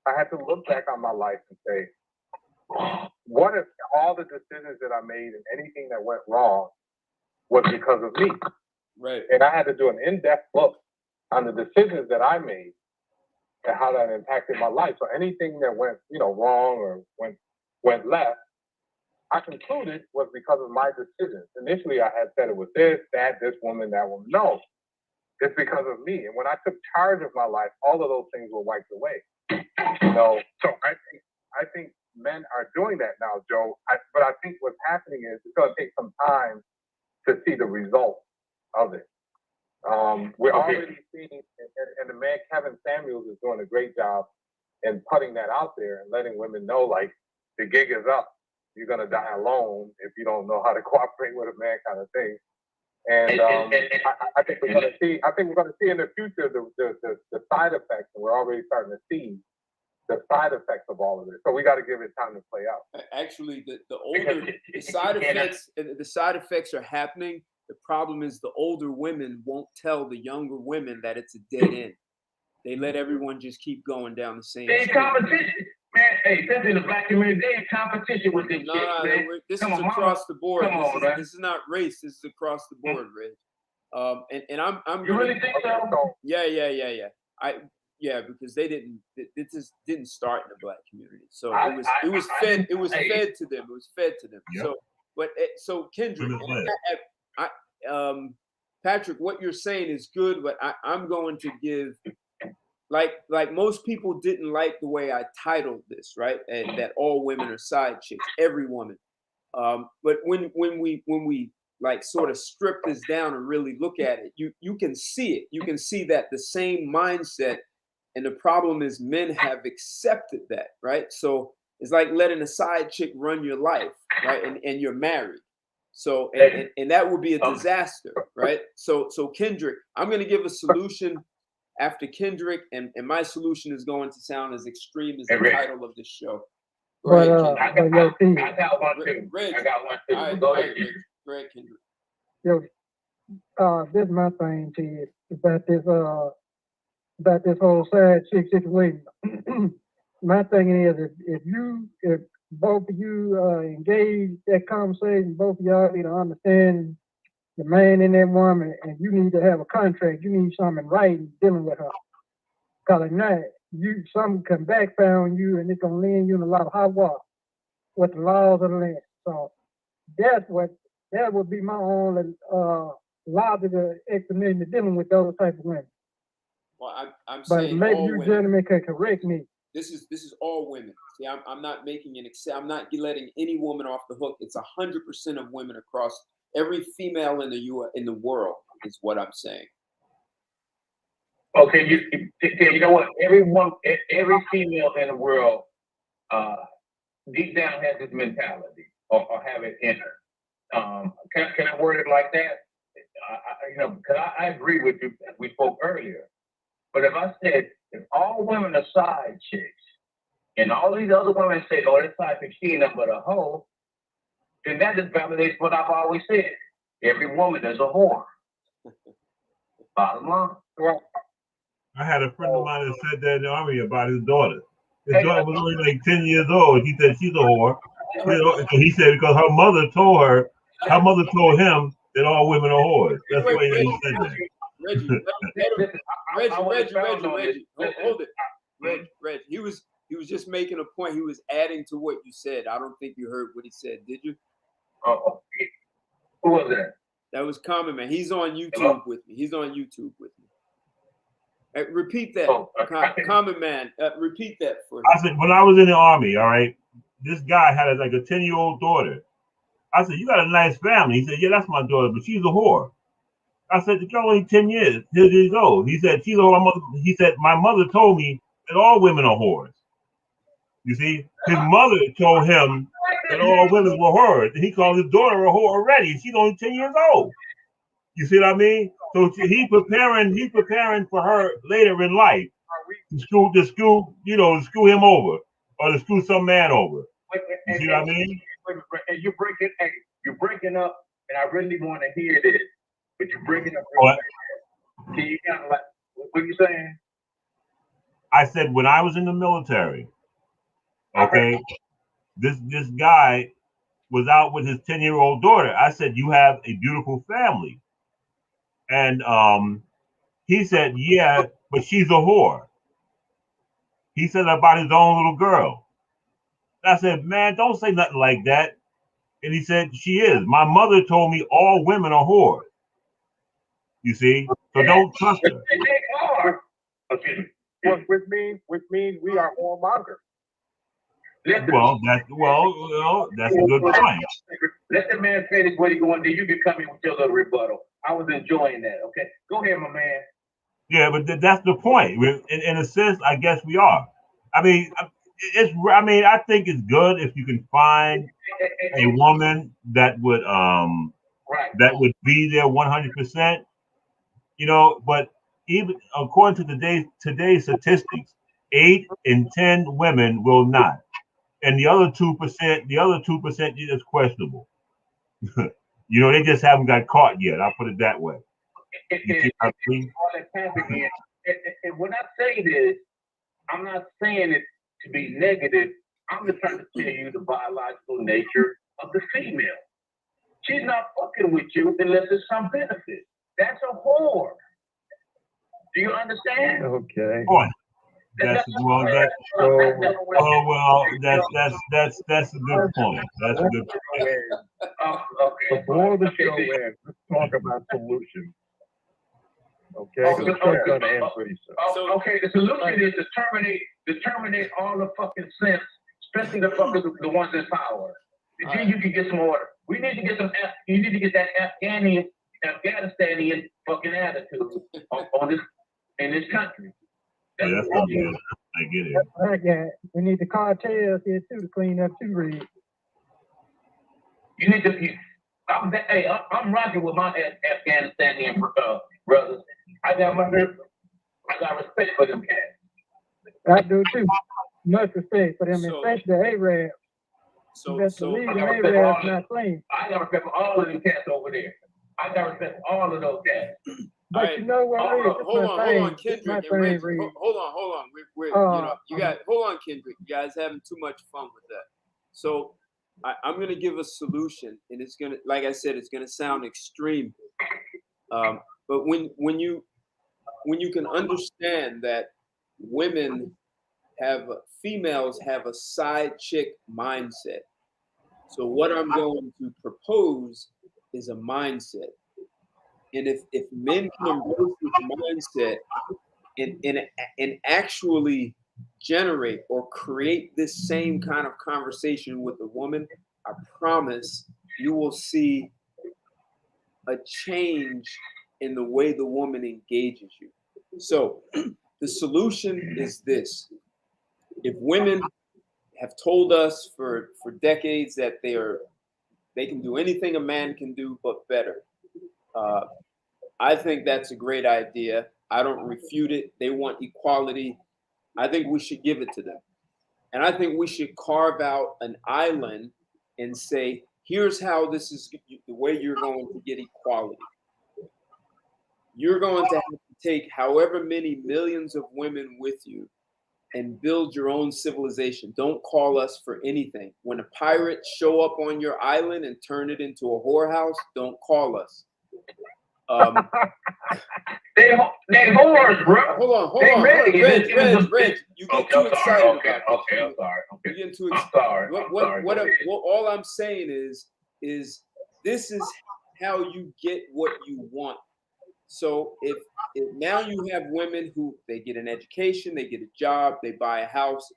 I had to look back on my life and say, what if all the decisions that I made and anything that went wrong was because of me? Right. And I had to do an in-depth look on the decisions that I made and how that impacted my life. So anything that went, you know, wrong or went left, I concluded was because of my decisions. Initially, I had said it was this woman, that woman. No, it's because of me. And when I took charge of my life, all of those things were wiped away. You know, so I think men are doing that now, Joe. But I think what's happening is it's going to take some time to see the results of it. We're already seeing, and the man Kevin Samuels is doing a great job in putting that out there and letting women know, like, the gig is up. You're gonna die alone if you don't know how to cooperate with a man, kind of thing. And I think we're gonna see. I think we're gonna see in the future the side effects, and we're already starting to see the side effects of all of this. So we got to give it time to play out. Actually, the side effects are happening. The problem is the older women won't tell the younger women that it's a dead end. They let everyone just keep going down the same. They in competition, man. Hey, especially in the black community, they in competition with this shit, man. This is across the board. This is not race. This is across the board, Reg. And I'm. You really think so? Yeah, because they didn't. It just didn't start in the black community. So it was fed to them. It was fed to them. Yep. So Kendrick, Patrick, what you're saying is good, but I'm going to give. Like most people didn't like the way I titled this, right? And that all women are side chicks, every woman. But when we like sort of strip this down and really look at it, you can see it. You can see that the same mindset, and the problem is men have accepted that, right? So it's like letting a side chick run your life, right? And you're married. So and that would be a disaster, right? So Kendrick, I'm gonna give a solution after Kendrick, and my solution is going to sound as extreme as the title of this show. Go ahead, Kendrick. I got one too. I got one too. All right, go ahead, Kendrick. Yo, this is my thing to you about this whole side chick situation. My thing is, if both of you engage that conversation, both of y'all need to understand the man and that woman, and you need to have a contract. You need something in writing dealing with her. Because if not, something can backfire on you, and it's gonna land you in a lot of hot water with the laws of the land. So that's what That would be my only logical explanation to dealing with those type of women. Well, I'm But saying maybe all you women. gentlemen can correct me. This is all women. See, I'm not making an exception. I'm not letting any woman off the hook. It's 100% of women across every female in the world is what I'm saying. Okay, you know what? Every female in the world, deep down has this mentality or have it in her. Can I word it like that? Because I agree with you as we spoke earlier. But if I said if all women are side chicks and all these other women say, "Oh, this side chick, she ain't nothing but a hoe," then that just validates what I've always said. Every woman is a whore. Bottom line. Right. I had a friend of mine that said that in the army about his daughter. His Hey, daughter was only like 10 years old. He said she's a whore. He said because her mother told him that all women are whores. That's Wait, why he Reggie, said that. Reggie, hold it. Reg, he was just making a point. He was adding to what you said. I don't think you heard what he said, did you? Oh, who was that? That was Common Man. He's on YouTube with me. Repeat that, Common Man. Repeat that for him. I said, when I was in the army, all right, this guy had like a 10-year-old daughter. I said, you got a nice family. He said, yeah, that's my daughter, but she's a whore. I said, you're only 10 years old. He said, she's a whore. He said, my mother told me that all women are whores. You see, his mother told him that all women were whores. And he called his daughter a whore already. She's only 10 years old. You see what I mean? So he's preparing for her later in life to screw him over or to screw some man over. You see what I mean? And you're breaking up, and I really want to hear this, but you're breaking up. Can you kind of like, what are you saying? I said when I was in the military, okay, this guy was out with his 10-year-old daughter. I said, you have a beautiful family. And he said, yeah, but she's a whore. He said about his own little girl. I said, man, don't say nothing like that. And he said, she is. My mother told me all women are whores. You see? So don't trust her. They are. Okay. Which means we are whoremongers. Well, that's a good point. Let the man finish what he's going to do. You can come in with your little rebuttal. I was enjoying that. Okay, go ahead, my man. Yeah, but that's the point. In a sense, I guess we are. I mean, I think it's good if you can find a woman that would be there 100%. But even according to today's statistics, 8 in 10 women will not, and the other 2% is questionable. They just haven't got caught yet. I'll put it that way. And when I say this, I'm not saying it to be negative. I'm just trying to tell you the biological nature of the female. She's not fucking with you unless there's some benefit. That's a whore. Do you understand? Okay. That's a good point. That's a good point. Okay. Before the show ends, let's talk about solutions. Okay, the solution is to terminate all the fucking sense, especially the fuckers, the ones in power. Then you can get some order. We need to get some. You need to get that Afghanistanian fucking attitude on this in this country. Yeah, that's what it is. I get it. We need the cartels here too to clean up too, Red. You need to. I'm rocking with my Afghanistanian brothers. I got respect for them cats. I do too. Much respect for them, especially the Arabs. So I got respect for all of them cats over there. I got respect for all of those cats. But you know what, hold on, Kendrick and Reggie. Hold on. Hold on, Kendrick. You guys having too much fun with that. So I'm going to give a solution, and it's going to, like I said, it's going to sound extreme. But when you can understand that females have a side chick mindset. So what I'm going to propose is a mindset. And if men can embrace this mindset and actually generate or create this same kind of conversation with a woman, I promise you will see a change in the way the woman engages you. So the solution is this. If women have told us for decades that they can do anything a man can do but better, I think that's a great idea. I don't refute it. They want equality. I think we should give it to them. And I think we should carve out an island and say, here's how this is the way you're going to get equality. You're going to have to take however many millions of women with you and build your own civilization. Don't call us for anything. When a pirate show up on your island and turn it into a whorehouse, don't call us. They whores, bro. Hold on. Reg, you get too excited about it. Okay, I'm sorry. You get too excited. I'm sorry. All I'm saying is this is how you get what you want. So if now you have women who they get an education, they get a job, they buy a house,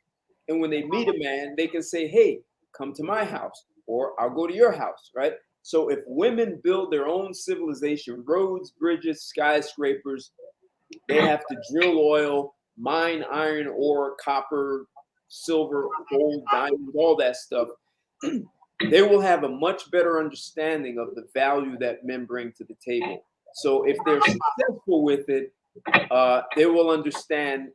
and when they meet a man, they can say, "Hey, come to my house," or "I'll go to your house," right? So if women build their own civilization, roads, bridges, skyscrapers, they have to drill oil, mine iron ore, copper, silver, gold, diamonds, all that stuff. They will have a much better understanding of the value that men bring to the table. So if they're successful with it, they will understand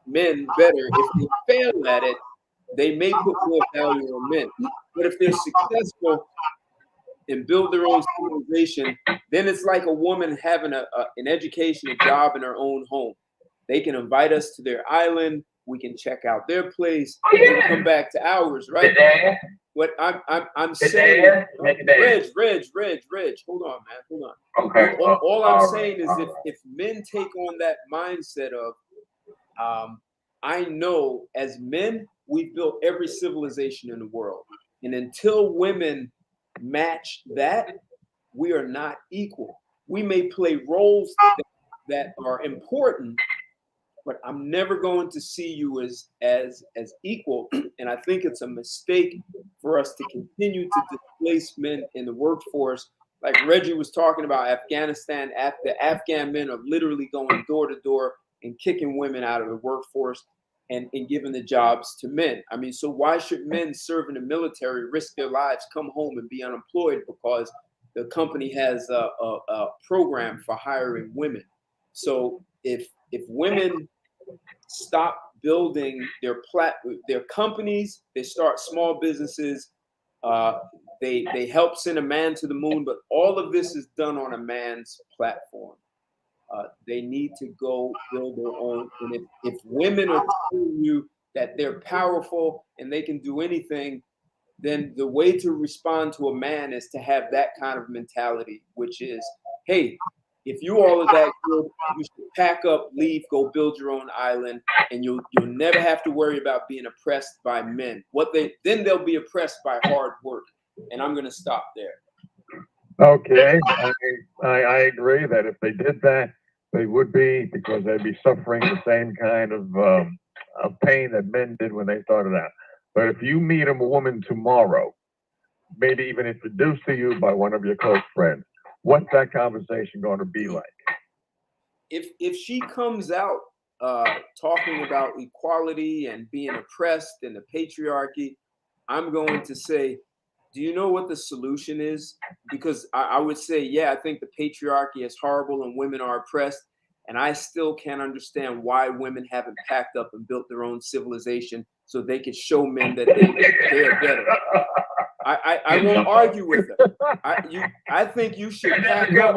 men better. If they fail at it, they may put more value on men. But if they're successful and build their own civilization, then it's like a woman having an education, a job in her own home. They can invite us to their island. We can check out their place and come back to ours, right? What I'm saying, Reg, hold on, man, hold on. Okay. All I'm saying is if men take on that mindset of, I know as men, we've built every civilization in the world. And until women match that, we are not equal. We may play roles that are important, but I'm never going to see you as equal. And I think it's a mistake for us to continue to displace men in the workforce. Like Reggie was talking about Afghanistan, the Afghan men are literally going door to door and kicking women out of the workforce and giving the jobs to men. I mean, so why should men serve in the military, risk their lives, come home and be unemployed because the company has a program for hiring women? So if women stop building their companies, they start small businesses, they help send a man to the moon, but all of this is done on a man's platform. They need to go build their own. And if women are telling you that they're powerful and they can do anything, then the way to respond to a man is to have that kind of mentality, which is, hey, if you all are that good, you should pack up, leave, go build your own island, and you'll never have to worry about being oppressed by men. Then they'll be oppressed by hard work. And I'm gonna stop there. Okay, I agree that if they did that, they would be, because they'd be suffering the same kind of pain that men did when they started out. But if you meet a woman tomorrow, maybe even introduced to you by one of your close friends, what's that conversation going to be like? If she comes out talking about equality and being oppressed and the patriarchy, I'm going to say, do you know what the solution is? Because I would say, yeah, I think the patriarchy is horrible and women are oppressed. And I still can't understand why women haven't packed up and built their own civilization so they could show men that they're better. I won't argue with her. I think you should pack up.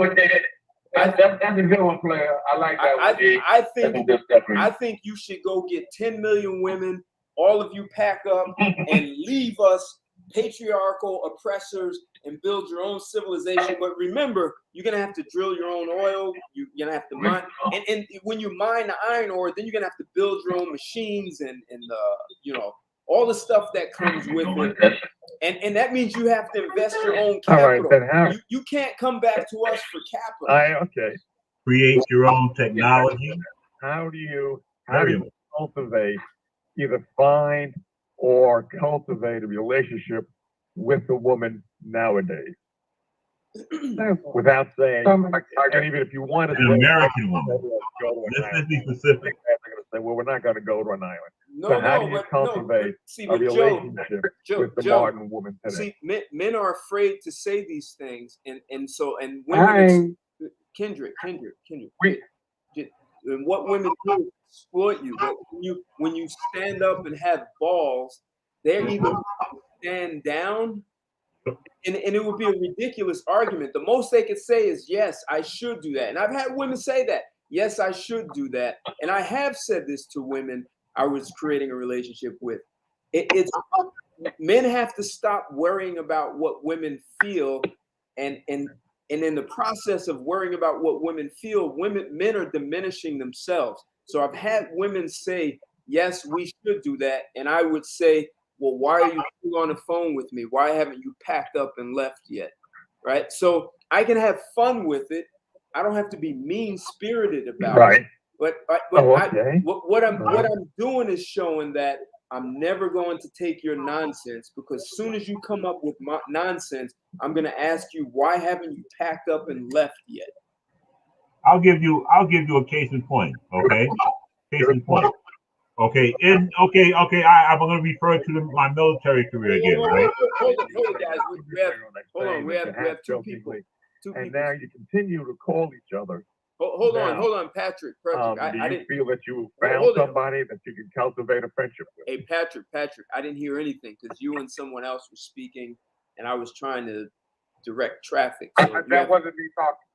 That's a good one, player. I like that one. I think you should go get 10 million women, all of you pack up and leave us patriarchal oppressors and build your own civilization. But remember, you're gonna have to drill your own oil. You're gonna have to mine, and when you mine the iron ore, then you're gonna have to build your own machines and all the stuff that comes with it. And that means you have to invest your own All right, capital. then how? You can't come back to us for capital. Okay. Create your own technology. How do you cultivate, either find or cultivate a relationship with a woman nowadays? Without saying, and even if you want to An say American woman. Let's be specific. They're going to say, well, we're not going to go to an island. No, So how no, do you but cultivate see, a relationship with the modern woman today? See, men are afraid to say these things, and women, Kendrick, and what women do is exploit you. But when you stand up and have balls, they're either stand down, and it would be a ridiculous argument. The most they could say is, yes, I should do that. And I've had women say that, yes, I should do that. And I have said this to women I was creating a relationship with. It's men have to stop worrying about what women feel, and in the process of worrying about what women feel, men are diminishing themselves. So I've had women say, yes, we should do that. And I would say, well, why are you still on the phone with me? Why haven't you packed up and left yet? Right? So I can have fun with it. I don't have to be mean-spirited about it. But what I'm doing is showing that I'm never going to take your nonsense, because as soon as you come up with nonsense, I'm going to ask you, why haven't you packed up and left yet? I'll give you a case in point. Okay, case in point. Okay, I'm going to refer to my military career again, right? Hold on, guys. We have two people. And now you continue to call each other. Hold on, Patrick. Do you feel that you found somebody that you can cultivate a friendship with? Hey, Patrick, I didn't hear anything because you and someone else were speaking, and I was trying to direct traffic. So that wasn't me talking.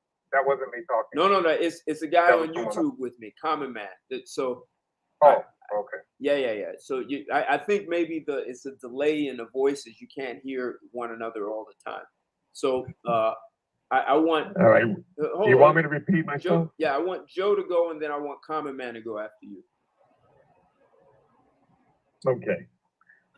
No. It's a guy on YouTube with me, Common Man. So. Oh, okay. Yeah. So I think maybe it's a delay in the voices. You can't hear one another all the time. So I want. All right. You want me to repeat myself? Joe, I want Joe to go, and then I want Common Man to go after you. Okay.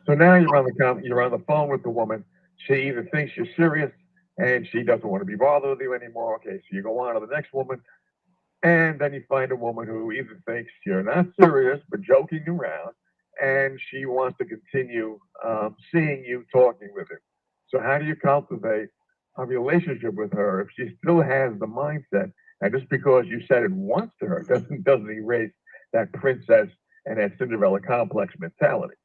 So now you're on the phone with the woman. She either thinks you're serious and she doesn't want to be bothered with you anymore. Okay, so you go on to the next woman, and then you find a woman who either thinks you're not serious but joking around, and she wants to continue seeing you talking with him. So how do you cultivate a relationship with her if she still has the mindset, and just because you said it once to her doesn't erase that princess and that Cinderella complex mentality?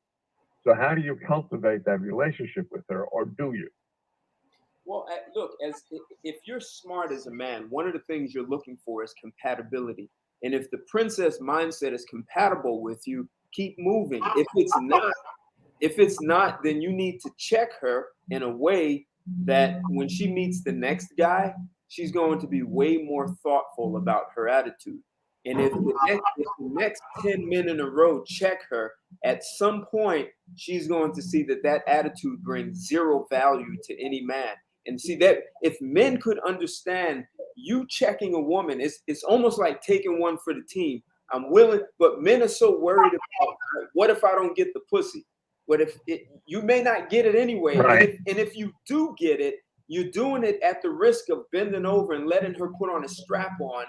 So how do you cultivate that relationship with her, or do you? Well, look, if you're smart as a man, one of the things you're looking for is compatibility. And if the princess mindset is compatible with you, keep moving. If it's not, then you need to check her in a way that when she meets the next guy, she's going to be way more thoughtful about her attitude. And if the next 10 men in a row check her, at some point, she's going to see that attitude brings zero value to any man. And see that if men could understand you checking a woman, it's almost like taking one for the team. I'm willing, but men are so worried about, what if I don't get the pussy? But you may not get it anyway. Right. And if you do get it, you're doing it at the risk of bending over and letting her put on a strap on,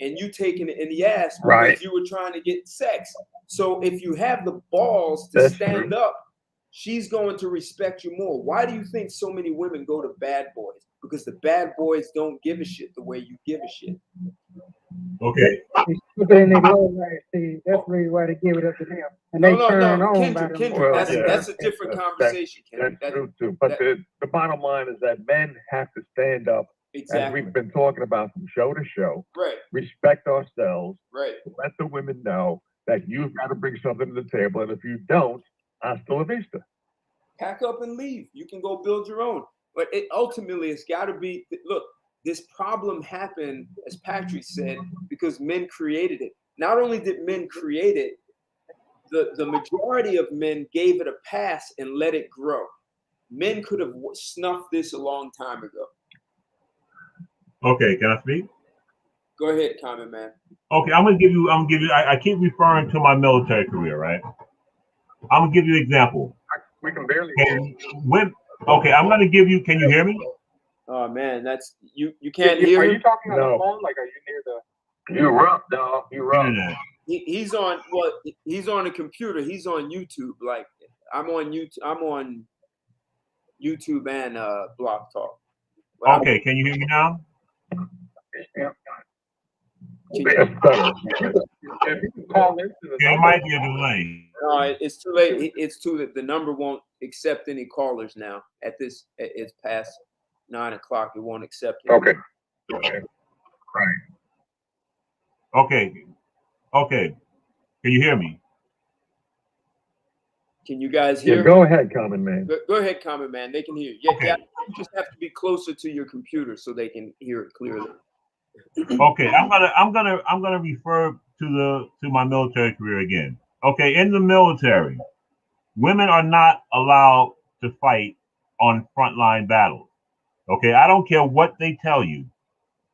and you taking it in the ass because you were trying to get sex. So if you have the balls to stand up, she's going to respect you more. Why do you think so many women go to bad boys? Because the bad boys don't give a shit the way you give a shit. Okay. That's really why they give it up to them. And they turn on Kendrick, that's a different conversation. That's true too. But the bottom line is that men have to stand up, as we've been talking about from show to show. Right. Respect ourselves. Right. Let the women know that you've got to bring something to the table, and if you don't, hasta la vista. Pack up and leave. You can go build your own. But ultimately, it's got to be, look, this problem happened, as Patrick said, because men created it. Not only did men create it, the majority of men gave it a pass and let it grow. Men could have snuffed this a long time ago. Okay, can I speak? Go ahead, Common Man. Okay, I'm gonna give you. I keep referring to my military career, right? I'm gonna give you an example. We can barely hear you. Okay, I'm gonna give you. Can you hear me? Oh man, that's you. You can't hear Are him. you talking on No. the phone? Like, are you near the? You rough, dog. You rough. Internet. He's on what? He's on a computer. He's on YouTube. Like I'm on YouTube. I'm on YouTube and Blog Talk. But I'm- Okay, can you hear me now? can That's better. If you can call into the There number, might be a delay. No, it's too late. It's too late. The number won't accept any callers now. At this, it's past 9 o'clock. It won't accept it. Okay. Okay, okay. Can you hear me? Can you guys Yeah, hear? go ahead, Common Man. Go ahead, Common Man. They can hear you. Yeah, Okay. yeah. You just have to be closer to your computer so they can hear it clearly. Okay, I'm gonna refer to my military career again. Okay, in the military, women are not allowed to fight on frontline battles. Okay, I don't care what they tell you.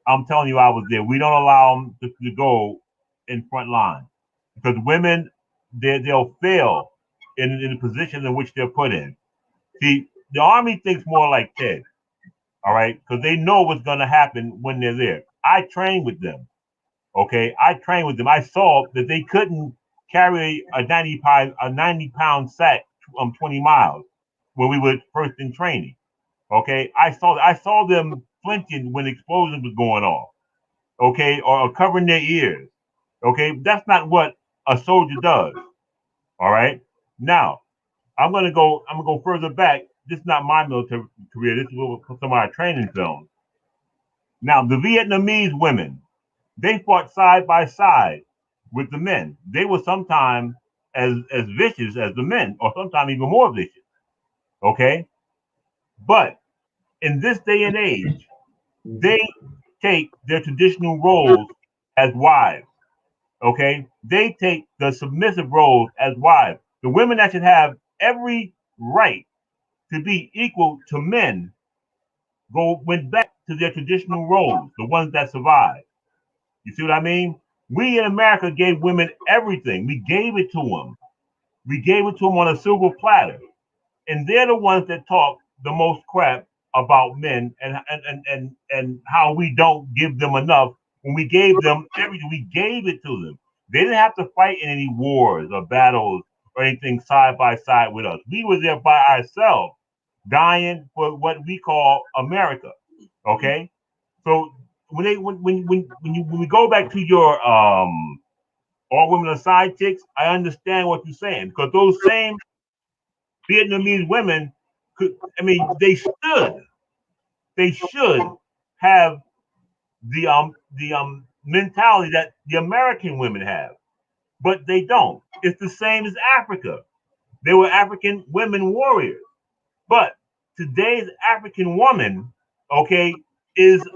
I'm telling you, I was there. We don't allow them to go in front line because women, they'll fail in the positions in which they're put in. See, the Army thinks more like Ted, all right, because they know what's going to happen when they're there. I train with them, okay? I train with them. I saw that they couldn't carry a 90-pound sack 20 miles when we were first in training, okay? I saw them flinching when explosions was going off, okay, or covering their ears, okay? That's not what a soldier does, all right? Now, I'm gonna go further back. This is not my military career. This is some of my training films. Now, the Vietnamese women, they fought side by side with the men. They were sometimes as vicious as the men, or sometimes even more vicious. Okay, but in this day and age, they take their traditional roles as wives. Okay, they take the submissive roles as wives. The women that should have every right to be equal to men went back to their traditional roles, the ones that survived. You see what I mean? We in America gave women everything. We gave it to them. We gave it to them on a silver platter, and they're the ones that talk the most crap about men and how we don't give them enough when we gave them everything. We gave it to them. They didn't have to fight in any wars or battles or anything side by side with us. We were there by ourselves, dying for what we call America. Okay, so when we go back to your all women are side chicks, I understand what you're saying because those same Vietnamese women they should have the mentality that the American women have, but they don't. It's the same as Africa. They were African women warriors. But today's African woman, okay, is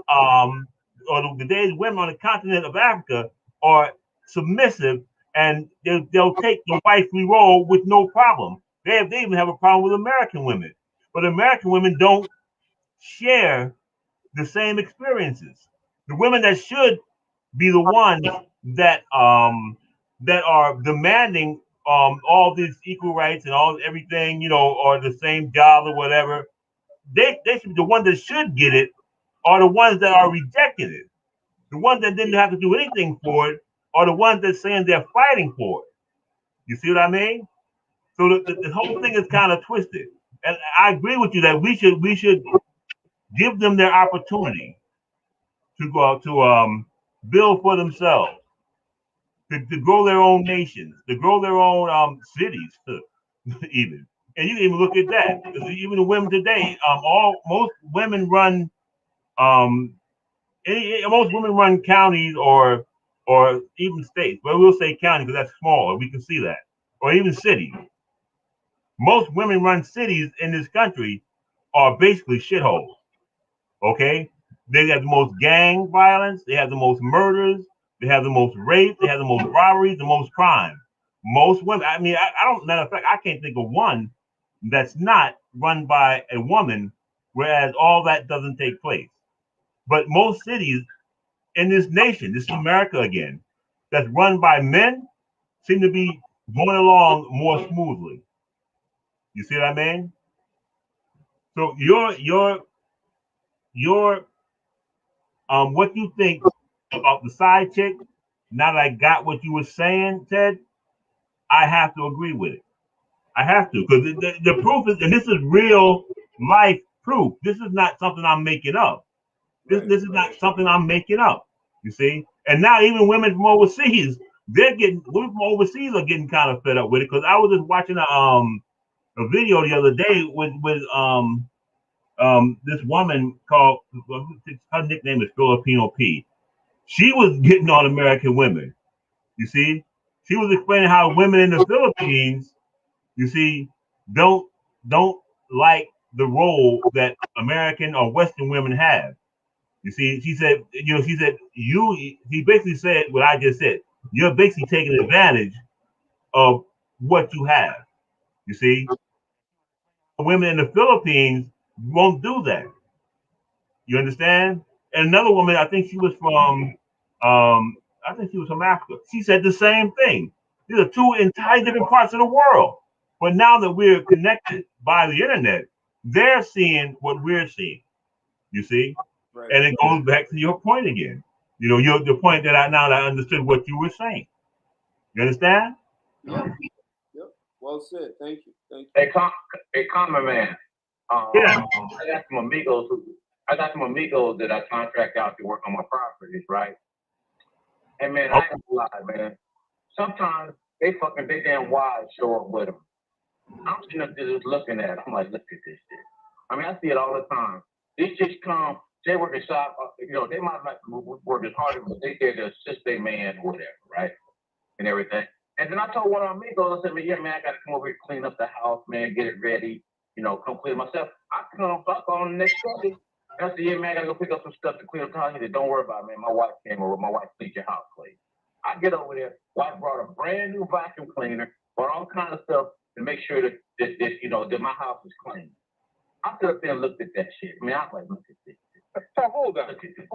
or today's women on the continent of Africa are submissive and they'll take the wifely role with no problem. They even have a problem with American women. But American women don't share the same experiences. The women that should be the ones that are demanding all these equal rights and all everything, or the same job or whatever, they should be the ones that should get it are the ones that are rejecting it. The ones that didn't have to do anything for it are the ones that saying they're fighting for it. You see what I mean? So the whole thing is kind of twisted. And I agree with you that we should give them their opportunity to go out to build for themselves, to grow their own nations, to grow their own cities, even. And you can even look at that. Even the women today, most women run most women run counties or even states. But we'll say county because that's smaller. We can see that, or even cities. Most women run cities in this country are basically shitholes. Okay, they have the most gang violence. They have the most murders. They have the most rape. They have the most robberies. The most crime. Most women. I mean, I don't. Matter of fact, I can't think of one that's not run by a woman, whereas all that doesn't take place. But most cities in this nation, this is America again, that's run by men, seem to be going along more smoothly. You see what I mean? So your what you think about the side chick? Now that I got what you were saying, Ted, I have to agree with it. I have to, because the proof is, and this is real life proof. This is not something I'm making up. This is not something I'm making up. You see, and now even women from overseas, women from overseas are getting kind of fed up with it. Because I was just watching a video the other day with this woman called, her nickname is Filipino P. She was getting on American women. You see, she was explaining how women in the Philippines, you see, don't like the role that American or Western women have. You see, she said, he basically said what I just said. You're basically taking advantage of what you have. You see, women in the Philippines won't do that. You understand? And another woman, I think she was from Africa. She said the same thing. These are two entirely different parts of the world. But now that we're connected by the internet, they're seeing what we're seeing. You see? Right. And it goes back to your point again. You know, the point that I understood what you were saying. You understand? Yep. Yep. Well said. Thank you. Thank you. A common man. Yeah. I got some amigos that I contract out to work on my properties, right? And man, I ain't gonna lie, man. Sometimes they damn wives show up with them. I'm sitting up there just looking at it. I'm like, look at this shit. I mean, I see it all the time. These chicks come, they work a shop, they might not work as hard, but they there to assist their man or whatever, right? And everything. And then I told one of my amigos, I said, yeah, man, I got to come over here, clean up the house, man, get it ready, come clean myself. I come fuck on the next day. I said, yeah, man, I got to go pick up some stuff to clean up the house. He said, don't worry about it, man. My wife came over. My wife cleaned your house clean. I get over there. Wife brought a brand new vacuum cleaner, brought all kinds of stuff to make sure that my house is clean. I stood up there and looked at that shit. I mean, I was like, look at this shit. So hold on. Isn't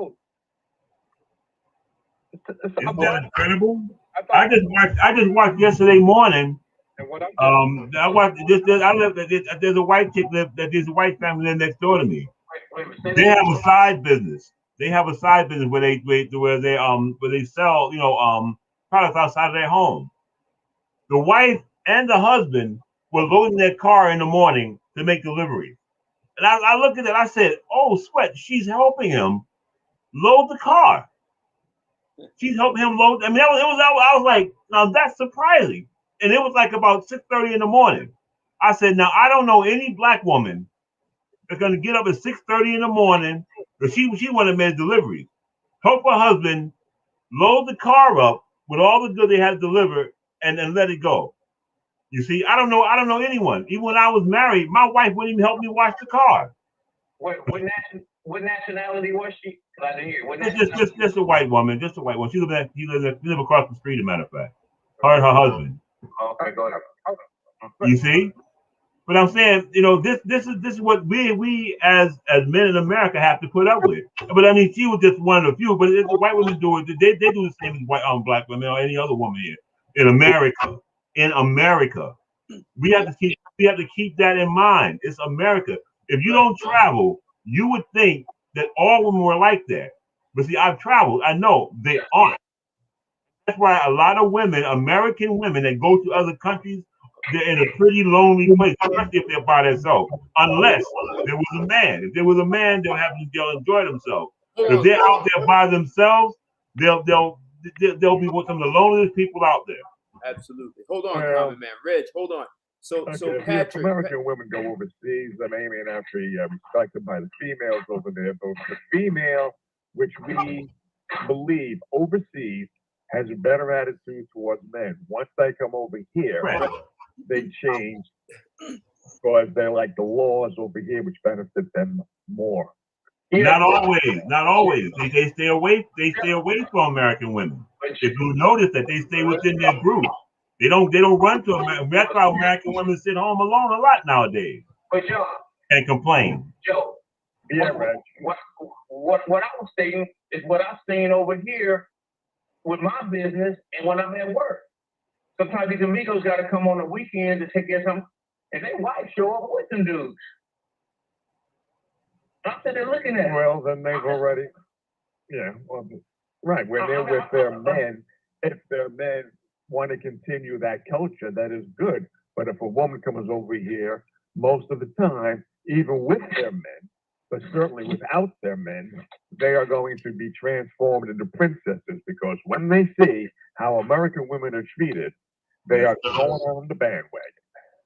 that incredible? I just watched yesterday morning. And what I watched this. There's a white chick that there's a white family next door to me. They have a side business. They have a side business where they sell products outside of their home. The wife and the husband were loading their car in the morning to make deliveries. And I looked at that. I said, "Oh, sweat! She's helping him load the car. She's helping him load." I mean, I was like, "Now that's surprising." And it was like about 6:30 in the morning. I said, "Now I don't know any black woman that's going to get up at 6:30 in the morning because she wanted to make deliveries. Help her husband load the car up with all the goods they had to deliver and then let it go." You see, I don't know anyone. Even when I was married, my wife wouldn't even help me wash the car. What nationality was she? I didn't hear. Just a white woman. Just a white one. She live across the street, as a matter of fact. Her and her husband. Okay, go ahead. You see? But I'm saying, this is what we as men in America have to put up with. But I mean, she was just one of the few. But if the white women do it, they do the same as white black women or any other woman here in America. In America, we have to keep that in mind. It's America. If you don't travel, you would think that all women were like that. But see, I've traveled. I know they aren't. That's why a lot of women, American women that go to other countries, they're in a pretty lonely place, especially if they're by themselves. Unless there was a man. If there was a man, they'll enjoy themselves. If they're out there by themselves, they'll be some of the loneliest people out there. Absolutely. Hold on, common man. Reg, hold on. So Patrick, American women go overseas, they may not actually respected by the females over there, but the female, which we believe overseas, has a better attitude towards men. Once they come over here, they change because they're like the laws over here, which benefit them more. Not always. They stay away from American women. If you notice that they stay within their group. They don't run to America. That's why American women sit home alone a lot nowadays. But Joe, and complain. Joe, what I was stating is what I've seen over here with my business and when I'm at work. Sometimes these amigos got to come on the weekend to take care of something, and their wife show up with them dudes. I'm sitting there looking at it. Well, then they've already, yeah, well, right. When they're with their men, if their men want to continue that culture, that is good. But if a woman comes over here, most of the time, even with their men, but certainly without their men, they are going to be transformed into princesses, because when they see how American women are treated, they are going on the bandwagon.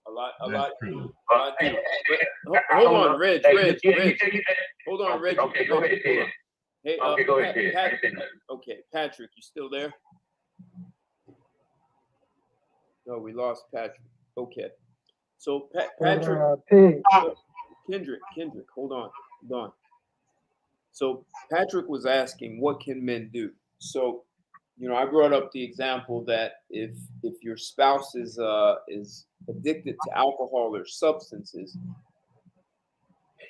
A lot true. do. But, hold on, Reg. Hold on, Reg. Okay, go ahead, Ted. Hey, Okay, go ahead, Ted. Okay, Patrick, you still there? No, we lost Patrick. Okay. So Patrick, Kendrick, hold on. So Patrick was asking, what can men do? So, I brought up the example that if your spouse is addicted to alcohol or substances,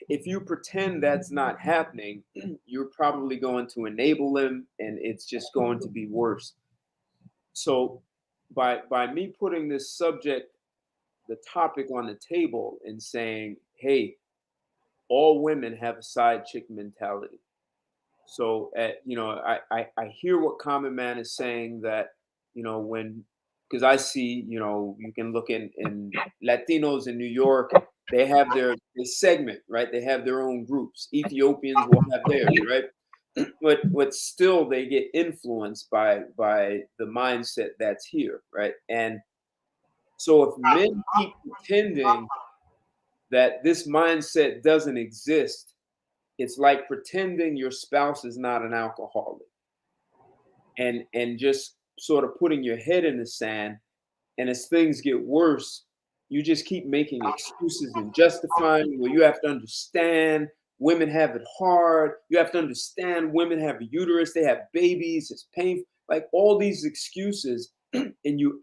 if you pretend that's not happening, you're probably going to enable him, and it's just going to be worse. So by me putting this subject, the topic on the table, and saying, hey, all women have a side chick mentality. So I hear what Common Man is saying, that because I see, you can look in Latinos in New York, they have their segment, right? They have their own groups. Ethiopians will have theirs, right? But still they get influenced by the mindset that's here, right? And so if men keep pretending that this mindset doesn't exist, it's like pretending your spouse is not an alcoholic, and just sort of putting your head in the sand. And as things get worse, you just keep making excuses and justifying. Well, you have to understand women have it hard. You have to understand women have a uterus, they have babies, it's painful. Like all these excuses, and you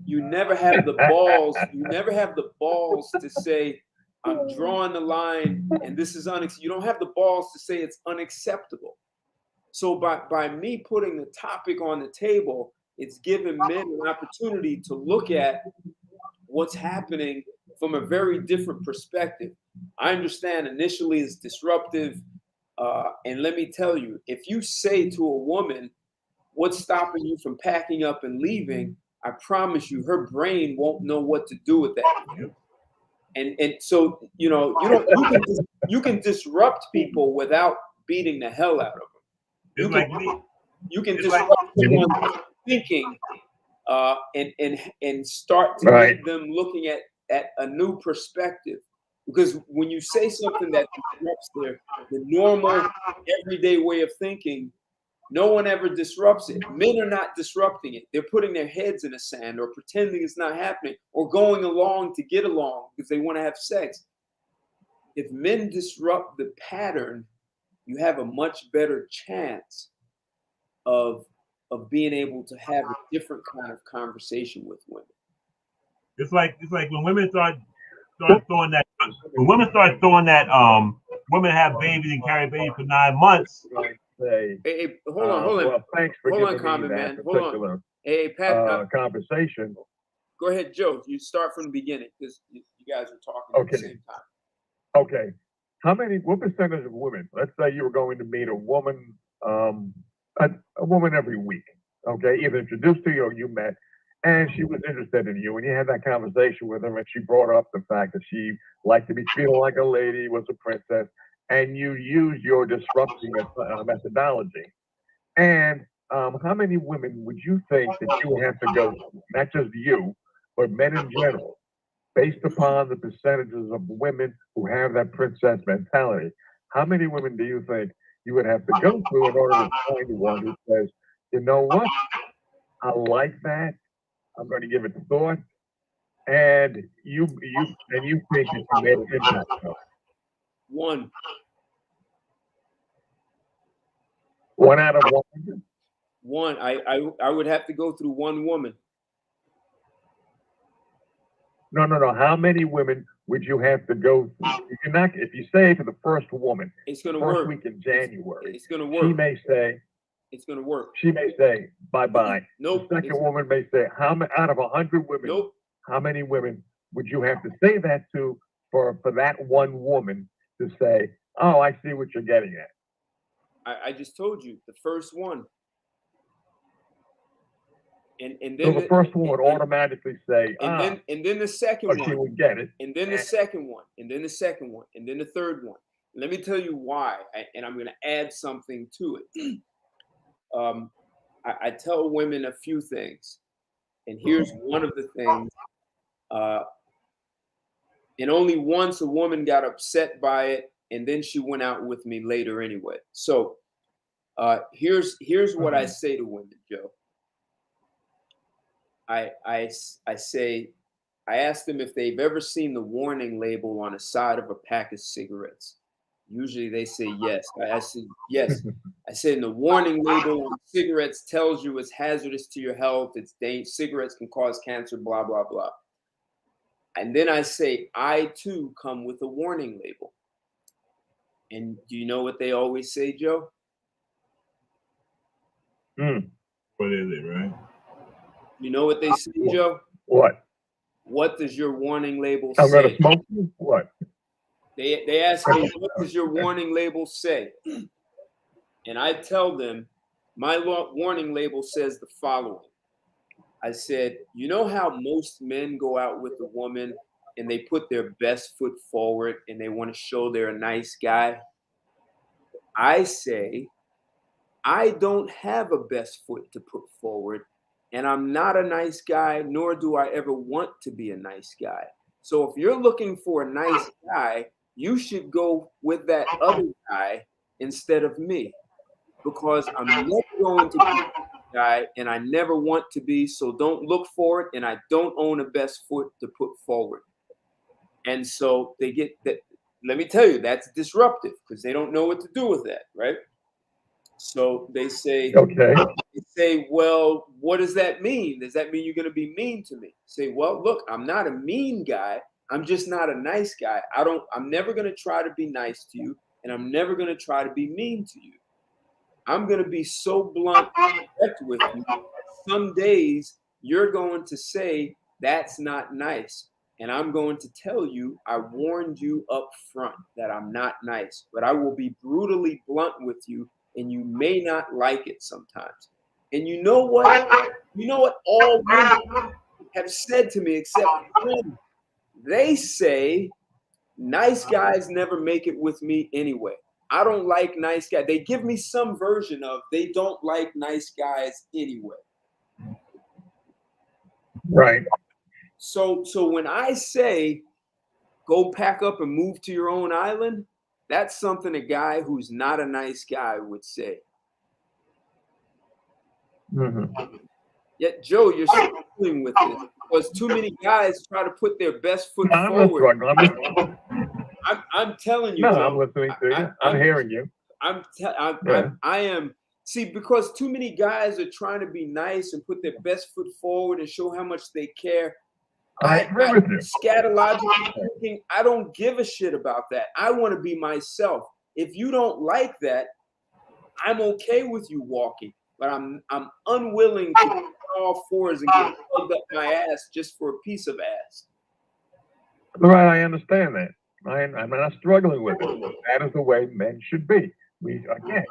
never have the balls. You never have the balls to say, I'm drawing the line, and this is unacceptable. You don't have the balls to say it's unacceptable. So by me putting the topic on the table, it's giving men an opportunity to look at what's happening from a very different perspective. I understand initially it's disruptive. And let me tell you, if you say to a woman, what's stopping you from packing up and leaving, I promise you, her brain won't know what to do with that. And so, you can disrupt people without beating the hell out of them. You can disrupt someone's thinking, and start to get them looking at a new perspective. Because when you say something that disrupts the normal everyday way of thinking, no one ever disrupts it. Men are not disrupting it. They're putting their heads in the sand, or pretending it's not happening, or going along to get along because they want to have sex. If men disrupt the pattern, you have a much better chance of being able to have a different kind of conversation with women. It's like when women start throwing that. When women start throwing that, women have babies and carry babies for 9 months. Hey, hold on. Well, thanks for hold on, giving Common me Man. that Hold particular on. Hey, Pat. conversation. Go ahead, Joe. You start from the beginning, because you guys are talking at the same time. Okay. What percentage of women, let's say you were going to meet a woman, a woman every week, okay, either introduced to you or you met, and she was interested in you, and you had that conversation with her, and she brought up the fact that she liked to be treated like a lady, was a princess, and you used your disrupting methodology. And how many women would you think that you would have to go through, not just you, but men in general, based upon the percentages of women who have that princess mentality? How many women do you think you would have to go through in order to find one who says, you know what, I like that, I'm going to give it thought, and you think that you made an impact on it? One out of 100? One. I would have to go through one woman. No. How many women would you have to go through? If you say for the first woman, it's going to first work. week in January, it's going to work. She may say, It's going to work. She may say, bye-bye. Nope. The second woman may say, out of 100 women, Nope. how many women would you have to say that to for that one woman to say, oh, I see what you're getting at? I just told you, the first one. And then so the first one would automatically say, and then the second one. She would get it. And then the second one, and then the second one, and then the third one. Let me tell you why, and I'm going to add something to it. I tell women a few things, and here's one of the things. And only once a woman got upset by it, and then she went out with me later anyway. So here's what I say to women, Joe. I say, I ask them if they've ever seen the warning label on the side of a pack of cigarettes. Usually they say yes. I say yes. I say, the warning label on cigarettes tells you it's hazardous to your health. It's dangerous. Cigarettes can cause cancer, blah, blah, blah. And then I say, I too come with a warning label. And do you know what they always say, Joe? What is it, right? You know what they say, Joe? What? What does your warning label say? I'm going to smoke you? What? They ask me, what does your warning label say? And I tell them, my warning label says the following. I said, you know how most men go out with a woman and they put their best foot forward and they want to show they're a nice guy? I say, I don't have a best foot to put forward, and I'm not a nice guy, nor do I ever want to be a nice guy. So if you're looking for a nice guy, you should go with that other guy instead of me, because I'm never going to be a guy and I never want to be. So don't look for it. And I don't own a best foot to put forward. And so they get that. Let me tell you, that's disruptive because they don't know what to do with that. Right. So they say, okay. They say, well, what does that mean? Does that mean you're going to be mean to me? Say, well, look, I'm not a mean guy. I'm just not a nice guy. I'm never going to try to be nice to you, and I'm never going to try to be mean to you. I'm going to be so blunt and direct with you. Some days you're going to say that's not nice. And I'm going to tell you, I warned you up front that I'm not nice, but I will be brutally blunt with you, and you may not like it sometimes. And you know what? You know what all women have said to me, except one. They say, nice guys never make it with me anyway. I don't like nice guys. They give me some version of they don't like nice guys anyway. Right. So when I say go pack up and move to your own island, that's something a guy who's not a nice guy would say. Mm-hmm. Yet, Joe, you're struggling with this because too many guys try to put their best foot forward. I'm telling you, no, Joe. I'm listening to you. I'm hearing you. I am. See, because too many guys are trying to be nice and put their best foot forward and show how much they care. I agree with you. Scatologically thinking, I don't give a shit about that. I want to be myself. If you don't like that, I'm okay with you walking, but I'm unwilling to get on all fours and get plugged up my ass just for a piece of ass. Right, I understand that. I'm not struggling with it. That is the way men should be. Again,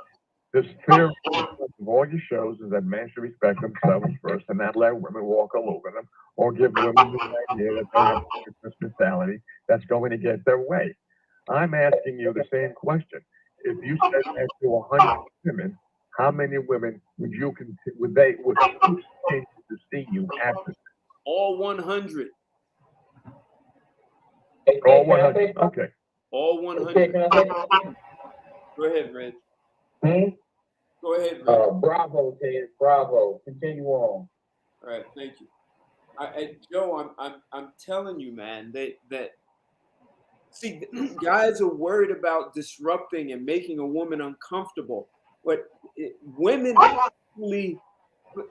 this fear of all your shows is that men should respect themselves first and not let women walk all over them or give women the idea that they have this mentality that's going to get their way. I'm asking you the same question. If you said that to 100 women, how many women would they continue to see you after? All 100. All 100. Okay. All 100. Go ahead, Reg. Go ahead, Reg. Bravo, Ted. Bravo. Continue on. All right, thank you. Joe, I'm telling you, man, that see, guys are worried about disrupting and making a woman uncomfortable, but women actually.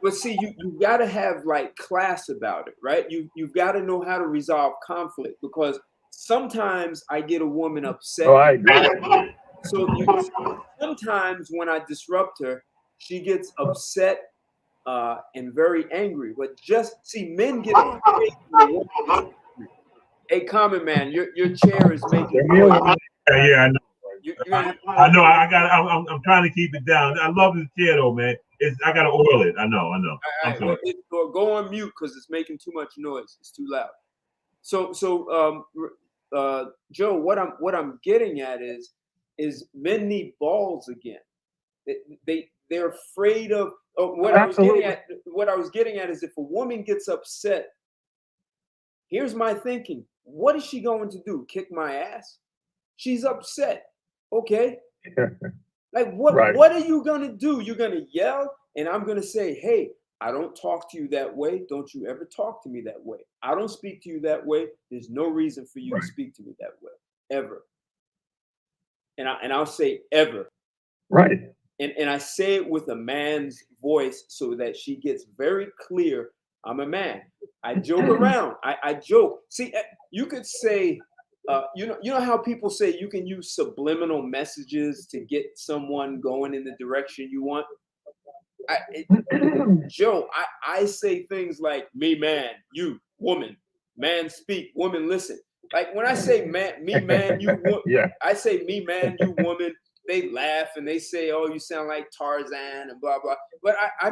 But see, you got to have like class about it, right? You've got to know how to resolve conflict, because sometimes I get a woman upset. Oh, I agree. So sometimes when I disrupt her, she gets upset and very angry. But just see, men get afraid when a woman gets angry. Hey, Common Man, your chair is making noise. Yeah, I know. You're gonna have to I know. I'm trying to keep it down. I love this chair though, man. I gotta oil it. I know. All I'm right, sorry. well, go on mute because it's making too much noise. It's too loud. So Joe, what I'm getting at is men need balls again. They're afraid of what Absolutely. I was getting at is if a woman gets upset, here's my thinking. What is she going to do? Kick my ass? She's upset. Okay. Like what are you gonna do? You're gonna yell, and I'm gonna say, hey, I don't talk to you that way. Don't you ever talk to me that way. I don't speak to you that way. There's no reason for you to speak to me that way. Ever. And I'll say ever. Right. And I say it with a man's voice so that she gets very clear. I'm a man. I joke around. I joke. See, you could say, you know how people say you can use subliminal messages to get someone going in the direction you want. Joe, I say things like me man, you woman, man speak, woman listen. Like when I say man, me man, you woman, I say me man, you woman. They laugh and they say, "Oh, you sound like Tarzan," and blah blah. But I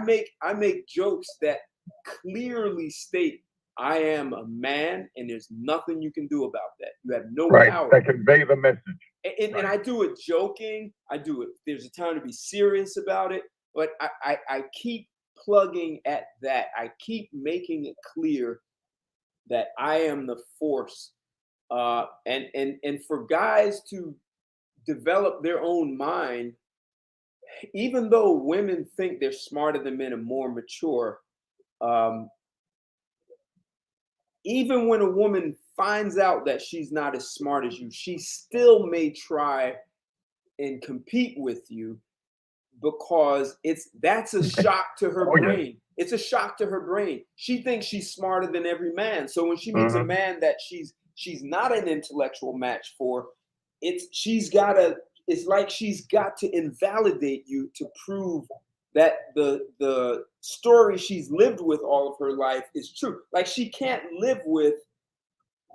make jokes that clearly state I am a man, and there's nothing you can do about that. You have no power. That convey the message. And I do it joking. I do it. There's a time to be serious about it, but I keep plugging at that. I keep making it clear that I am the force, and for guys to develop their own mind, even though women think they're smarter than men and more mature, even when a woman finds out that she's not as smart as you, she still may try and compete with you because that's a shock to her brain. It's a shock to her brain. She thinks she's smarter than every man. So when she meets a man that she's not an intellectual match for, it's like she's got to invalidate you to prove that the story she's lived with all of her life is true. Like she can't live with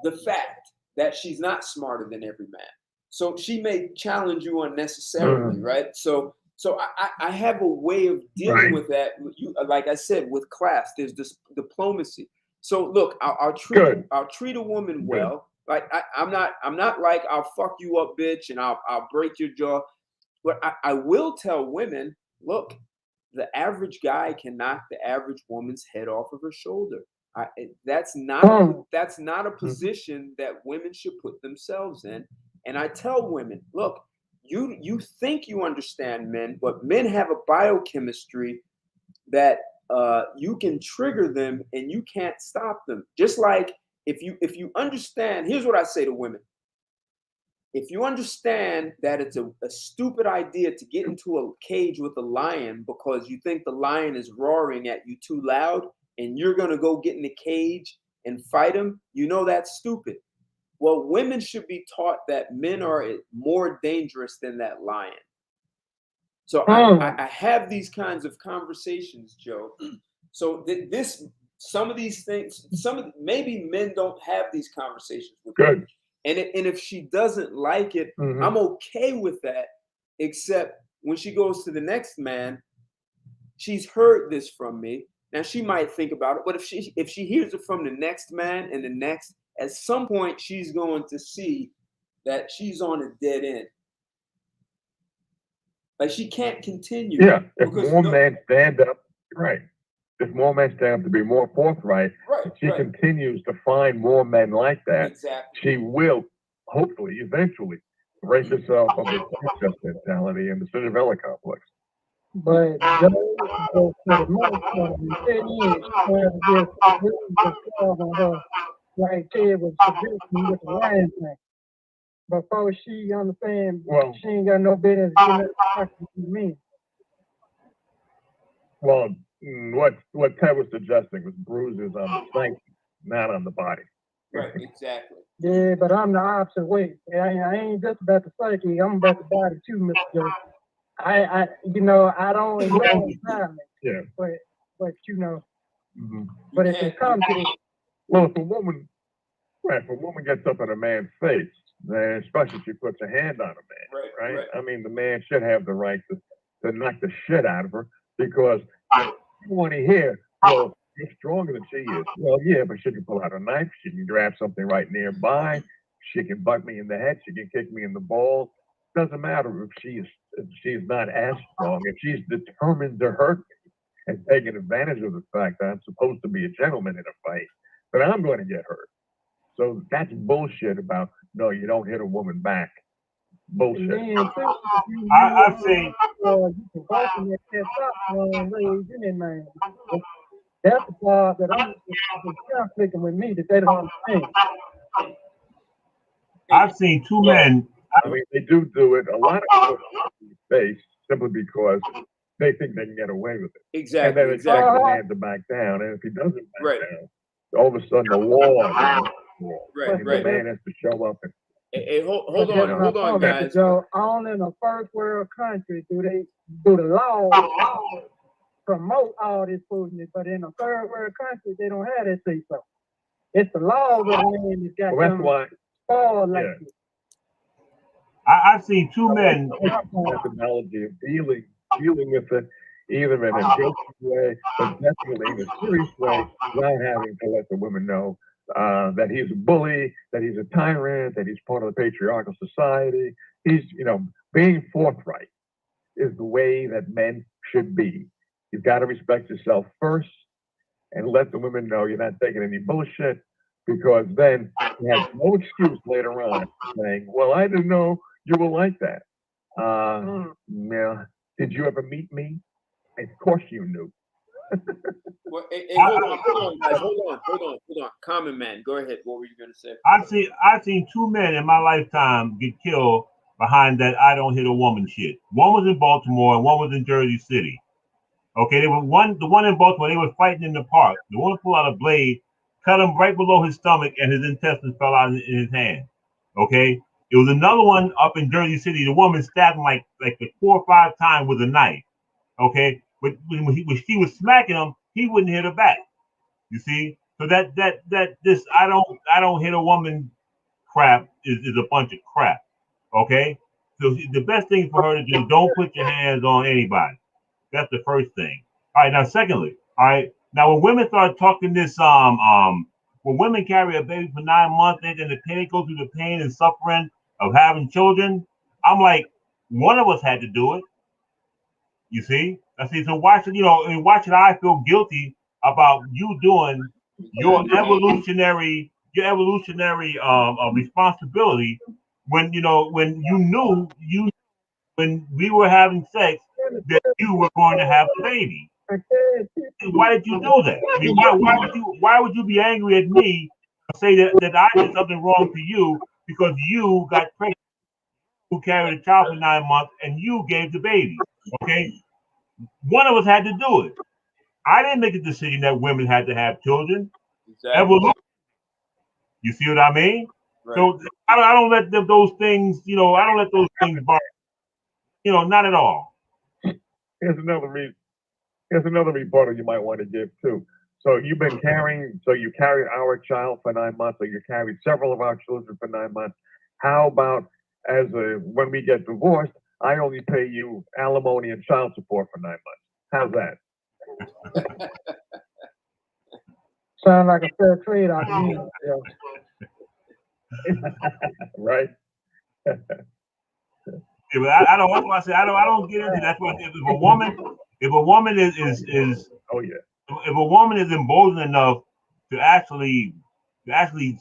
the fact that she's not smarter than every man. So she may challenge you unnecessarily, right? So I have a way of dealing with that. You, like I said, with class, there's this diplomacy. So look, I'll treat a woman well. Like I'm not like I'll fuck you up, bitch, and I'll break your jaw. But I will tell women, look, the average guy can knock the average woman's head off of her shoulder. That's not a position that women should put themselves in. And I tell women, look, you think you understand men, but men have a biochemistry that you can trigger them and you can't stop them. Just like if you understand, here's what I say to women. If you understand that it's a stupid idea to get into a cage with a lion because you think the lion is roaring at you too loud and you're going to go get in the cage and fight him, you know that's stupid. Well, women should be taught that men are more dangerous than that lion. So I have these kinds of conversations, Joe. So some of these things, maybe men don't have these conversations with women. And if she doesn't like it, I'm okay with that, except when she goes to the next man, she's heard this from me. Now she might think about it, but if she hears it from the next man and the next, at some point she's going to see that she's on a dead end. Like she can't continue. Yeah, if more men stand up, if more men stand up to be more forthright, she continues to find more men like that. She will, hopefully, eventually, break herself of the princess mentality and the Cinderella complex. But for the most part, the thing is, on her, like Ted was suggesting with the lion thing. Before she understands, she ain't got no business getting to me. Well, what Ted was suggesting was bruises on the psyche, not on the body. Right, exactly. Yeah, but I'm the opposite way. I ain't just about the psyche. I'm about the body too, Mr. Joe. you know, I don't endorse violence. Yeah. But you know, Mm-hmm. but if it comes to, well, if a woman gets up in a man's face, then especially if she puts a hand on a man, right? I mean, the man should have the right to knock the shit out of her because you want to hear, well, you're stronger than she is. Well, yeah, but she can pull out a knife. She can grab something right nearby. She can butt me in the head. She can kick me in the balls. Doesn't matter if she's not as strong. If she's determined to hurt me and taking advantage of the fact that I'm supposed to be a gentleman in a fight, but I'm going to get hurt. So that's bullshit about, no, you don't hit a woman back. Bullshit. Man, I've seen. You can walk in that raised in that man. That's the part that I'm conflicting with me that they don't understand. I've seen two men. I mean, they do it. A lot of people face simply because they think they can get away with it. Exactly. And then they expect the man to back down. And if he doesn't back down, all of a sudden the law. The man has to show up. Hey, hold on, guys. Joe, only in a first world country do the law promote all this foolishness, but in a third world country they don't have that say so. It's the law that land has got that's why. Spoiled like this. I've seen two men. Methodology of dealing with it, either in a guilty way, but definitely in a serious way, without having to let the women know that he's a bully, that he's a tyrant, that he's part of the patriarchal society. He's, being forthright is the way that men should be. You've got to respect yourself first and let the women know you're not taking any bullshit, because then you have no excuse later on saying, well, I didn't know you were like that. Yeah. Did you ever meet me? Of course you knew. Well, hey, hold on, guys. Hold on. Common man, go ahead. What were you going to say? I've seen two men in my lifetime get killed behind that I don't hit a woman shit. One was in Baltimore and one was in Jersey City. Okay, the one in Baltimore, they were fighting in the park. The one pulled out a blade, cut him right below his stomach, and his intestines fell out in his hand. Okay, it was another one up in Jersey City. The woman stabbed him like 4 or 5 times with a knife. Okay, but when she was smacking him, he wouldn't hit her back. You see, so that this I don't hit a woman crap is a bunch of crap. Okay, so the best thing for her to do, don't put your hands on anybody. That's the first thing. All right, now secondly, all right, now when women start talking this when women carry a baby for 9 months and they go through the pain and suffering of having children, I'm like, one of us had to do it. You see? I see. So why should I feel guilty about you doing your evolutionary responsibility when when we were having sex that you were going to have a baby? Why did you do that? I mean, why would you be angry at me and say that I did something wrong to you because you got pregnant, who carried a child for 9 months, and you gave the baby? Okay, one of us had to do it. I didn't make a decision that women had to have children. Exactly. Evolution. You see what I mean? Right. So I don't let those things. I don't let those things bother. Not at all. Here's another rebuttal you might want to give too. So you carried our child for 9 months, or you carried several of our children for 9 months. How about when we get divorced, I only pay you alimony and child support for 9 months? How's that? Sound like a fair trade out here. Right? Yeah, but I don't. That's why I say I don't get into that. That's why if a woman is oh yeah, if a woman is emboldened enough to actually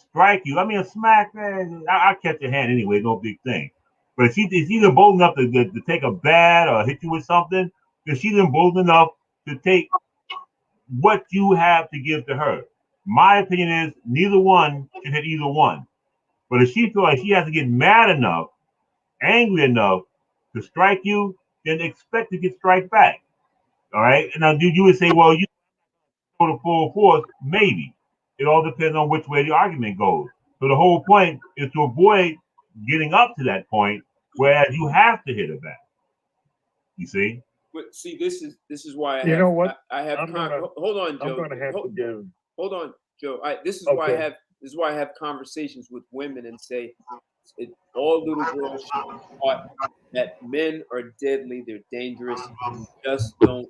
strike you, I mean a smack, man, I catch a hand anyway, no big thing. But if she's emboldened enough to take a bat or hit you with something, then she's emboldened enough to take what you have to give to her. My opinion is neither one should hit either one. But if she feels like she has to get mad enough, angry enough to strike you, then expect to get strike back. All right. Now, you would say, well, you go to full force, maybe. It all depends on which way the argument goes. So the whole point is to avoid getting up to that point, whereas you have to hit her back. You see? But see, this is why You know what? I have hold on, Joe. I'm gonna have to give. Hold on, Joe. This is Okay. why I have conversations with women and say all little girls should be taught that men are deadly, they're dangerous. Just don't.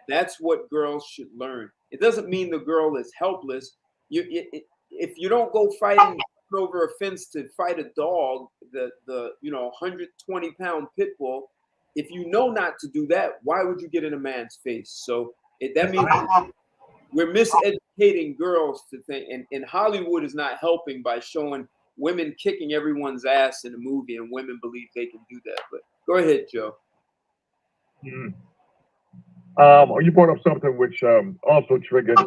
That's what girls should learn. It doesn't mean the girl is helpless. If you don't go fighting over a fence to fight a dog, the 120-pound pit bull. If you know not to do that, why would you get in a man's face? So that means we're miseducating girls to think, and Hollywood is not helping by showing women kicking everyone's ass in a movie, and women believe they can do that. But go ahead, Joe. You brought up something which also triggered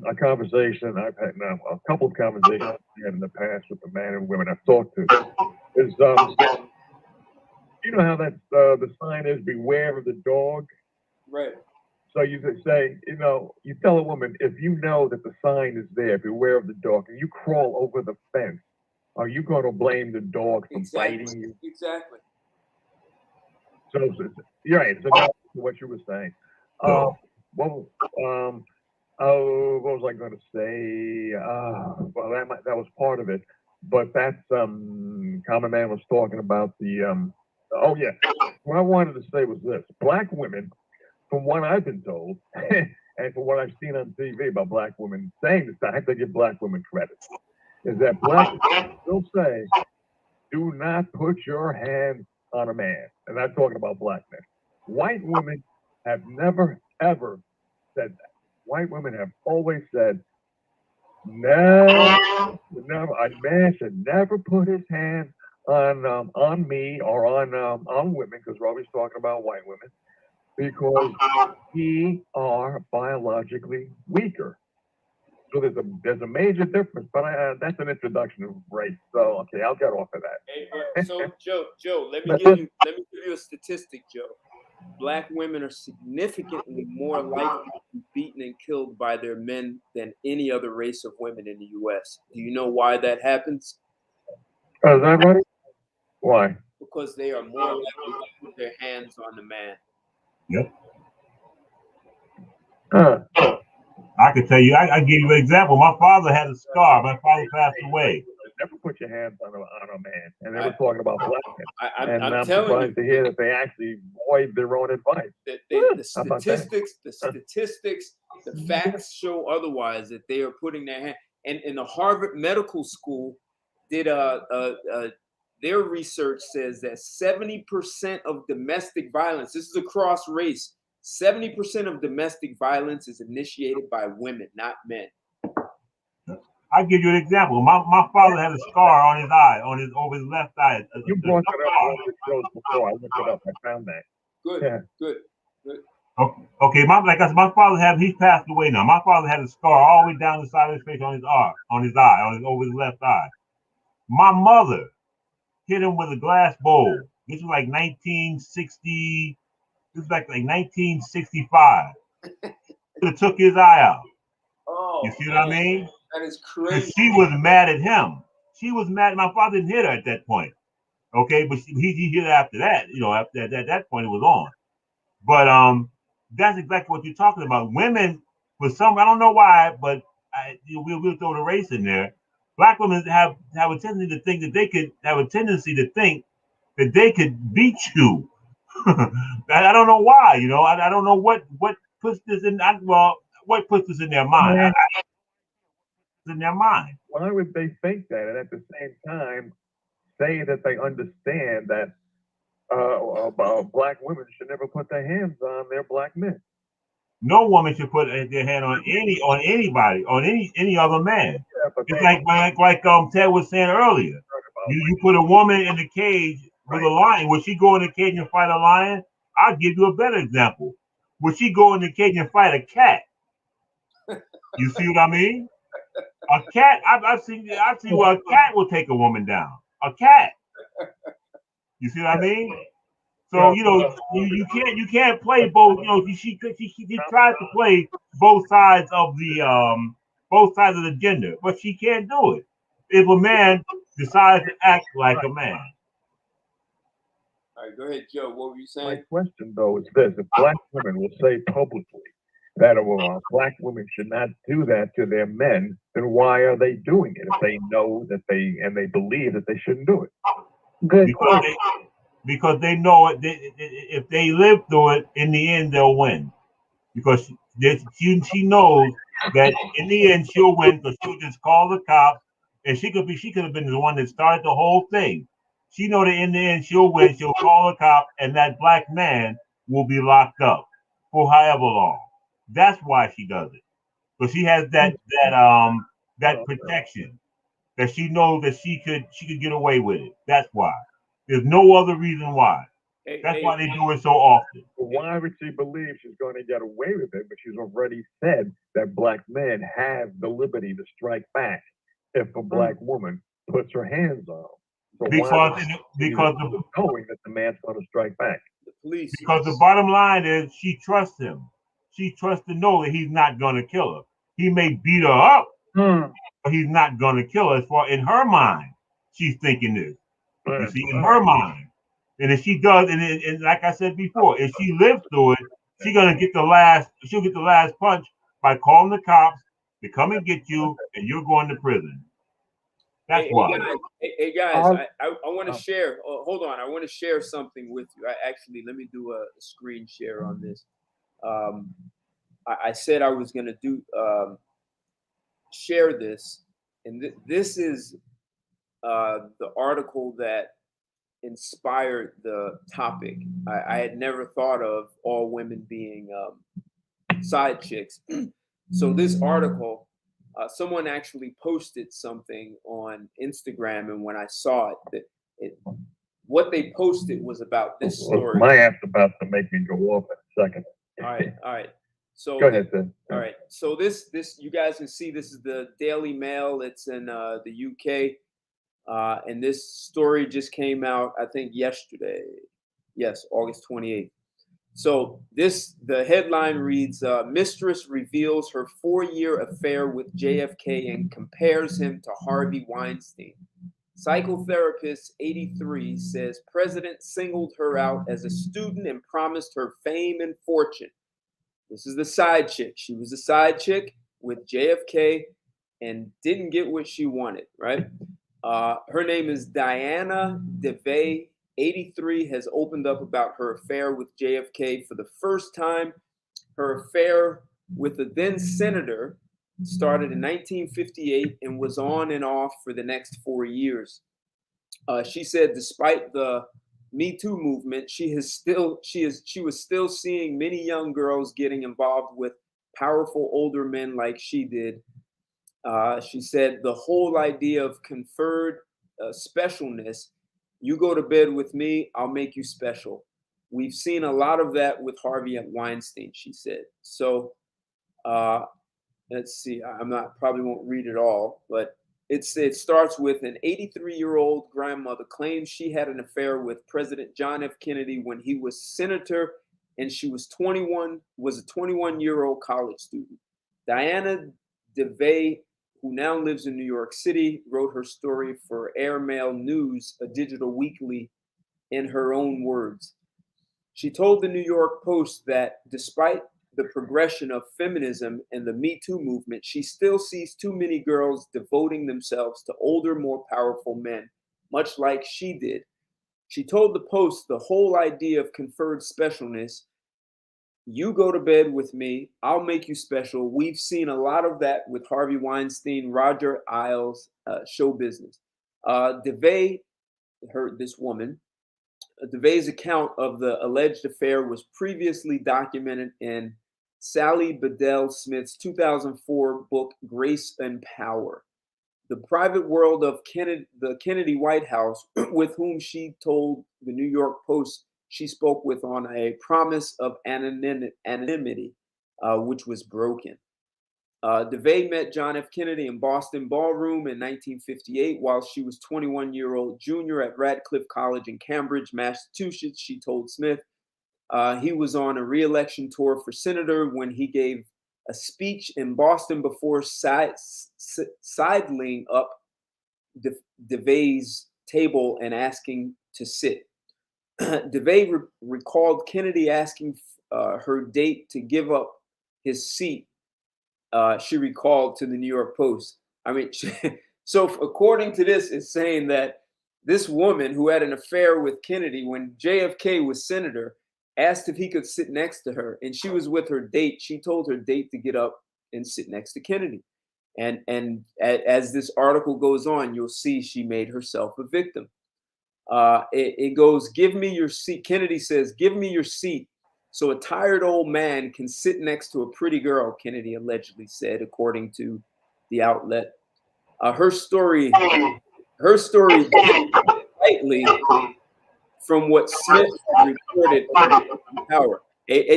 a conversation I've had now, a couple of conversations I've had in the past with the men and women I've talked to. Is you know how that the sign is "Beware of the dog." Right. So you could say, you tell a woman, if you know that the sign is there, beware of the dog, and you crawl over the fence, are you going to blame the dog for biting you? Exactly. So you're right. So that's what you were saying. What was I going to say? Well, that was part of it, but that's Common Man was talking about the. Oh yeah, what I wanted to say was this: black women, from what I've been told, and from what I've seen on TV about black women saying this, I have to give black women credit, is that black women still say, do not put your hands on a man. And I'm talking about black men. White women have never, ever said that. White women have always said, no, a man should never put his hands on me or on women, because we're always talking about white women, because we are biologically weaker. So there's a major difference, but that's an introduction of race. So okay, I'll get off of that. Hey, so Joe, let me give you a statistic, Joe. Black women are significantly more likely to be beaten and killed by their men than any other race of women in the U.S. Do you know why that happens? Is that right? Why? Because they are more likely to put their hands on the man. Yep. I could tell you, I give you an example. My father had a scar. My father passed away. Never put your hands on a man. And they were talking about black men. I'm telling you, to hear that they actually void their own advice. The statistics, the facts show otherwise, that they are putting their hand. And in the Harvard Medical School did their research says that 70% of domestic violence, this is across race, 70% of domestic violence is initiated by women, not men. I'll give you an example. My father had a scar on his eye, over his left eye. You brought that up on the shows before. I looked it up. I found that. Good, yeah. good. Okay, my father he's passed away now. My father had a scar all the way down the side of his face on his eye, over his left eye. My mother hit him with a glass bowl. This was like 1960. This was like 1965. It took his eye out. Oh, you see what I mean? That is crazy. She was mad at him. She was mad. My father didn't hit her at that point. Okay, but he hit her after that. After that point, it was on. But that's exactly what you're talking about. Women, with some, I don't know why, but we'll throw the race in there. Black women have a tendency to think that they could beat you. I don't know why. I don't know what puts this in. What puts this in their mind? In their mind. Why would they think that, and at the same time say that they understand that black women should never put their hands on their black men? No woman should put their hand on anybody, on any other man. Yeah, it's like Ted was saying earlier. You put a woman in the cage with a lion. Would she go in the cage and fight a lion? I'll give you a better example. Would she go in the cage and fight a cat? You see what I mean? A cat. I've seen where a cat will take a woman down. A cat. You see what I mean? So you can't play both. She tried to play both sides of the gender, but she can't do it if a man decides to act like a man. All right, go ahead, Joe. What were you My saying? question, though, is this: if black women will say publicly that black women should not do that to their men, then why are they doing it if they know that they believe that they shouldn't do it? Good because question. because they know it. If they live through it, in the end they'll win. Because she knows that in the end she'll win, because she'll just call the cops, and she could have been the one that started the whole thing. She know that in the end she'll win. She'll call the cop, and that black man will be locked up for however long. That's why she does it. But she has that protection, that she knows that she could get away with it. That's why. There's no other reason why. That's why they do it so often. But why would she believe she's going to get away with it? But she's already said that black men have the liberty to strike back if a black woman puts her hands on them. So because knowing that the man's going to strike back. The police. Because the bottom line is she trusts him. She trusts to know that he's not going to kill her. He may beat her up, but he's not going to kill her. As far in her mind, she's thinking this. You see, in her mind. And if she does, and like I said before, if she lives through it, she'll get the last punch by calling the cops to come and get you, and you're going to prison. That's why. Hey guys, I want to share. Hold on, I want to share something with you. Let me do a screen share on this. I said I was going to share this, and this is the article that inspired the topic. I had never thought of all women being side chicks. So this article, someone actually posted something on Instagram, and when I saw it, what they posted was about this story. My app's about to make me go off in a second. All right. So go ahead, then. All right. So this you guys can see, this is the Daily Mail. It's in the UK. And this story just came out, I think, yesterday. Yes, August 28th. So the headline reads, Mistress reveals her 4-year affair with JFK and compares him to Harvey Weinstein. Psychotherapist 83 says President singled her out as a student and promised her fame and fortune. This is the side chick. She was a side chick with JFK and didn't get what she wanted, right? Her name is Diana DeVay. 83 has opened up about her affair with JFK for the first time. Her affair with the then senator started in 1958 and was on and off for the next 4 years. She said, despite the Me Too movement, she was still seeing many young girls getting involved with powerful older men like she did. She said the whole idea of conferred specialness, you go to bed with me, I'll make you special. We've seen a lot of that with Harvey Weinstein, she said. So let's see, probably won't read it all, but it starts with an 83-year-old grandmother claims she had an affair with President John F. Kennedy when he was senator and she was a 21-year-old college student. Diana DeVay, who now lives in New York City, wrote her story for Airmail News, a digital weekly, in her own words. She told the New York Post that despite the progression of feminism and the Me Too movement, she still sees too many girls devoting themselves to older, more powerful men, much like she did. She told the Post the whole idea of conferred specialness, you go to bed with me, I'll make you special. We've seen a lot of that with Harvey Weinstein, Roger Ailes, show business. DeVay's account of the alleged affair was previously documented in Sally Bedell Smith's 2004 book, Grace and Power. The private world of the Kennedy White House, with whom she told the New York Post she spoke with on a promise of anonymity, which was broken. DeVay met John F. Kennedy in Boston Ballroom in 1958 while she was 21-year-old junior at Radcliffe College in Cambridge, Massachusetts, she told Smith. He was on a re-election tour for senator when he gave a speech in Boston before sidling up DeVay's table and asking to sit. DeVay recalled Kennedy asking her date to give up his seat. She recalled to the New York Post. I mean, so according to this, it's saying that this woman who had an affair with Kennedy when JFK was senator asked if he could sit next to her, and she was with her date. She told her date to get up and sit next to Kennedy. And as this article goes on, you'll see she made herself a victim. It goes, give me your seat. Kennedy says, give me your seat so a tired old man can sit next to a pretty girl, Kennedy allegedly said, according to the outlet. Her story slightly from what Smith reported in Power.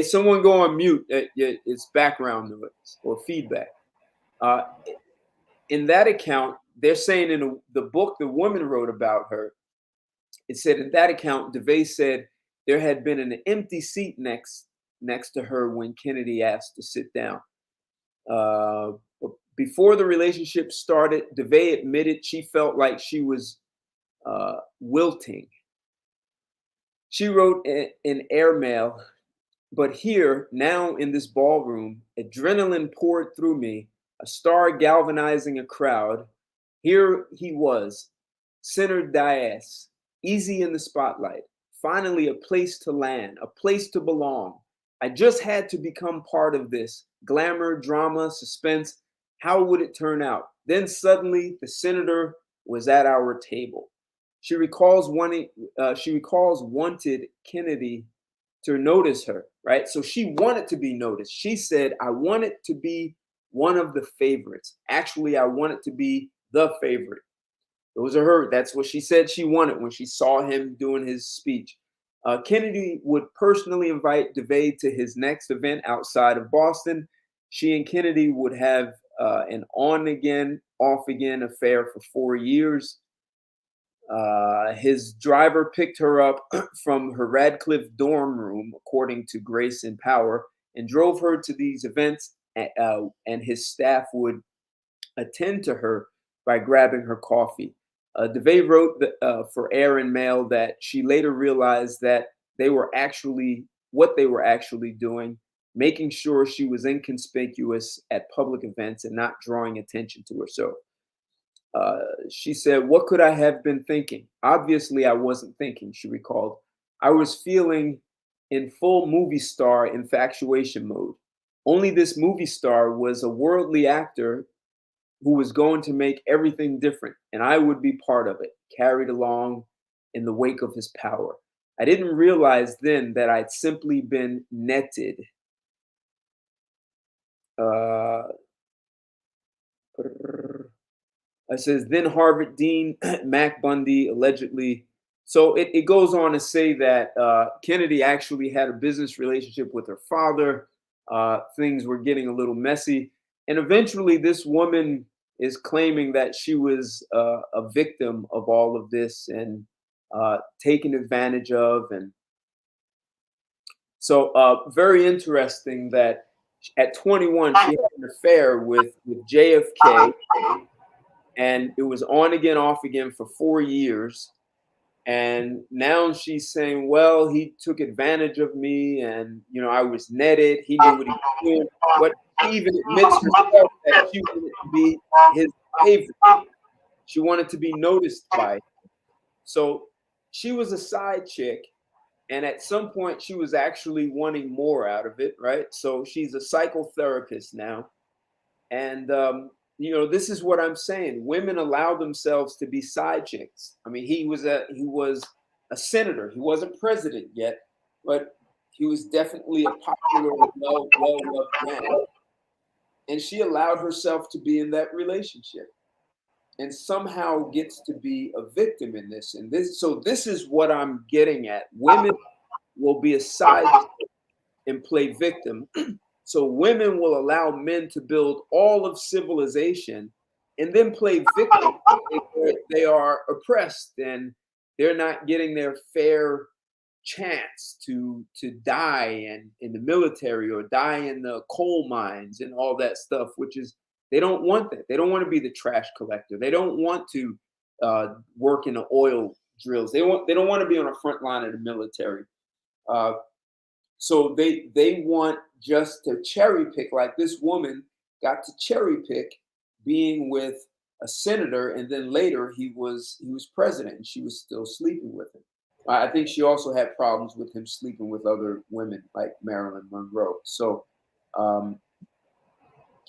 Someone go on mute. It's background noise or feedback. In that account, they're saying in the book the woman wrote about her, it said in that account, DeVay said there had been an empty seat next to her when Kennedy asked to sit down. Before the relationship started, DeVay admitted she felt like she was wilting. She wrote in airmail, but here, now in this ballroom, adrenaline poured through me, a star galvanizing a crowd. Here he was, center dais, easy in the spotlight, finally a place to land, a place to belong. I just had to become part of this. Glamour, drama, suspense. How would it turn out? Then suddenly the senator was at our table. She recalls wanted Kennedy to notice her, right? So she wanted to be noticed. She said, I wanted to be one of the favorites. Actually, I wanted to be the favorite. Those are her. That's what she said she wanted when she saw him doing his speech. Kennedy would personally invite DeVay to his next event outside of Boston. She and Kennedy would have an on-again, off-again affair for 4 years. His driver picked her up from her Radcliffe dorm room, according to Grace in Power, and drove her to these events, and his staff would attend to her by grabbing her coffee. DeVay wrote for Air and Mail that she later realized that they were actually doing, making sure she was inconspicuous at public events and not drawing attention to herself. She said, what could I have been thinking? Obviously, I wasn't thinking, she recalled. I was feeling in full movie star infatuation mode. Only this movie star was a worldly actor who was going to make everything different, and I would be part of it, carried along in the wake of his power. I didn't realize then that I'd simply been netted. It says, then Harvard Dean Mac Bundy allegedly. So it goes on to say that Kennedy actually had a business relationship with her father. Things were getting a little messy. And eventually this woman is claiming that she was a victim of all of this and taken advantage of. And so very interesting that at 21, she had an affair with JFK. And it was on again, off again for 4 years. And now she's saying, well, he took advantage of me and, I was netted. He knew what he was doing. But she even admits herself that she wanted to be his favorite. She wanted to be noticed by him. So she was a side chick. And at some point, she was actually wanting more out of it, right? So she's a psychotherapist now. And, this is what I'm saying. Women allow themselves to be side chicks. I mean, he was a senator. He wasn't president yet, but he was definitely a popular, well-loved man. And she allowed herself to be in that relationship and somehow gets to be a victim in this. And this is what I'm getting at. Women will be a side chick and play victim. So women will allow men to build all of civilization and then play victim. They are oppressed and they're not getting their fair chance to die in the military or die in the coal mines and all that stuff, which is, they don't want that. They don't want to be the trash collector. They don't want to work in an oil drills. They don't want to be on the front line of the military. So they want just to cherry pick, like this woman got to cherry pick being with a senator, and then later he was president, and she was still sleeping with him. I think she also had problems with him sleeping with other women, like Marilyn Monroe. So,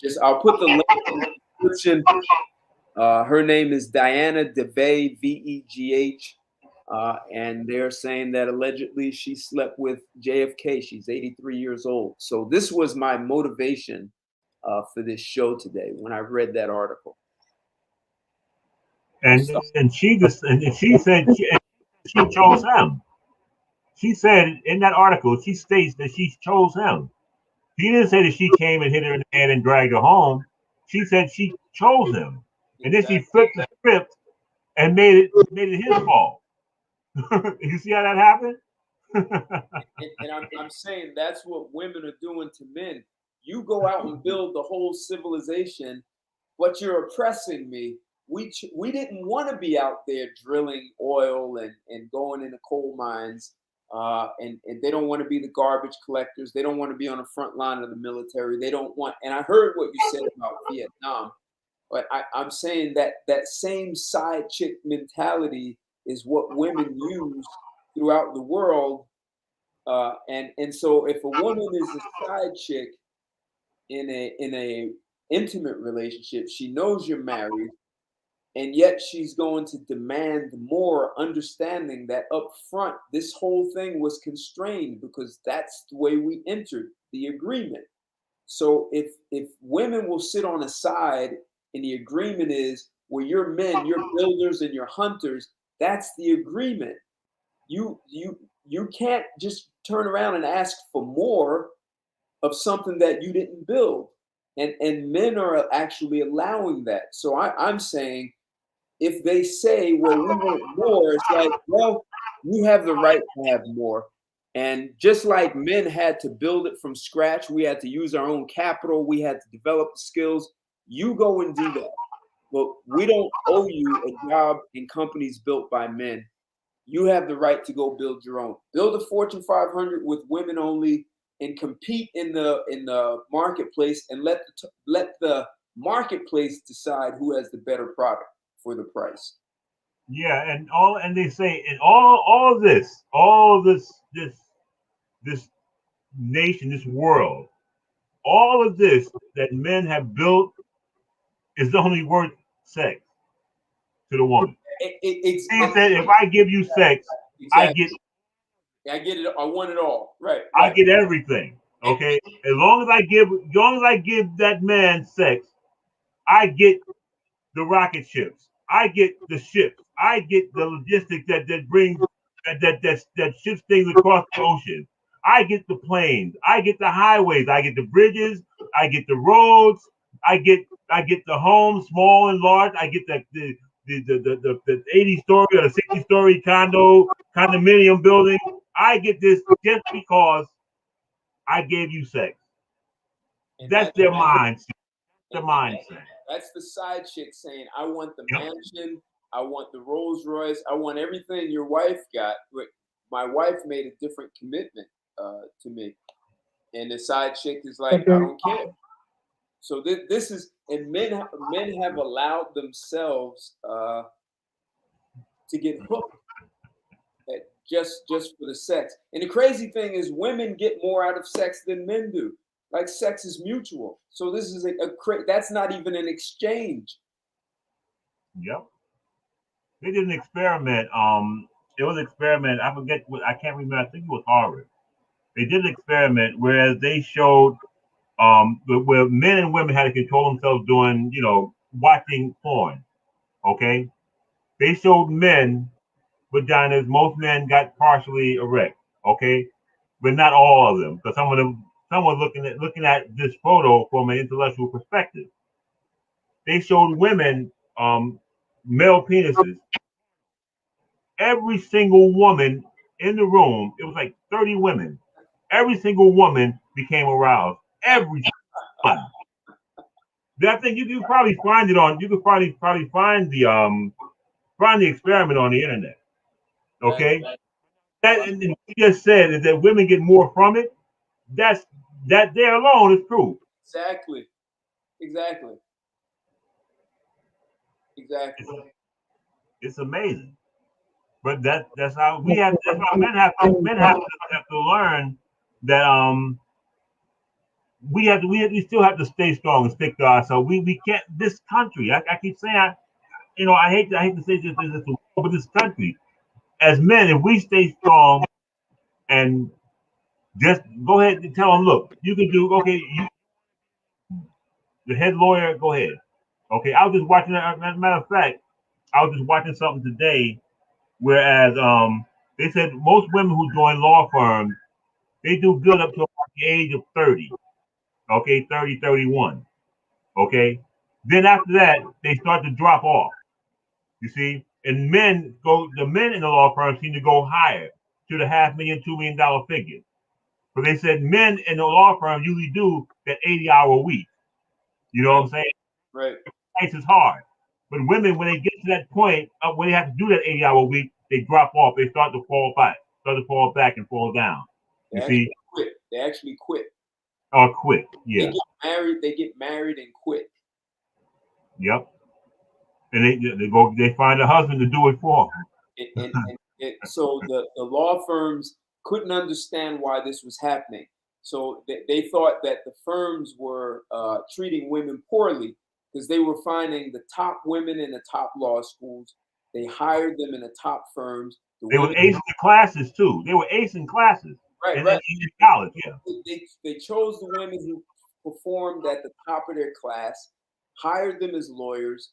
just I'll put the link in the description. Her name is Diana DeVegh, VEGH. And they're saying that allegedly she slept with JFK. She's 83 years old. So this was my motivation for this show today when I read that article. And she said she chose him. She said in that article, she states that she chose him. She didn't say that she came and hit her in the head and dragged her home. She said she chose him, and then she flipped the script and made it his fault. You see how that happened? And I'm saying that's what women are doing to men. You go out and build the whole civilization, but you're oppressing me. We didn't want to be out there drilling oil and going into coal mines. And they don't want to be the garbage collectors. They don't want to be on the front line of the military. They don't want. And I heard what you said about Vietnam, but I'm saying that same side chick mentality is what women use throughout the world. And so if a woman is a side chick in a intimate relationship, she knows you're married, and yet she's going to demand more, understanding that up front this whole thing was constrained because that's the way we entered the agreement. So if women will sit on a side and the agreement is, well, you're men, you're builders and you're hunters, that's the agreement. You can't just turn around and ask for more of something that you didn't build. And men are actually allowing that. So I'm saying, if they say, well, we want more, it's like, well, we have the right to have more. And just like men had to build it from scratch, we had to use our own capital, we had to develop the skills. You go and do that. But we don't owe you a job in companies built by men. You have the right to go build your own. Build a Fortune 500 with women only, and compete in the marketplace, and let the marketplace decide who has the better product for the price. Yeah, and they say in all this nation, this world, all of this that men have built is only worth sex to the woman. He said, if I give you sex, exactly. I get it. I want it all. Right. I get everything. Okay. As long as I give that man sex, I get the rocket ships. I get the ships. I get the logistics that brings that ships things across the ocean. I get the planes. I get the highways. I get the bridges. I get the roads. I get the homes, small and large. I get the 80-story or the 60-story condominium building. I get this just because I gave you sex. And that's their mindset. The mindset. That's the side chick saying, I want the mansion, I want the Rolls Royce, I want everything your wife got. But my wife made a different commitment to me. And the side chick is like, I don't care. So this is, and men have allowed themselves to get hooked at just for the sex. And the crazy thing is, women get more out of sex than men do. Like, sex is mutual. So this is that's not even an exchange. Yep. They did an experiment. It was an experiment. I forget what, I can't remember. I think it was Harvard. They did an experiment where they showed where men and women had to control themselves doing, watching porn. Okay. They showed men vaginas. Most men got partially erect. Okay. But not all of them, because some were looking at this photo from an intellectual perspective. They showed women male penises. Every single woman in the room, it was like 30 women. Every single woman became aroused. Every one. I think you can probably find it on. You could probably find the experiment on the internet. Okay, that and you just said is that women get more from it. That there alone is proof. Exactly. Exactly. It's, Exactly. it's amazing. But that's how we have. That's why men have to learn that we still have to stay strong and stick to ourselves. We can't. This country. I keep saying I hate to say this, but this country, as men, if we stay strong and just go ahead and tell them, look, you can do okay. The head lawyer, go ahead. Okay, I was just watching. As a matter of fact, I was just watching something today. Whereas they said most women who join law firms, they do good up to the age of 30. Okay, 30, 31. Okay. Then after that, they start to drop off. You see? And the men in the law firm seem to go higher to the $500,000, $2 million figure. But they said men in the law firm usually do that 80-hour week. You know what I'm saying? Right. Life is hard. But women, when they get to that point of when they have to do that 80-hour week, they drop off. They start to fall back and fall down. They You actually see? quit. They actually quit. Or quit. They Yeah. get married. They get married and quit. Yep. And they find a husband to do it for them. So the law firms couldn't understand why this was happening. So they thought that the firms were treating women poorly because they were finding the top women in the top law schools. They hired them in the top firms. The They were women, acing the classes too. They were acing classes right, in right. college. Yeah. They chose the women who performed at the top of their class, hired them as lawyers,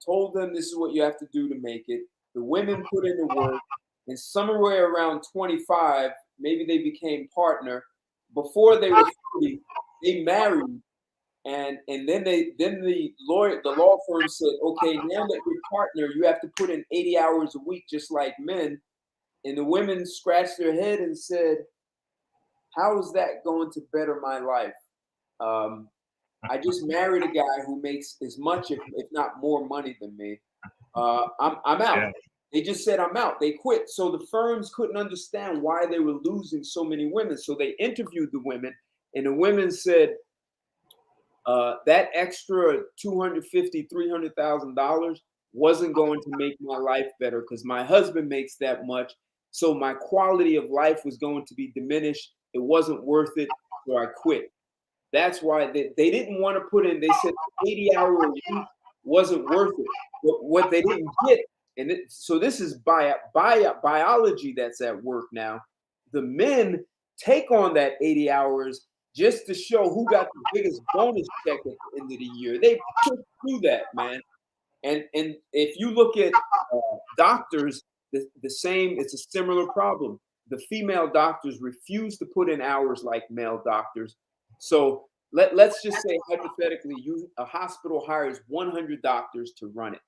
told them this is what you have to do to make it. The women put in the work, and somewhere around 25, maybe they became partner. Before they were 40, they married, and then the law firm said, okay, now that you're partner, you have to put in 80 hours a week, just like men. And the women scratched their head and said, how is that going to better my life? Um, I just married a guy who makes as much, if not more, money than me. I'm out. Yeah. They just said I'm out. They quit. So the firms couldn't understand why they were losing so many women. So they interviewed the women, and the women said that extra $250,000, $300,000 wasn't going to make my life better because my husband makes that much. So my quality of life was going to be diminished. It wasn't worth it. So I quit. That's why they didn't want to put in, they said 80-hour a week wasn't worth it. But what they didn't get, so this is biology that's at work now. The men take on that 80 hours just to show who got the biggest bonus check at the end of the year. They push through that, man. And if you look at doctors, the same, it's a similar problem. The female doctors refuse to put in hours like male doctors. So let's just say hypothetically, a hospital hires 100 doctors to run it,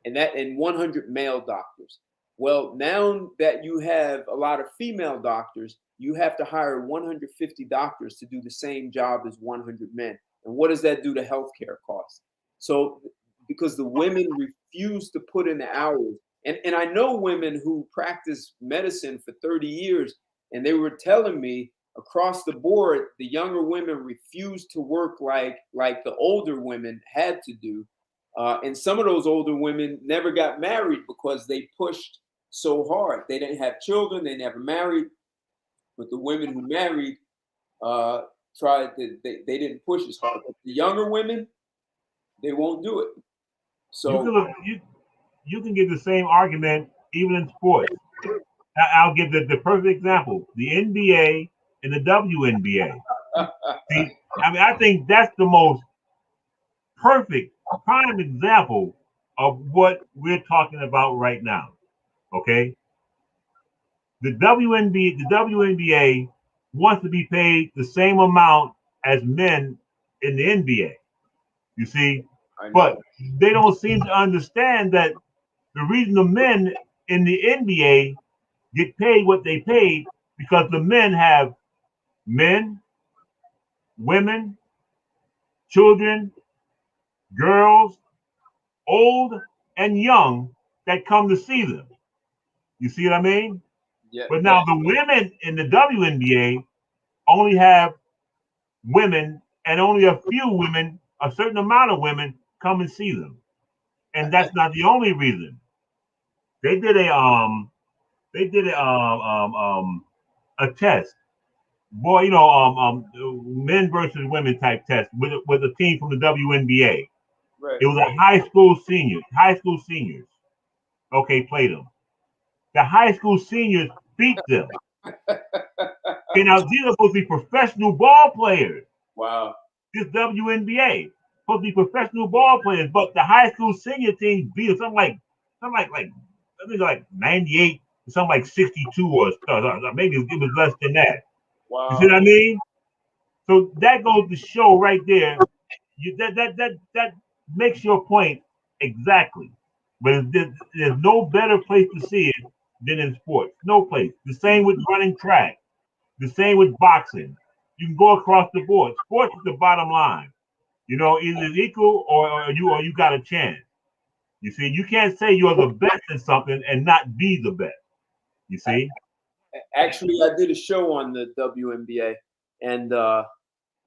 and 100 male doctors. Well, now that you have a lot of female doctors, you have to hire 150 doctors to do the same job as 100 men. And what does that do to healthcare costs? So, because the women refuse to put in the hours, and I know women who practice medicine for 30 years, and they were telling me across the board, the younger women refused to work like the older women had to do, and some of those older women never got married because they pushed so hard. They didn't have children, they never married. But the women who married they didn't push as hard. But the younger women, they won't do it. You can So, look. You can give the same argument even in sports. I'll give the perfect example: the NBA and the WNBA. See, I think that's the most perfect prime example of what we're talking about right now. Okay, the WNBA wants to be paid the same amount as men in the NBA. You see, I know. but they don't seem to understand that the reason the men in the NBA get paid what they paid because the men have men, women, children, girls, old and young that come to see them. You see what I mean? Yeah. But now the women in the WNBA only have women, and only a few women, a certain amount of women, come and see them, and that's not the only reason. They did they did a test, boy, men versus women type test with a team from the WNBA. Right. It was a high school seniors. Okay, played them. The high school seniors beat them. Okay, now these are supposed to be professional ball players. Wow. This WNBA supposed to be professional ball players, but the high school senior team beat them something like I think like 98, something like 62 or maybe it was less than that. You see Wow. what I mean? So that goes to show right there. That makes your point exactly. But there's no better place to see it than in sports. No place. The same with running track. The same with boxing. You can go across the board. Sports is the bottom line. Either it's equal or you got a chance. You see, you can't say you're the best in something and not be the best. You see? Actually, I did a show on the WNBA, and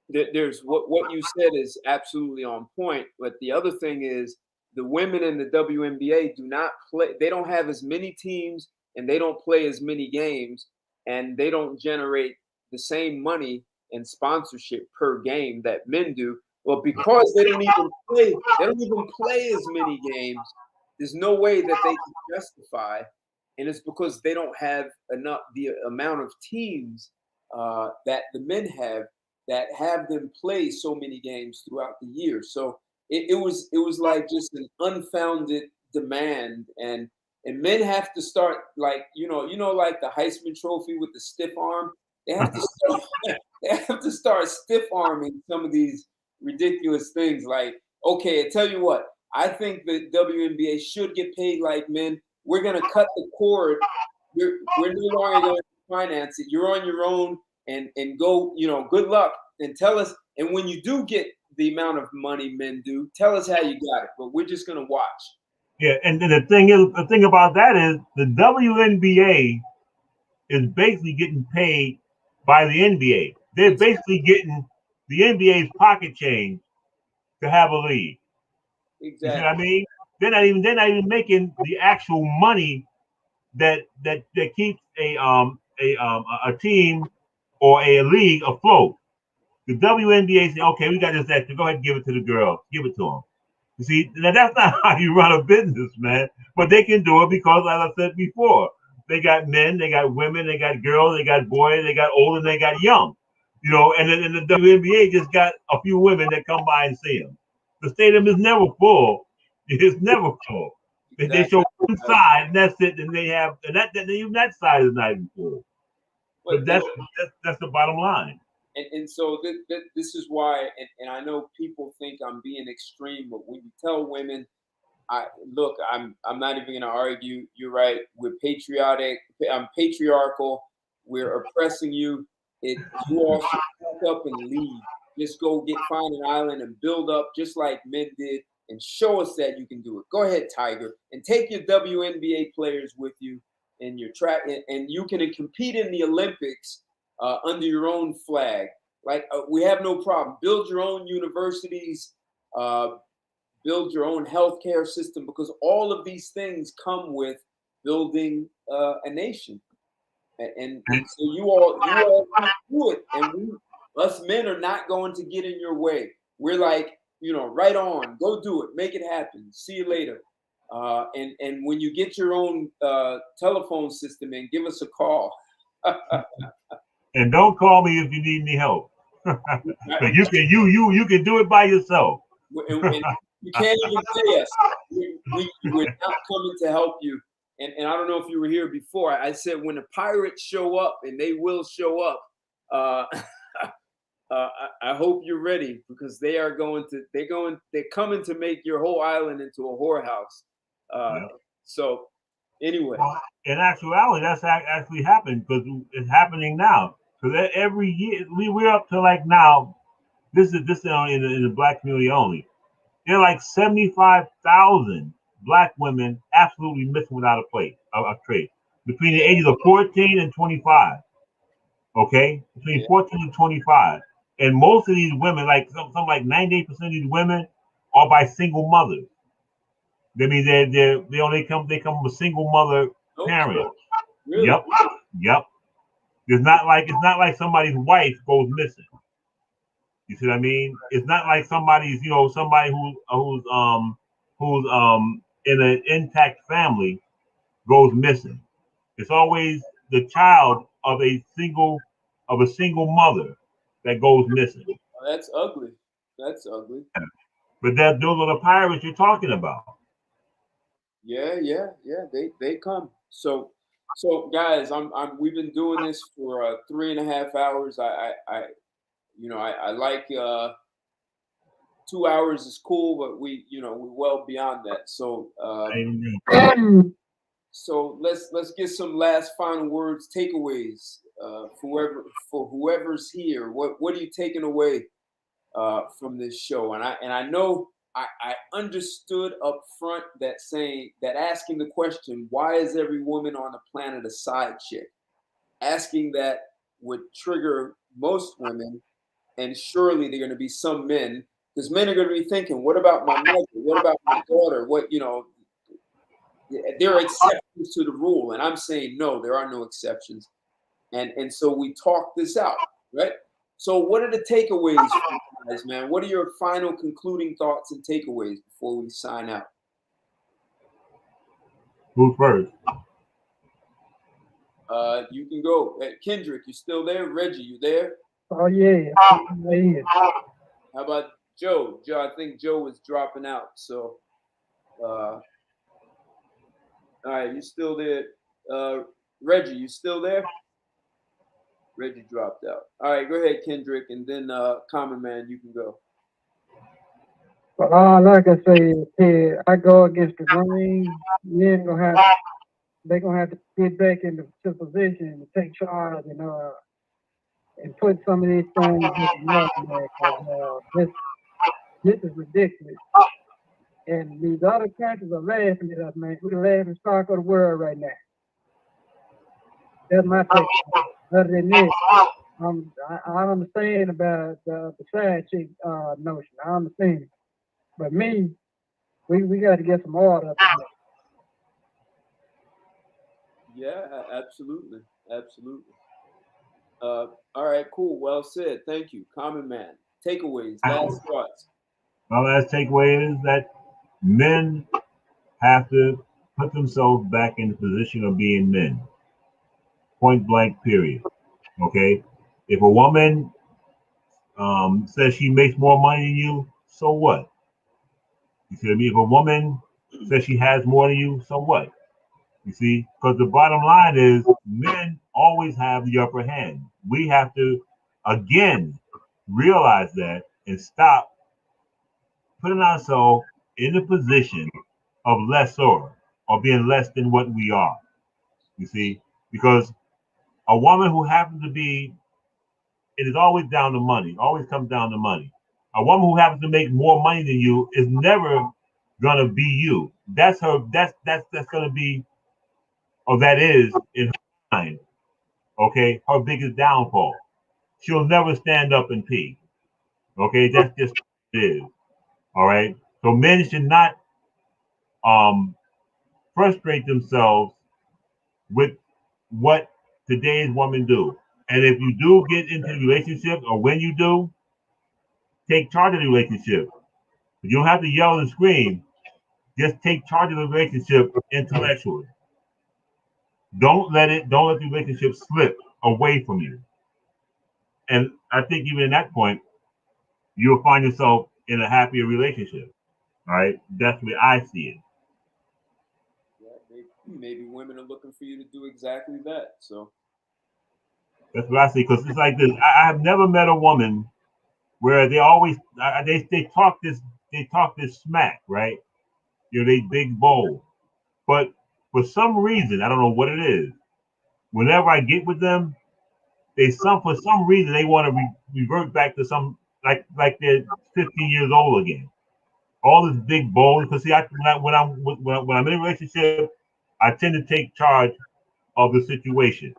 there's what you said is absolutely on point. But the other thing is the women in the WNBA do not play. They don't have as many teams, and they don't play as many games, and they don't generate the same money and sponsorship per game that men do. Well, because they don't even play as many games. There's no way that they can justify, and it's because they don't have enough the amount of teams that the men have that have them play so many games throughout the year. So it was like just an unfounded demand, and men have to start like like the Heisman Trophy with the stiff arm. They have to start, they have to start stiff arming some of these ridiculous things. Like, okay, I tell you what, I think the WNBA should get paid like men. We're gonna cut the cord. We're no longer going to finance it. You're on your own, and go. Good luck, and tell us. And when you do get the amount of money men do, tell us how you got it. But we're just gonna watch. Yeah, and then the thing about that is the WNBA is basically getting paid by the NBA. They're basically getting the NBA's pocket change to have a league. You see what I Exactly. mean? They're not even making the actual money that keeps a team or a league afloat. The WNBA say, okay, we got this extra. Go ahead and give it to the girls. Give it to them. You see, now that's not how you run a business, man. But they can do it because, as I said before, they got men, they got women, they got girls, they got boys, they got old, and they got young. And the WNBA just got a few women that come by and see them. The stadium is never full. It's never full. They Exactly. show one side, and that's it. And they have, and even that side is not even full. But But that's the bottom line. and so this is why, and I know people think I'm being extreme, but when you tell women, I'm not even going to argue. You're right. We're patriotic. I'm patriarchal. We're oppressing you. You all should pack up and leave. Just go find an island and build up, just like men did, and show us that you can do it. Go ahead, Tiger, and take your WNBA players with you and your track, and you can compete in the Olympics under your own flag. Like we have no problem. Build your own universities. Build your own healthcare system, because all of these things come with building a nation. And so you all do it, and us men are not going to get in your way. We're like, right on, go do it, make it happen. See you later. And when you get your own telephone system in, give us a call. And don't call me if you need any help. But you can do it by yourself. And you can't even pay us. We're not coming to help you. And I don't know if you were here before. I said when the pirates show up, and they will show up, I hope you're ready, because they're coming to make your whole island into a whorehouse. Yeah. So anyway, Well, in actuality, that's actually happened, because it's happening now. Because every year we're up to, like, now. This is only in the black community only. There are like 75,000 black women absolutely missing without a trade. between the ages of 14 and 25. Okay, between Yeah. 14 and 25, and most of these women, like some like 98% of these women, are by single mothers. That means they come from a single mother No parent. kidding. Really? Yep, yep. It's not like somebody's wife goes missing. You see what I mean? It's not like somebody who's in an intact family goes missing. It's always the child of a single mother that goes missing. Oh, that's ugly. That's ugly. But those are the pirates you're talking about. Yeah, yeah, yeah. They come. So guys, we've been doing this for 3.5 hours. I like 2 hours is cool, but we're well beyond that. So let's get some last final words, takeaways for whoever's here. What are you taking away from this show? And I know I understood up front that asking the question, why is every woman on the planet a side chick? Asking that would trigger most women, and surely there are going to be some men, because men are going to be thinking, what about my mother? What about my daughter? There are exceptions to the rule, and I'm saying no, there are no exceptions. And so we talk this out, right? So what are the takeaways, guys, man? What are your final concluding thoughts and takeaways before we sign out? Who's first? You can go. Kendrick, you still there? Reggie, you there? Oh yeah. Yeah. How about Joe? I think Joe was dropping out. So, all right, you still there? Reggie, you still there? Reggie dropped out. All right, go ahead, Kendrick, and then Common Man, you can go. But all I can say is, hey, I go against the grain. They're gonna have to get back into position and take charge and put some of these things in order, man. 'Cause, this is ridiculous. And these other countries are laughing at us, man. We're the laughing stock of the world right now. That's my take. Other than this, I understand about the side chick notion. I understand it. But me, we got to get some order up in Yeah, absolutely, absolutely. All right, cool. Well said. Thank you, Common Man. Takeaways, last thoughts. My last takeaway is that men have to put themselves back in the position of being men. Point blank, period. Okay? If a woman says she makes more money than you, so what? You see what I mean? If a woman says she has more than you, so what? You see? Because the bottom line is men always have the upper hand. We have to, again, realize that and stop putting ourselves in the position of lesser or being less than what we are. You see? Because a woman who happens to be, it is always down to money, always comes down to money. A woman who happens to make more money than you is never gonna be you. That's her, that's gonna be, or that is in her mind, okay, her biggest downfall. She'll never stand up and pee. Okay, that's just what it is. All right. So men should not um frustrate themselves with what today's women do. And if you do get into a relationship, or when you do, take charge of the relationship. You don't have to yell and scream. Just take charge of the relationship intellectually. Don't let the relationship slip away from you. And I think even in that point, you'll find yourself in a happier relationship. All right. That's the way I see it. Yeah, maybe women are looking for you to do exactly that. So That's what I see. Because it's like this. I have never met a woman where they always they talk this smack, right? They big bold. But for some reason, I don't know what it is. Whenever I get with them, for some reason they want to revert back to some like they're 15 years old again. All this big bold. Because see, when I'm in a relationship, I tend to take charge of the situation,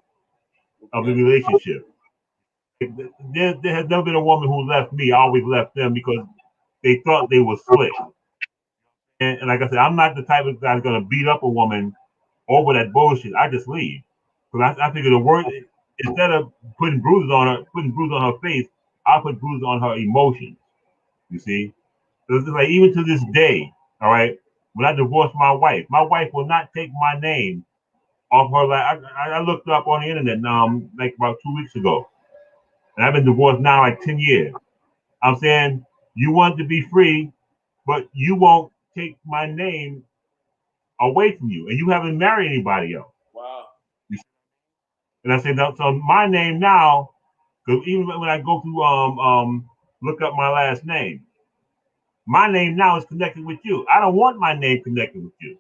of the relationship. There has never been a woman who left me. I always left them because they thought they were slick. And like I said, I'm not the type of guy that's gonna beat up a woman over that bullshit. I just leave. Because I figure the word, instead of putting bruises on her face, I put bruises on her emotions. You see? So it's like even to this day, all right, when I divorced my wife will not take my name off her. Like I looked up on the internet like about 2 weeks ago, and I've been divorced now like 10 years. I'm saying you want to be free, but you won't take my name away from you, and you haven't married anybody else. Wow. And I said, so my name now, because even when I go through look up my last name, my name now is connected with you. I don't want my name connected with you.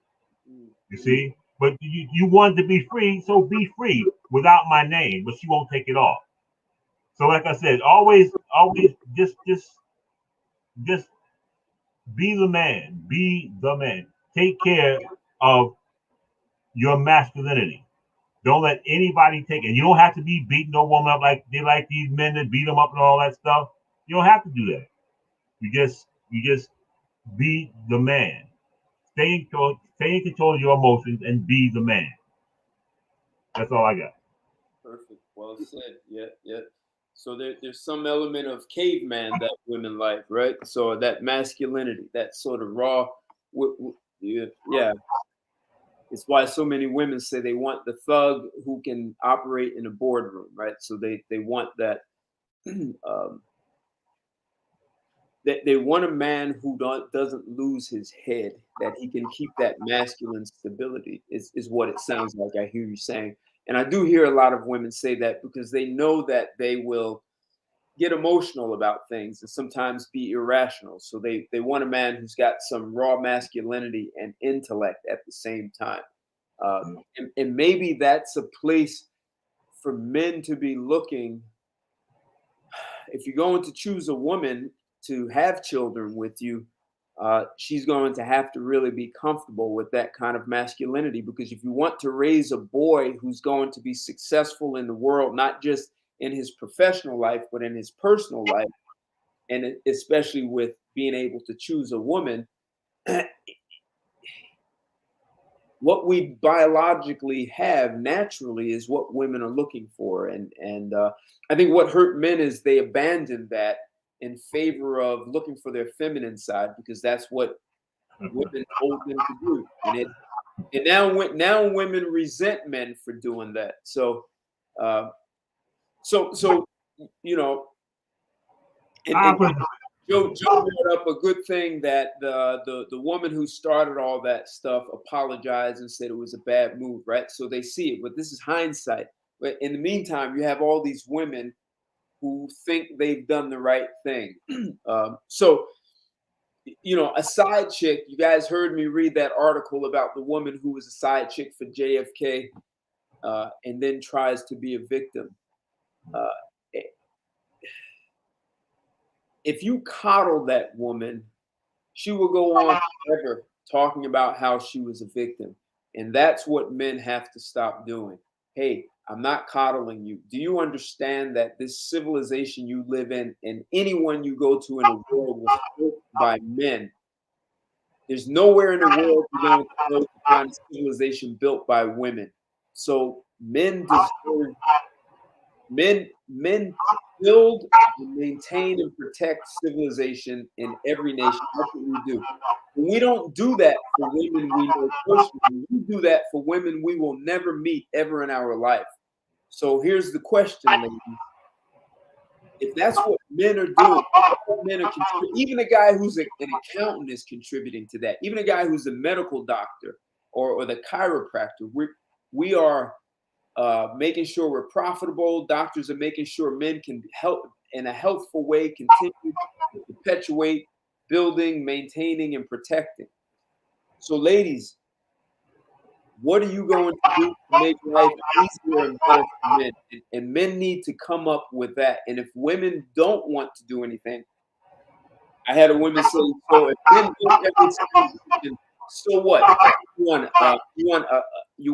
You see, but you want to be free, so be free without my name, but she won't take it off. So like I said, always just be the man. Be the man. Take care of your masculinity. Don't let anybody take it. You don't have to be beating no woman up like they like these men that beat them up and all that stuff. You don't have to do that. You just be the man. Stay in control of your emotions and be the man. That's all I got. Perfect. Well said. Yeah, yeah. So there's some element of caveman that women like, right? So that masculinity, that sort of raw, yeah. It's why so many women say they want the thug who can operate in a boardroom, right? So they want that. um, they want a man who doesn't lose his head, that he can keep that masculine stability, is what it sounds like I hear you saying. And I do hear a lot of women say that because they know that they will get emotional about things and sometimes be irrational. So they want a man who's got some raw masculinity and intellect at the same time. And maybe that's a place for men to be looking. If you're going to choose a woman to have children with you, she's going to have to really be comfortable with that kind of masculinity. Because if you want to raise a boy who's going to be successful in the world, not just in his professional life, but in his personal life, and especially with being able to choose a woman, what we biologically have naturally is what women are looking for. And I think what hurt men is they abandoned that in favor of looking for their feminine side, because that's what women told them to do. And now women resent men for doing that. So you know, and Joe brought up a good thing, that the woman who started all that stuff apologized and said it was a bad move, right? So they see it, but this is hindsight. But in the meantime, you have all these women who think they've done the right thing. So, a side chick. You guys heard me read that article about the woman who was a side chick for JFK, and then tries to be a victim. If you coddle that woman, she will go on forever talking about how she was a victim. And that's what men have to stop doing. Hey, I'm not coddling you. Do you understand that this civilization you live in, and anyone you go to in the world, was built by men? There's nowhere in the world you're going to know the kind of civilization built by women. So men deserve men build and maintain and protect civilization in every nation. That's what we do. And we don't do that for women we know personally. We do that for women we will never meet ever in our life. So here's the question, ladies. If that's what men are doing, even a guy who's an accountant is contributing to that. Even a guy who's a medical doctor or the chiropractor, we are making sure we're profitable. Doctors are making sure men can help in a healthful way, continue to perpetuate, building, maintaining, and protecting. So, ladies, what are you going to do to make life easier and better for men? And men need to come up with that. And if women don't want to do anything, I had a woman say, so if men don't ever So what? You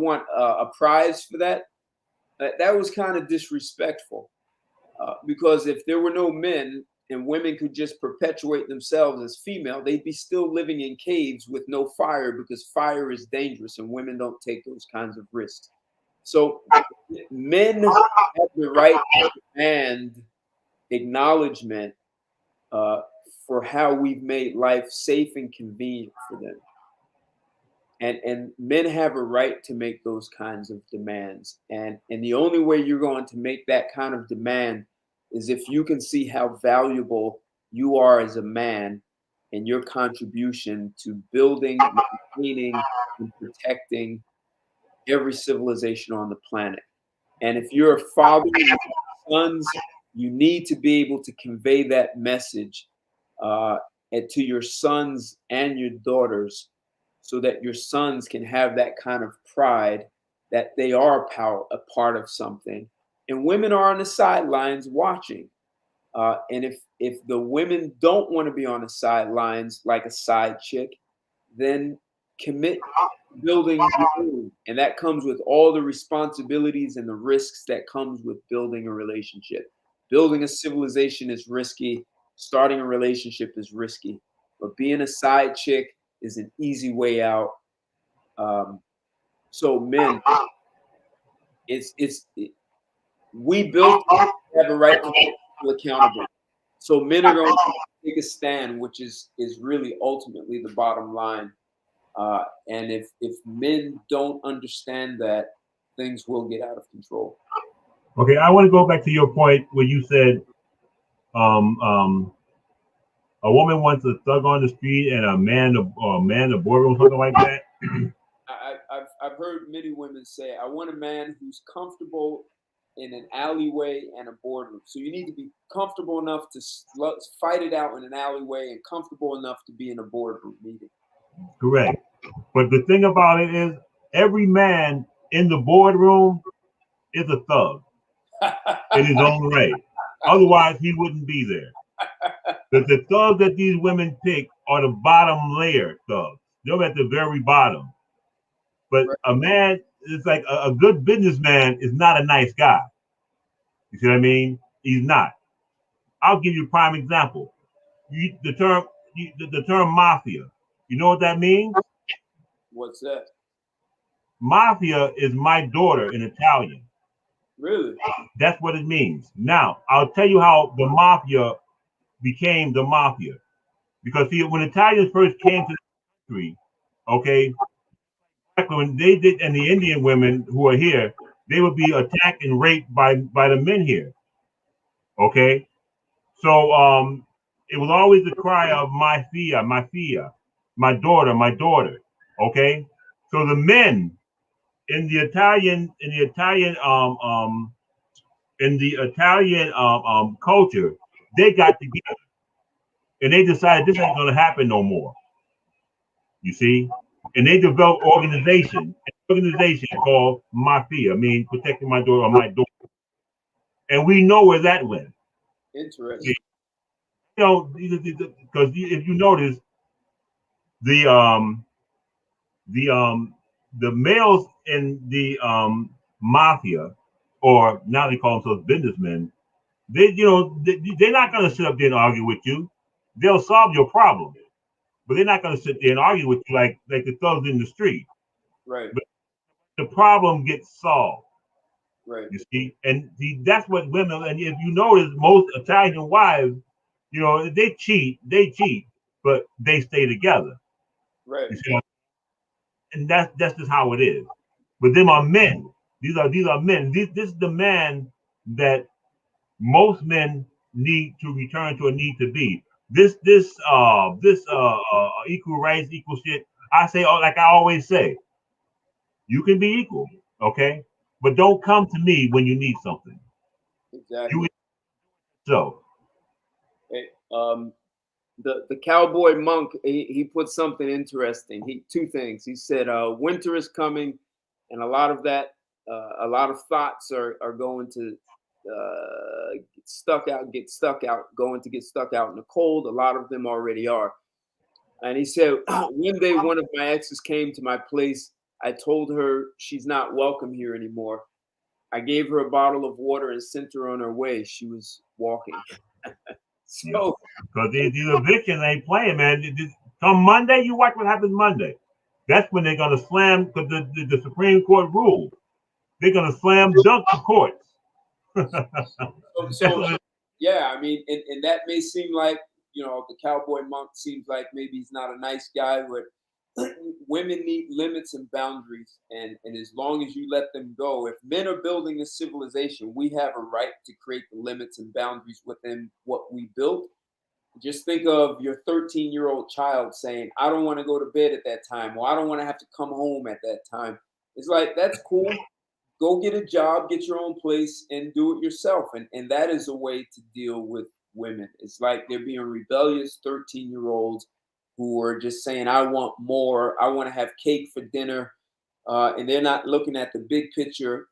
want a prize for that? That was kind of disrespectful. Because if there were no men and women could just perpetuate themselves as female, they'd be still living in caves with no fire because fire is dangerous and women don't take those kinds of risks. So men have the right to demand acknowledgement for how we've made life safe and convenient for them. And men have a right to make those kinds of demands. And the only way you're going to make that kind of demand is if you can see how valuable you are as a man and your contribution to building, maintaining, and protecting every civilization on the planet. And if you're a father with sons, you need to be able to convey that message uh, and to your sons and your daughters so that your sons can have that kind of pride that they are a part of something. And women are on the sidelines watching. And if the women don't want to be on the sidelines like a side chick, then commit to building your own. And that comes with all the responsibilities and the risks that comes with building a relationship. Building a civilization is risky. Starting a relationship is risky. But being a side chick is an easy way out. Um, so men, we built have a right to be accountable. So men are going to take a stand, which is really ultimately the bottom line. And if men don't understand that, things will get out of control. Okay, I want to go back to your point where you said um, um, a woman wants a thug on the street and a man in the boardroom, something like that. I've heard many women say, I want a man who's comfortable in an alleyway and a boardroom. So you need to be comfortable enough to fight it out in an alleyway and comfortable enough to be in a boardroom meeting. Correct. But the thing about it is, every man in the boardroom is a thug in his own right. Otherwise, he wouldn't be there. The thugs that these women pick are the bottom layer thugs. They're at the very bottom. But Right. a man is like a good businessman is not a nice guy. You see what I mean? He's not. I'll give you a prime example. The term mafia. You know what that means? What's that? Mafia is my daughter in Italian. Really? That's what it means. Now, I'll tell you how the mafia became the mafia. Because see, when Italians first came to the country, okay, when they did, and the Indian women who are here, they would be attacked and raped by the men here. Okay, so it was always the cry of my fia, my daughter. Okay, so the men in the Italian culture, they got together and they decided this ain't gonna happen no more. You see, and they developed organization called Mafia, I mean protecting my daughter or my daughter, and we know where that went. Interesting. You know, because if you notice, the um the um the males in the mafia, or now they call themselves businessmen, they're not going to sit up there and argue with you. They'll solve your problem, but they're not going to sit there and argue with you like the thugs in the street. Right. But the problem gets solved. Right. You see, and that's what women. And if you notice, most Italian wives, they cheat, but they stay together. Right. You see, and that's just how it is. But them are men. These are men. This is the man that most men need to return to a need to be. This equal rights, equal shit. I say, like I always say, you can be equal, okay, but don't come to me when you need something. Exactly. So. Hey, the cowboy monk, he put something interesting. Two things. He said, winter is coming, and a lot of thoughts are going to get stuck out, going to get stuck out in the cold. A lot of them already are. And he said, one day one of my exes came to my place. I told her she's not welcome here anymore. I gave her a bottle of water and sent her on her way. She was walking. So, because these evictions ain't playing, man. Come Monday, you watch what happens Monday. That's when they're gonna slam, because the Supreme Court ruled. They're gonna slam dunk the courts. so yeah, I mean, and that may seem like, the cowboy monk seems like maybe he's not a nice guy, but women need limits and boundaries, and as long as you let them go, if men are building a civilization, we have a right to create the limits and boundaries within what we built. Just think of your 13-year-old child saying, I don't want to go to bed at that time, or I don't want to have to come home at that time. It's like, that's cool. Go get a job, get your own place, and do it yourself. And that is a way to deal with women. It's like they're being rebellious 13-year-olds who are just saying, I want more. I want to have cake for dinner. And they're not looking at the big picture.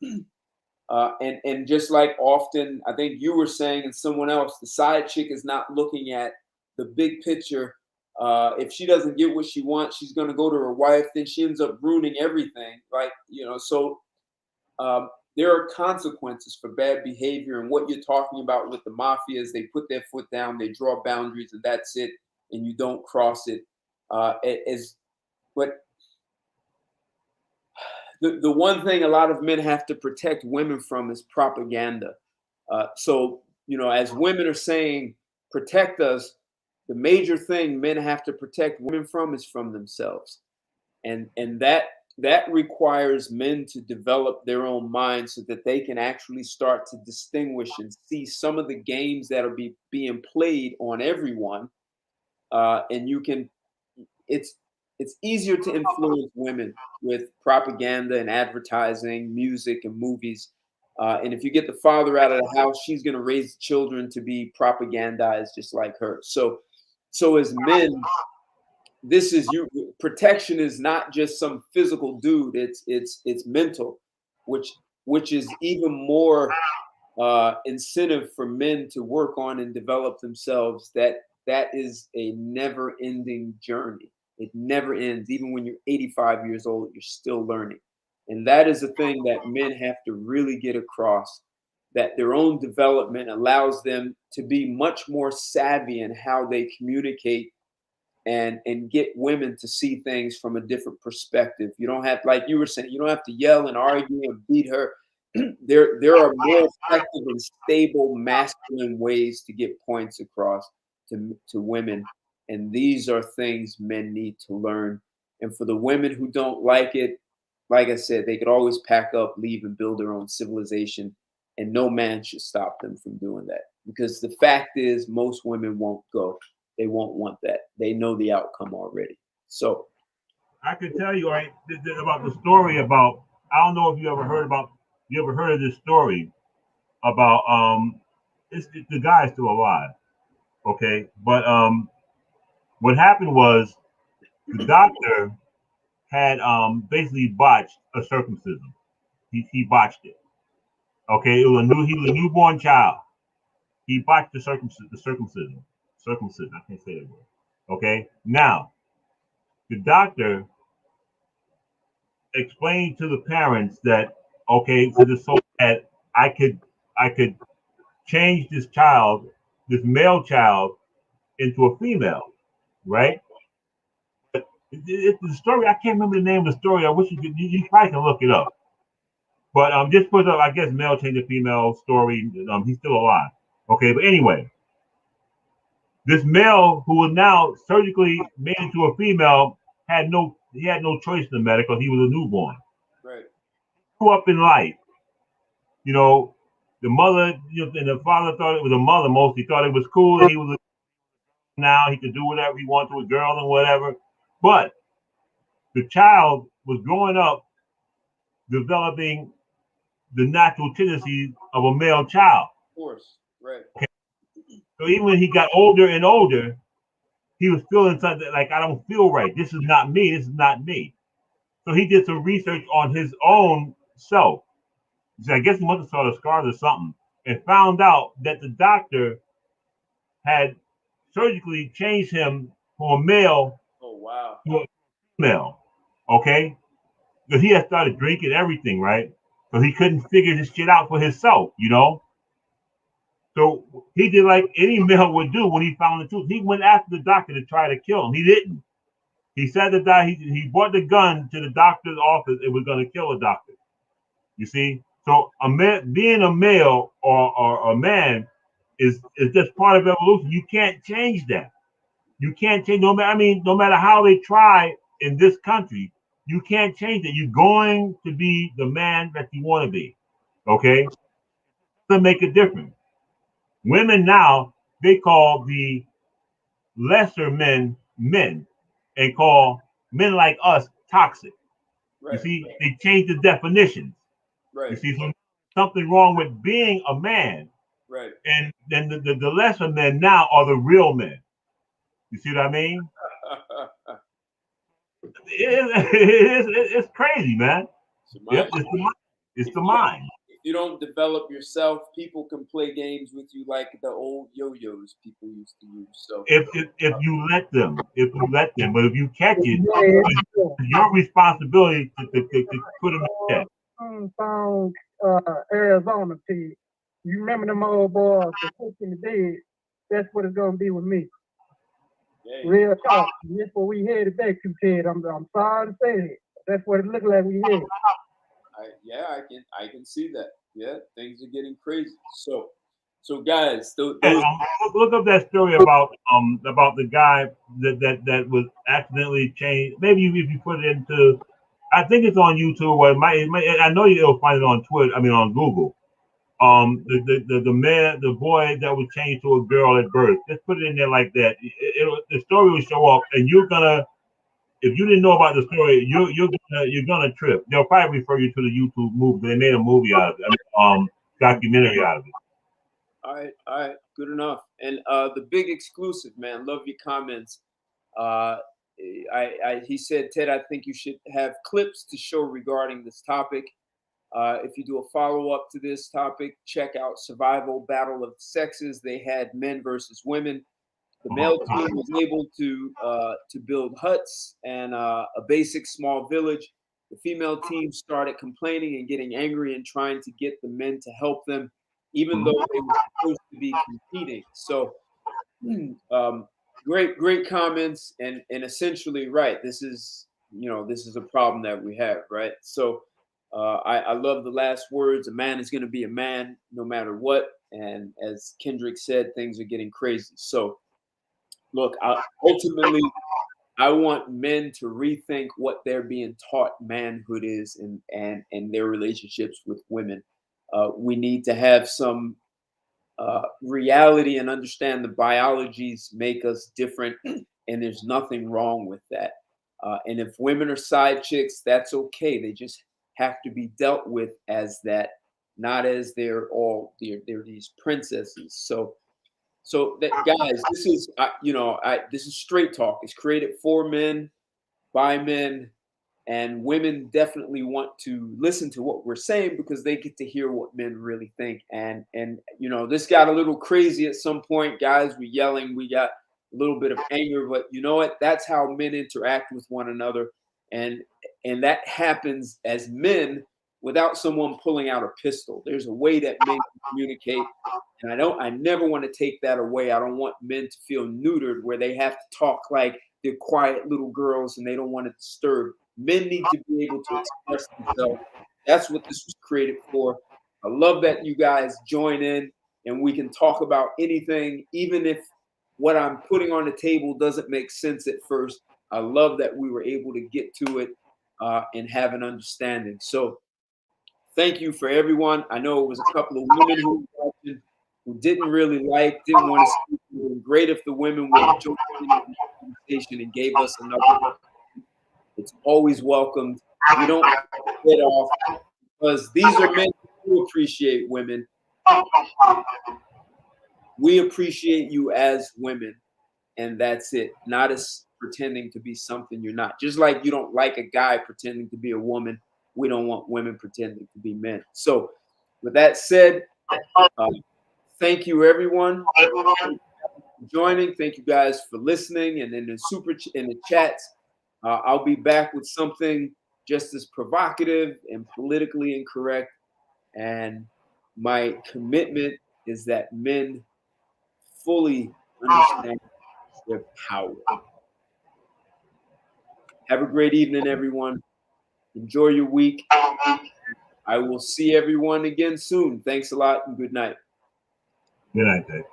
And just like often, I think you were saying, and someone else, the side chick is not looking at the big picture. If she doesn't get what she wants, she's going to go to her wife. Then she ends up ruining everything. So there are consequences for bad behavior. And what you're talking about with the mafia is they put their foot down, they draw boundaries, and that's it. And you don't cross it. But the one thing a lot of men have to protect women from is propaganda. So, as women are saying, protect us, the major thing men have to protect women from is from themselves. And that requires men to develop their own minds so that they can actually start to distinguish and see some of the games that are being played on everyone. And it's easier to influence women with propaganda and advertising, music and movies. And if you get the father out of the house, she's going to raise children to be propagandized just like her. So as men, this is you. Protection is not just some physical dude. It's mental, which is even more incentive for men to work on and develop themselves. That is a never-ending journey. It never ends. Even when you're 85 years old, you're still learning. And that is the thing that men have to really get across, that their own development allows them to be much more savvy in how they communicate and get women to see things from a different perspective. You don't have, like you were saying, you don't have to yell and argue and beat her. There are more effective and stable masculine ways to get points across to women. And these are things men need to learn. And for the women who don't like it, like I said, they could always pack up, leave, and build their own civilization. And no man should stop them from doing that. Because the fact is, most women won't go. They won't want that. They know the outcome already. So I could tell you right about the story about. I don't know if you ever heard of this story about the guy is still alive, okay? But what happened was the doctor had basically botched a circumcision. He botched it. Okay, he was a newborn child. He botched the circumcision. Circumcision. I can't say that word. Okay. Now the doctor explained to the parents that okay, so that I could change this male child, into a female, right? But it's the story. I can't remember the name of the story. I wish you probably can look it up. But just put up, I guess, male change to female story. He's still alive. Okay, but anyway, this male who was now surgically made into a female had no choice in the matter because he was a newborn. right. Grew up in life, you know. The mother, and the father thought it was a mother mostly thought it was cool. He was now he could do whatever he wanted with girls and whatever. But the child was growing up, developing the natural tendencies of a male child. Of course. Right. Okay? So even when he got older and older, he was feeling something like, I don't feel right. This is not me. This is not me. So he did some research on his own self. So I guess he must have saw the scars or something and found out that the doctor had surgically changed him from a male to a female, okay? Because he had started drinking everything, right? Because he couldn't figure this shit out for himself, you know? So he did like any male would do when he found the truth. He went after the doctor to try to kill him. He didn't. He said that he brought the gun to the doctor's office and was going to kill the doctor. You see? So a man, being a male or a man is just part of evolution. You can't change that. You can't change no matter how they try in this country, you can't change it. You're going to be the man that you want to be. Okay? To make a difference. Women now, they call the lesser men men and call men like us toxic. You Right. see, they change the definitions. Right. You see, so something wrong with being a man. Right. And then the lesser men now are the real men. You see what I mean? It's crazy, man. Yep, it's the mind. It's the mind. If you don't develop yourself, people can play games with you like the old yo-yos people used to use. So If you let them, but if you catch it, Yeah, it's your responsibility to put them in check. Found Arizona team. You remember them old boys, the quick in the dead? That's what it's gonna be with me. hey, Real talk. That's what we headed back to, Ted. I'm sorry to say it. That's what it looked like we headed. I can see that. Yeah, things are getting crazy. So guys, those Look up that story about the guy that was accidentally changed. Maybe if you put it into, I think it's on YouTube. Or I know you'll find it on Twitter. I mean on Google. The boy that was changed to a girl at birth. Just put it in there like that. The story will show up, and you're gonna. If you didn't know about the story, you're gonna trip. They'll probably refer you to the YouTube movie. They made a movie out of it. Documentary out of it. all right, good enough. And the big exclusive, man. Love your comments. Uh, he said, Ted, I think you should have clips to show regarding this topic. If you do a follow up to this topic, check out Survival Battle of the Sexes. They had men versus women. The male team was able to build huts and a basic small village. The female team started complaining and getting angry and trying to get the men to help them, even though they were supposed to be competing. So, great comments and essentially right. This is a problem that we have, right? So, I love the last words. A man is going to be a man no matter what. And as Kendrick said, things are getting crazy. So, look, ultimately, I want men to rethink what they're being taught manhood is and their relationships with women. We need to have some reality and understand the biologies make us different, and there's nothing wrong with that. And if women are side chicks, that's okay. They just have to be dealt with as that, not as they're these princesses. So that guys, this is this is straight talk. It's created for men, by men, and women definitely want to listen to what we're saying because they get to hear what men really think. And this got a little crazy at some point, guys. We yelling, we got a little bit of anger, but you know what? That's how men interact with one another, and that happens as men without someone pulling out a pistol. There's a way that men communicate. And I never want to take that away. I don't want men to feel neutered where they have to talk like they're quiet little girls and they don't want to disturb. Men need to be able to express themselves. That's what this was created for. I love that you guys join in and we can talk about anything, even if what I'm putting on the table doesn't make sense at first. I love that we were able to get to it and have an understanding. So thank you for everyone. I know it was a couple of women who didn't really didn't want to speak. It would be great if the women would have joined in the conversation and gave us another. It's always welcomed. We don't get off because these are men who appreciate women. We appreciate you as women, and that's it. Not as pretending to be something you're not. Just like you don't like a guy pretending to be a woman, we don't want women pretending to be men. So, with that said, thank you everyone for joining. Thank you guys for listening, and in the chats. I'll be back with something just as provocative and politically incorrect. And my commitment is that men fully understand their power. Have a great evening, everyone. Enjoy your week. I will see everyone again soon. Thanks a lot and good night. Good night, Dave.